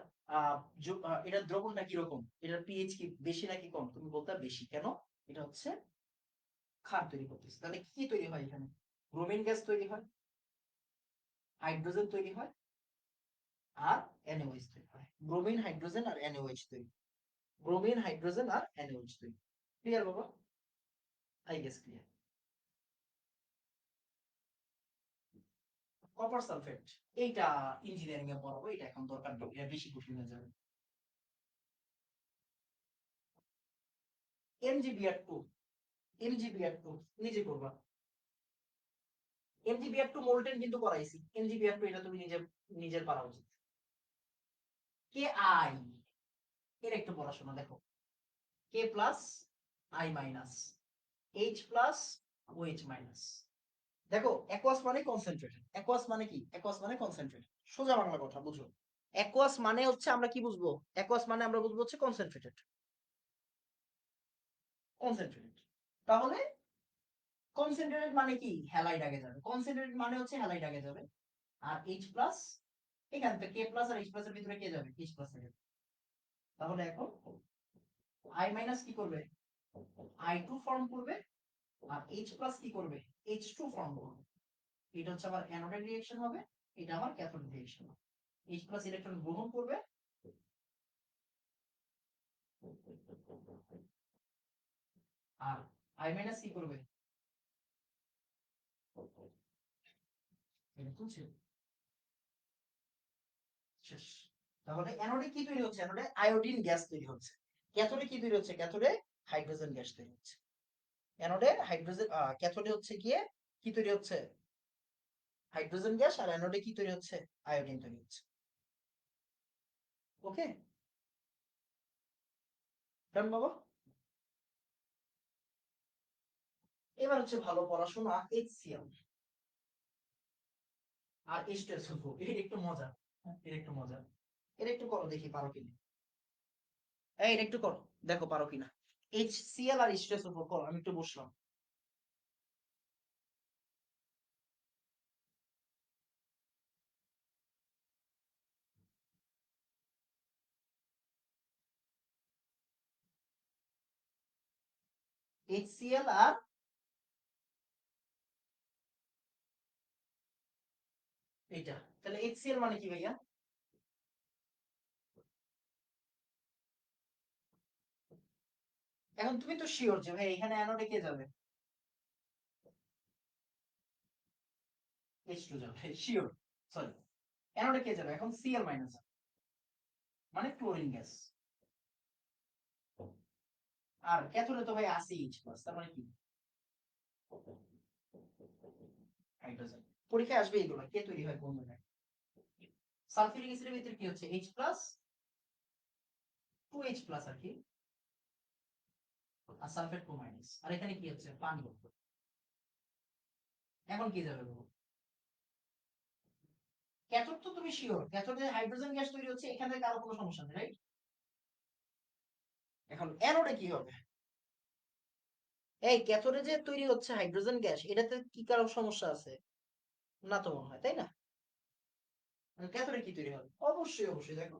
এটার দ্রবণটা কিরকম, এটার পিএইচ কি বেশি নাকি কম, তুমি বলতে বেশি। কেন? এটা হচ্ছে ক্ষার তৈরি করতেছে। তাহলে কি তৈরি হয় এখানে? ব্রোমিন গ্যাস তৈরি হয়, হাইড্রোজেন তৈরি হয়, আর NaOH তৈরি হয়। ব্রোমিন, হাইড্রোজেন আর NaOH তৈরি। ব্রোমিন, হাইড্রোজেন আর NaOH তৈরি। ক্লিয়ার বাবা? I guess clear. Copper sulphate, এইটা ইঞ্জিনিয়ারিং এ পড়াবো, এটা এখন দরকার নেই, এটা বেশি কঠিন হয়ে যাবে। MgBr2, MgBr2 নিজে করবা। MgBr2 মোল্টেন কিন্তু করাইছি। MgBr2 এটা তুমি নিজের পারা উচিত। কে আই এর একটু পড়াশোনা দেখো। K plus I minus H plus O H minus. দেখো অ্যাকুয়াস মানে কনসেন্ট্রেটেড। অ্যাকুয়াস মানে কি? অ্যাকুয়াস মানে কনসেন্ট্রেটেড। সোজা বাংলা কথা বুঝো। অ্যাকুয়াস মানে হচ্ছে আমরা কি বুঝবো? অ্যাকুয়াস মানে আমরা বুঝবো হচ্ছে কনসেন্ট্রেটেড। কনসেন্ট্রেটেড। তাহলে কনসেন্ট্রেটেড মানে কি? হ্যালাইড আগে যাবে। কনসেন্ট্রেটেড মানে হচ্ছে হ্যালাইড আগে যাবে। আর এইচ প্লাস, এখান থেকে কে প্লাস আর এইচ প্লাস এর ভিতরে কে যাবে? এইচ প্লাস যাবে। তাহলে এখন আই মাইনাস কি করবে? I2 ফর্ম করবে। আর এইচ প্লাস কি করবে? H2 ফর্ম করবে। এটা হচ্ছে আমার অ্যানোডের রিঅ্যাকশন হবে, এটা আমার ক্যাথোড রিঅ্যাকশন হবে। এইচ প্লাস ইলেকট্রন গ্রহণ করবে, আর আই মাইনাস কি করবে? এটা তুলছে শেষ। তাহলে অ্যানোডে কি তৈরি হচ্ছে? অ্যানোডে আয়োডিন গ্যাস তৈরি হচ্ছে। ক্যাথোডে কি তৈরি হচ্ছে? ক্যাথোডে হাইড্রোজেন গ্যাস তৈরি হচ্ছে। অ্যানোডে হাইড্রোজেন, ক্যাথোডে হচ্ছে গিয়ে কি তৈরি হচ্ছে? Hydrogen gas. আর অ্যানোডে কি তৈরি হচ্ছে? আয়োডিন তৈরি হচ্ছে। ওকে ডান বাবা? এবার হচ্ছে ভালো পড়াশোনা HCl আর H2SO4। এর একটু মজা, এর একটু মজা। এর একটু করো দেখি পারো কিনা। এই এটা একটু করো, দেখো পারো কিনা। HCl আর H2SO4 করো, আমি একটু বসলাম। HCl আর এটা, তাহলে HCl মানে কি ভাইয়া? এখন তুমি তো শিওর যে ভাই এখানে অ্যানোডে কে যাবে? H2 যাবে শিওর। সরি, অ্যানোডে কে যাবে? এখন Cl মাইনাস মানে ক্লোরিন গ্যাস। আর ক্যাথোডে তো ভাই আছে H প্লাস, তার মানে কি? হাইড্রোজেন। পরীক্ষায় আসবে এগুলো, কে তৈরি হয় কোন জায়গায়। সালফিউরিক অ্যাসিডের ভিতরে কি হচ্ছে? H প্লাস 2H প্লাস আর কি, আর সালফেট 2 মাইনাস। আর এখানে কি হচ্ছে? পানি। এখন কি যাবে বলো? ক্যাথোড তো তুমি শিওর, ক্যাথোডে হাইড্রোজেন গ্যাস তৈরি হচ্ছে, এখানে কারো কোনো সমস্যা নেই, রাইট? এখন অ্যানোডে কি হবে? এই ক্যাথোডে যে তৈরি হচ্ছে হাইড্রোজেন গ্যাস, এটাতে কি কারো সমস্যা আছে? না তো মনে হয়, তাই না? ক্যাথোডে কি তৈরি হবে? অবশ্যই অবশ্যই দেখো,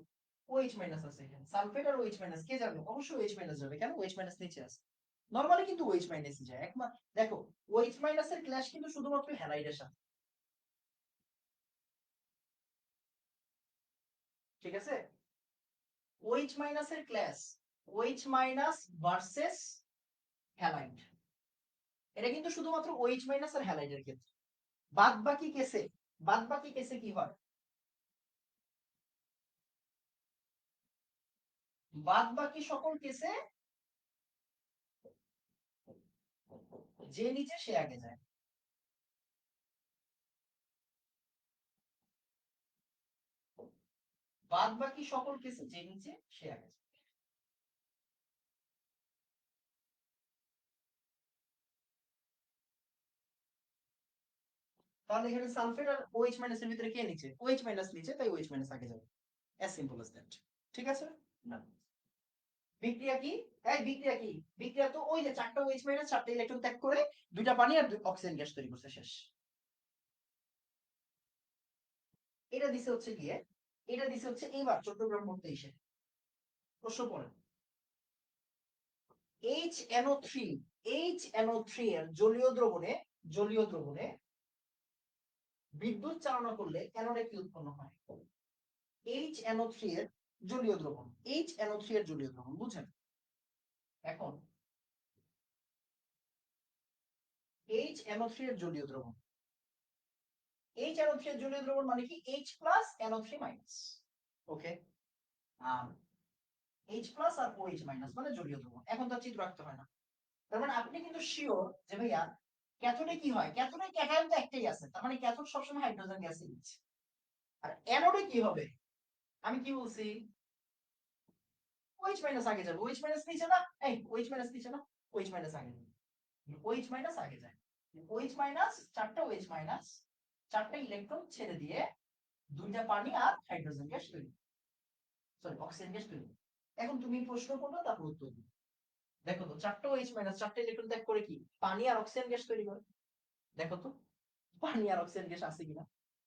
OH মাইনাস আছে এখানে। সালফেট আর OH মাইনাস কে যাবে? অবশ্যই OH মাইনাস যাবে। কেন? OH মাইনাস নিচে আছে। নরমালি কিন্তু OH মাইনাসই যায় একমাত্র। দেখো OH মাইনাসের ক্ল্যাশ কিন্তু শুধুমাত্র হ্যালাইডের সাথে, ঠিক আছে? OH মাইনাসের clash, OH minus versus halide, এটা কিন্তু শুধুমাত্র OH মাইনাস আর হ্যালাইডের ক্ষেত্রে। বাদ বাকি কেসে, বাদ বাকি কেসে কি হয়? বাদ বাকি সকল কেসে যে নিচে সে আগে যায়। বাদ বাকি সকল কেসে যে নিচে সে আগে যায়। তাহলে এখানে সালফেট আর OH মাইনাস এর ভিতরে কে নিচে? OH মাইনাস নিচে, তাই OH মাইনাস আগে যাবে। As simple as that. ঠিক আছে না বিক্রিয়া কি এই বিক্রিয়া কি বিক্রিয়া তো ওই যে চারটা OH মাইনাস চারটা ইলেকট্রন ত্যাগ করে দুইটা পানি আর অক্সিজেন গ্যাস তৈরি করছে শেষ এটা দিছে হচ্ছে গিয়ে এটা দিছে হচ্ছে এইবার চট্টগ্রাম পড়তে এসে প্রশ্ন পড়ে HNO3 HNO3 এর জলীয় দ্রবণে বিদ্যুৎ চালনা করলে অ্যানোডে কি উৎপন্ন হয় HNO3 এর জলীয় দ্রবণ HNO3 এর জলীয় দ্রবণ বুঝেন এখন HNO3 এর জলীয় দ্রবণ HNO3 এর জলীয় দ্রবণ মানে কি H plus NO3 minus okay H plus আর OH মাইনাস মানে জলীয় দ্রবণ এখন তো চিত্র রাখতে হয় না তার মানে আপনি কিন্তু শিওর যে ভাইয়া ক্যাথোডে কি হয় ক্যাথোডে ক্যাটায়ন তো একটাই আছে তার মানে ক্যাথোড সবসময় হাইড্রোজেন গ্যাসই নিচ্ছে আর অ্যানোডে কি হবে আমি কি বলছি OH মাইনাস আগে যাবে OH মাইনাস নিচে না এই OH মাইনাস নিচে না OH মাইনাস আগে যাবে OH মাইনাস আগে যায় OH মাইনাস চারটা OH মাইনাস চারটা ইলেকট্রন ছেড়ে দিয়ে দুইটা পানি আর হাইড্রোজেন গ্যাস তৈরি সরি অক্সিজেন গ্যাস তৈরি এখন তুমি প্রশ্ন করবে তারপর উত্তর দিবে দেখো তো চারটা OH মাইনাস চারটা ইলেকট্রন ত্যাগ করে কি পানি আর অক্সিজেন গ্যাস তৈরি করে দেখো তো পানি আর অক্সিজেন গ্যাস আছে কিনা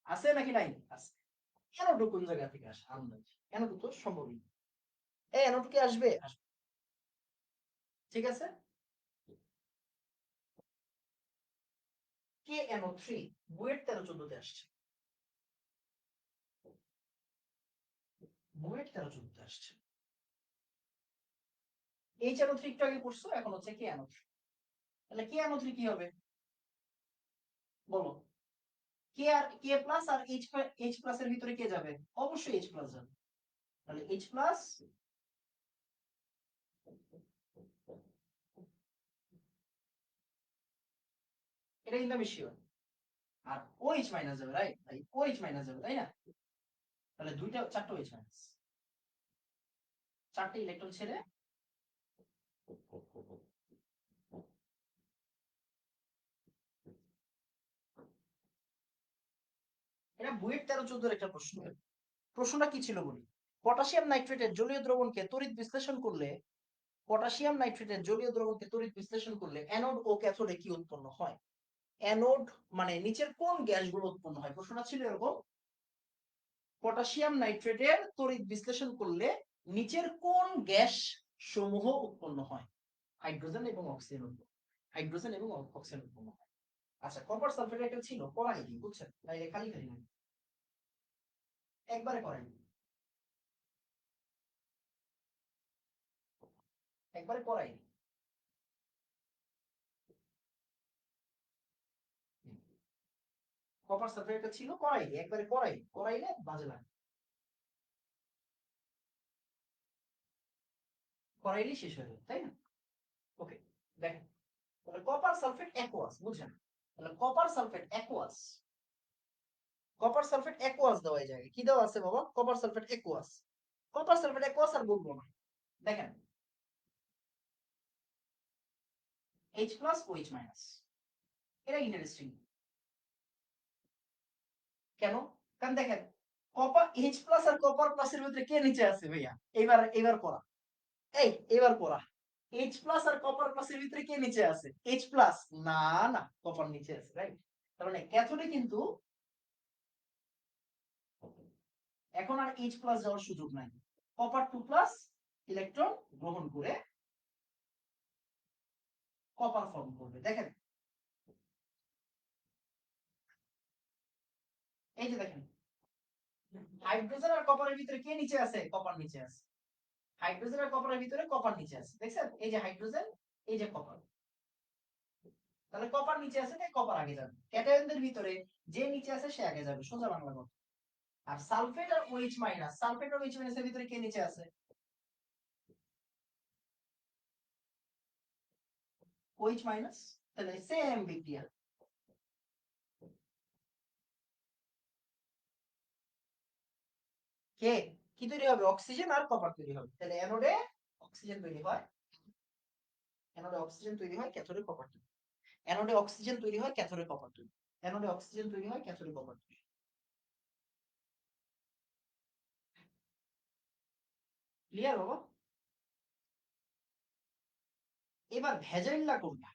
আছে নাকি নাই আছে এনোটু কোন জায়গা থেকে আসে আন্দাজ এনোটু তো সম্ভবই এই এনোটু কি আসবে আসবে ঠিক আছে KNO3 বুয়েট 13-14 আসছে বুয়েট 13-14 আসছে HNO3 একটু আগে পড়ছো এখন হচ্ছে KNO3 তাহলে KNO3 কি হবে বলো কে আর কে প্লাস আর এইচ প্লাস এর ভিতরে কে যাবে অবশ্যই এইচ প্লাস যাবে তাহলে এইচ প্লাস এটা কিন্তু আমি শিওর আর OH মাইনাস যাবে রাইট তাই OH মাইনাস যাবে তাই না তাহলে দুইটা চারটা OH মাইনাস চারটে ইলেকট্রন ছেড়ে এটা বুয়েট 13-14 একটা প্রশ্ন প্রশ্নটা কি ছিল বলি পটাশিয়াম নাইট্রেটের জলীয় দ্রবণকে তড়িৎ বিশ্লেষণ করলে পটাশিয়াম নাইট্রেটের জলীয় দ্রবণকে তড়িৎ বিশ্লেষণ করলে অ্যানোড ও ক্যাথোডে কি উৎপন্ন হয় অ্যানোড মানে নিচের কোন গ্যাসগুলো উৎপন্ন হয় প্রশ্নটা ছিল এরকম পটাশিয়াম নাইট্রেটের তড়িৎ বিশ্লেষণ করলে নিচের কোন গ্যাস সমূহ উৎপন্ন হয় হাইড্রোজেন এবং অক্সিজেন হাইড্রোজেন এবং অক্সিজেন উৎপন্ন হয় আচ্ছা কপার সালফেট একটা ছিল করাইনি বুঝছেন তাই খালি খালি না একবারে করেন একবারে করাইনি কপার সালফেট একটা ছিল করাইনি একবারে করাইলে বাজে লাগে করাইলে শেষ হয়ে যাবে তাই না ওকে দেখেন তাহলে কপার সালফেট অ্যাকোয়াস বুঝছেন তাহলে কপার সালফেট অ্যাকোয়াস দেওয়া যায় কি দেওয়া আছে বাবা কপার সালফেট অ্যাকোয়াস আর বলবো না দেখেন H প্লাস OH মাইনাস এটা ইন্টারেস্টিং কেন কারণ দেখেন কপার H প্লাস আর কপার প্লাসের ভিতরে কে নিচে আছে ভাইয়া এবার পড়া এবার পড়া H প্লাস আর কপার প্লাসের ভিতরে কে নিচে আছে H প্লাস না না কপার নিচে আছে রাইট তার মানে ক্যাথোডে কিন্তু এখন আর H প্লাস যাওয়ার সুযোগ নাই কপার 2 প্লাস ইলেকট্রন গ্রহণ করে কপার ফর্ম করবে দেখেন এই যে দেখেন হাইড্রোজেন আর কপারের ভিতরে কে নিচে আছে কপার নিচে আছে হাইড্রোজেন আর কপারের ভিতরে কপার নিচে আছে দেখছেন এই যে হাইড্রোজেন এই যে কপার তাহলে কপার নিচে আছে তাই কপার আগে যাবে ক্যাটায়নদের ভিতরে যে নিচে আছে সে আগে যাবে সোজা বাংলা কথা আর সালফেট আর OH মাইনাস এর ভিতরে কে নিচে আছে OH মাইনাস তাহলে সেম বিক্রিয়া কে কি তৈরি হবে অক্সিজেন আর কপার তৈরি হবে তাহলে অক্সিজেন তৈরি হয় অ্যানোডে অক্সিজেন তৈরি হয় ক্যাথোডে কপার তৈরি অ্যানোডে অক্সিজেন তৈরি হয় ক্যাথোডে কপার তৈরি অ্যানোডে অক্সিজেন তৈরি হয় ক্যাথোডে কপার তৈরি ক্লিয়ার বাবা? এবার ভেজাইল্লা কোনটা?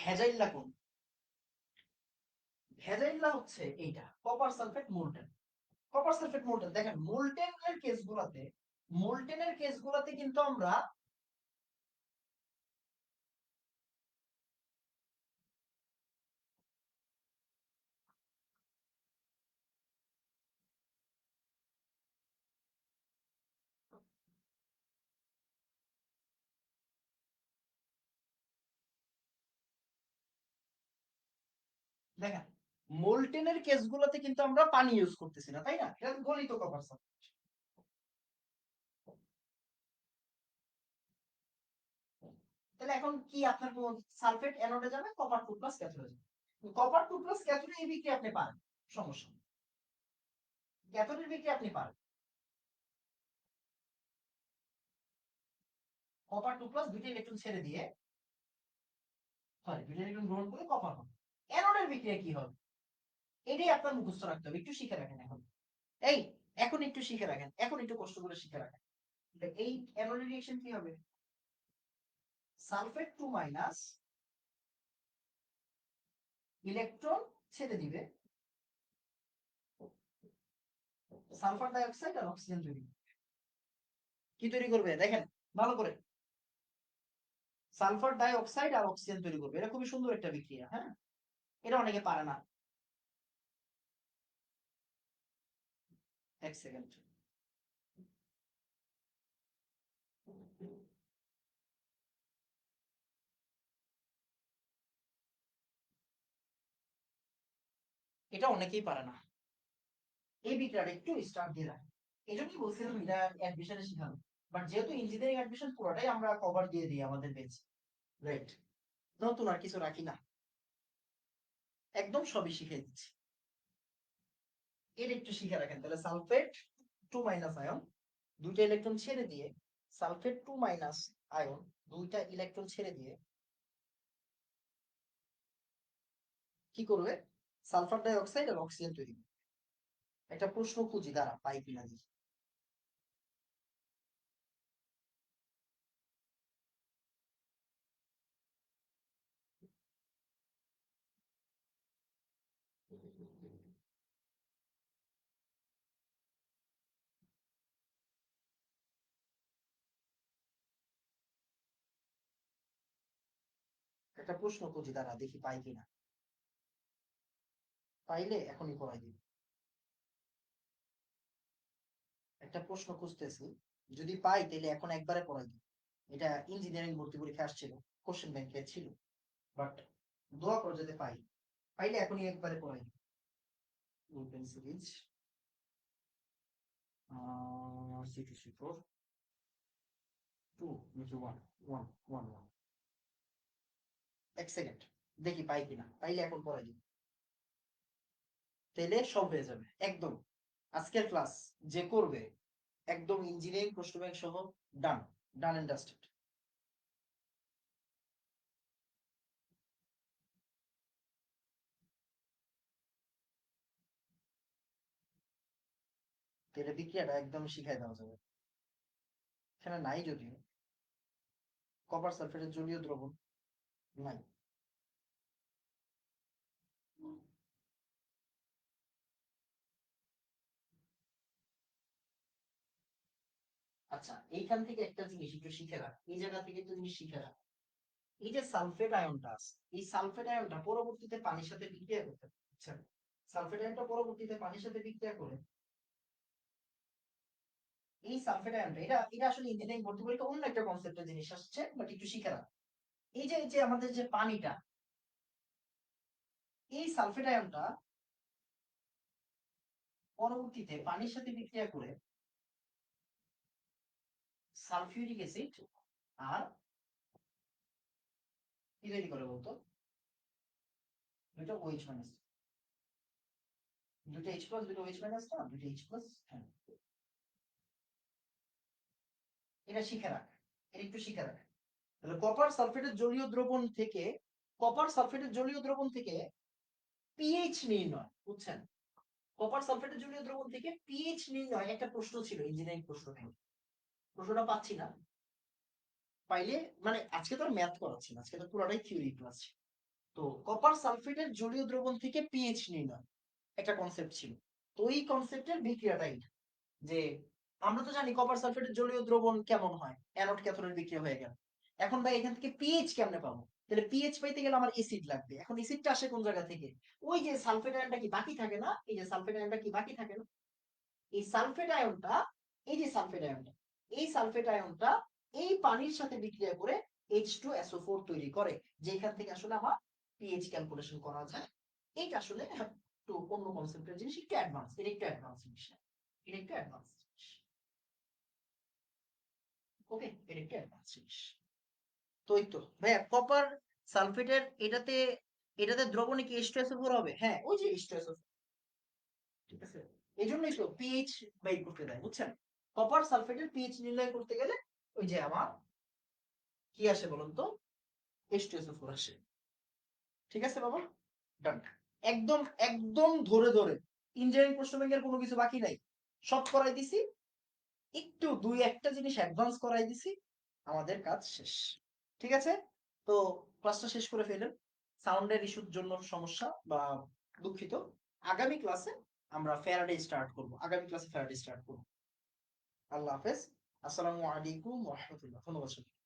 ভেজাইল্লা কোন? ভেজাইল্লা হচ্ছে এইটা, copper sulphate molten. Copper sulphate molten, দেখেন মোল্টেনের কেসগুলোতে কিন্তু আমরা দেখেন মোল্টেনের কেসগুলোতে কিন্তু আমরা পানি ইউজ করতেছি না, তাই না? এটা গলিত কপার সালফেট। তাহলে এখন কি আপনার সালফেট অ্যানোডে যাবে, কপার টু প্লাস ক্যাথোডে যাবে। কপার টু প্লাস ক্যাথোডে এই বিক্রিয়া আপনি পারেন, সমস্যা নেই। ক্যাথোডের বিক্রিয়া আপনি পারেন। কপার টু প্লাস দুইটা ইলেকট্রন ছেড়ে দিয়ে, সরি দুইটা ইলেকট্রন গ্রহণ করে কপার হবে। অ্যানোডের বিক্রিয়া কি হবে এটাই আপনার মুখস্থ রাখতে হবে, একটু শিখে রাখেন এখন। এই এখন একটু শিখে রাখেন, এখন একটু কষ্ট করে শিখে রাখেন। এই অ্যানোডের রিঅ্যাকশন কি হবে? সালফেট টু মাইনাস ইলেকট্রন ছেড়ে দিবে, সালফার ডাই অক্সাইড আর অক্সিজেন তৈরি করবে। কি তৈরি করবে দেখেন ভালো করে, সালফার ডাই অক্সাইড আর অক্সিজেন তৈরি করবে। এটা খুবই সুন্দর একটা বিক্রিয়া, হ্যাঁ। এটা অনেকে পারে না। এক সেকেন্ড। এটা অনেকেই পারে না, এই বিক্রিয়াটা একটু স্টার্ট দিয়ে রাখে। এই জন্যই বলছিলাম এটা অ্যাডমিশনে শিখানো, বাট যেহেতু ইঞ্জিনিয়ারিং অ্যাডমিশন পুরোটাই আমরা কভার দিয়ে দিই আমাদের বেঞ্চ, রাইট, নতুন আর কিছু রাখি না, একদম সবই শিখে দিচ্ছি। এটা একটু শিখে রাখেন তাহলে, সালফেট টু মাইনাস আয়ন দুইটা ইলেকট্রন ছেড়ে দিয়ে, সালফেট টু মাইনাস আয়ন দুইটা ইলেকট্রন ছেড়ে দিয়ে কি করবে, সালফার ডাই অক্সাইড আর অক্সিজেন তৈরি করবে। একটা প্রশ্ন খুঁজি, দাঁড়া পাই কিনা দেখি। একটা প্রশ্ন খুঁজি, দাঁড়া দেখি পাই কিনা। পাইলে এখনই পড়াই দিই। একটা প্রশ্ন খুঁজতেছি, যদি পাই তাহলে এখন একবারে পড়াই দিই। এটা ইঞ্জিনিয়ারিং ভর্তি পরীক্ষা আসছিল, কোশ্চেন ব্যাংকে ছিল, বাট দোয়া করে যদি পাই, পাইলে এখনই একবারে পড়াই দিই। Open series CTC four two নিচে ওয়ান ওয়ান ওয়ান ওয়ান। এক সেকেন্ড দেখি পাই কিনা, পাইলে এখন পড়াই দিই, তাইলে সব হয়ে যাবে একদম। আজকের ক্লাস যে করবে একদম ইঞ্জিনিয়ারিং প্রশ্ন ব্যাংক সহ, ডান, ডান এন্ড ডাস্টেড। তাহলে বিক্রিয়াটা একদম শিখাই দেওয়া যাবে। এখানে নাই যদিও, কপার সালফেটের জলীয় দ্রবণ নাই। আচ্ছা এইখান থেকে একটা জিনিস একটু শিখে রাখ, এই জায়গা থেকে একটা জিনিস শিখে রাখ। এই যে সালফেট আয়নটা আছে, এই সালফেট আয়নটা পরবর্তীতে পানির সাথে বিক্রিয়া করতে পারে, বুঝছেন? সালফেট আয়নটা পরবর্তীতে পানির সাথে বিক্রিয়া করে এই সালফেট আয়নটা, এটা এটা আসলে ইঞ্জিনিয়ারিং ভর্তি পরীক্ষা অন্য একটা কনসেপ্টের জিনিস আসছে, বাট একটু শিখে রাখ। এই যে আমাদের যে পানিটা, এই সালফেট আয়নটা পরবর্তীতে পানির সাথে বিক্রিয়া করে সালফিউরিক অ্যাসিড আর কি তৈরি করে বলতো, দুটো ওএইচ মাইনাস, দুটো এইচ প্লাস দুটো ওএইচ মাইনাস, না দুটো এইচ প্লাস, হ্যাঁ। এটা শিখে রাখ, এটা একটু শিখে রাখ। তাহলে কপার সালফেটের জলীয় দ্রবণ থেকে, কপার সালফেটের জলীয় দ্রবণ থেকে পিএইচ নির্ণয়, বুঝছেন? কপার সালফেটের জলীয় দ্রবণ থেকে পিএইচ নির্ণয় একটা প্রশ্ন ছিল, ইঞ্জিনিয়ারিং প্রশ্ন থেকে। প্রশ্নটা পাচ্ছি না, পাইলে মানে আজকে তো আর ম্যাথ করাচ্ছি না, আজকে তো পুরোটাই থিওরি ক্লাস। তো কপার সালফেটের জলীয় দ্রবণ থেকে পিএইচ নির্ণয় একটা কনসেপ্ট ছিল। তো এই কনসেপ্টের বিক্রিয়াটা এইটা, যে আমরা তো জানি কপার সালফেটের জলীয় দ্রবণ কেমন হয়, অ্যানোড ক্যাথোডের বিক্রিয়া হয়ে গেল। এখন ভাই এখান থেকে পিএইচ কেমনে পাবো? তাহলে পিএইচ পাইতে গেলে আমার এসিড লাগবে। এখন এসিডটা আসে কোন জায়গা থেকে? ওই যে সালফেট আয়নটা কি বাকি থাকে না, এই যে সালফেট আয়নটা কি বাকি থাকে না, এই সালফেট আয়নটা, এই যে সালফেট আয়নটা, এই সালফেট আয়নটা এই পানির সাথে বিক্রিয়া করে H2SO4 তৈরি করে, যেখান থেকে আসলে আমার পিএইচ ক্যালকুলেশন করা যায়। এইটা আসলে একটু অন্য কনসেপ্টের জিনিস, একটু অ্যাডভান্স, এটা একটু অ্যাডভান্স জিনিস, এটা একটু অ্যাডভান্স জিনিস। ওকে, এটা একটু অ্যাডভান্স জিনিস। তো এই তো ভাইয়া কপার সালফেটের এটাতে, এটাতে দ্রবণে কি H2SO4 হবে? হ্যাঁ, ওই যে H2SO4, ঠিক আছে। এই জন্যই তো পিএইচ বাই করতে দেয়, বুঝছেন? কপার সালফেটের পিএইচ নির্ণয় করতে গেলে ওই যে আমার কি আসে বলুন তো, H2SO4 আসে। ঠিক আছে বাবা, ডান। একদম একদম ধরে ধরে ইঞ্জিনিয়ারিং প্রশ্ন ব্যাংকের কোনো কিছু বাকি নাই, সব করাই দিছি। একটু দুই একটা জিনিস অ্যাডভান্স করাই দিছি, আমাদের কাজ শেষ। ঠিক আছে, তো ক্লাসটা শেষ করে ফেলেন। সাউন্ডের ইস্যুর জন্য সমস্যা বা দুঃখিত। আগামী ক্লাসে আমরা ফ্যারাডে স্টার্ট করব, আগামী ক্লাসে ফ্যারাডে স্টার্ট করব। আল্লাহ হাফেজ। আসসালামু আলাইকুম ওয়া রাহমাতুল্লাহ। ধন্যবাদ সবাইকে।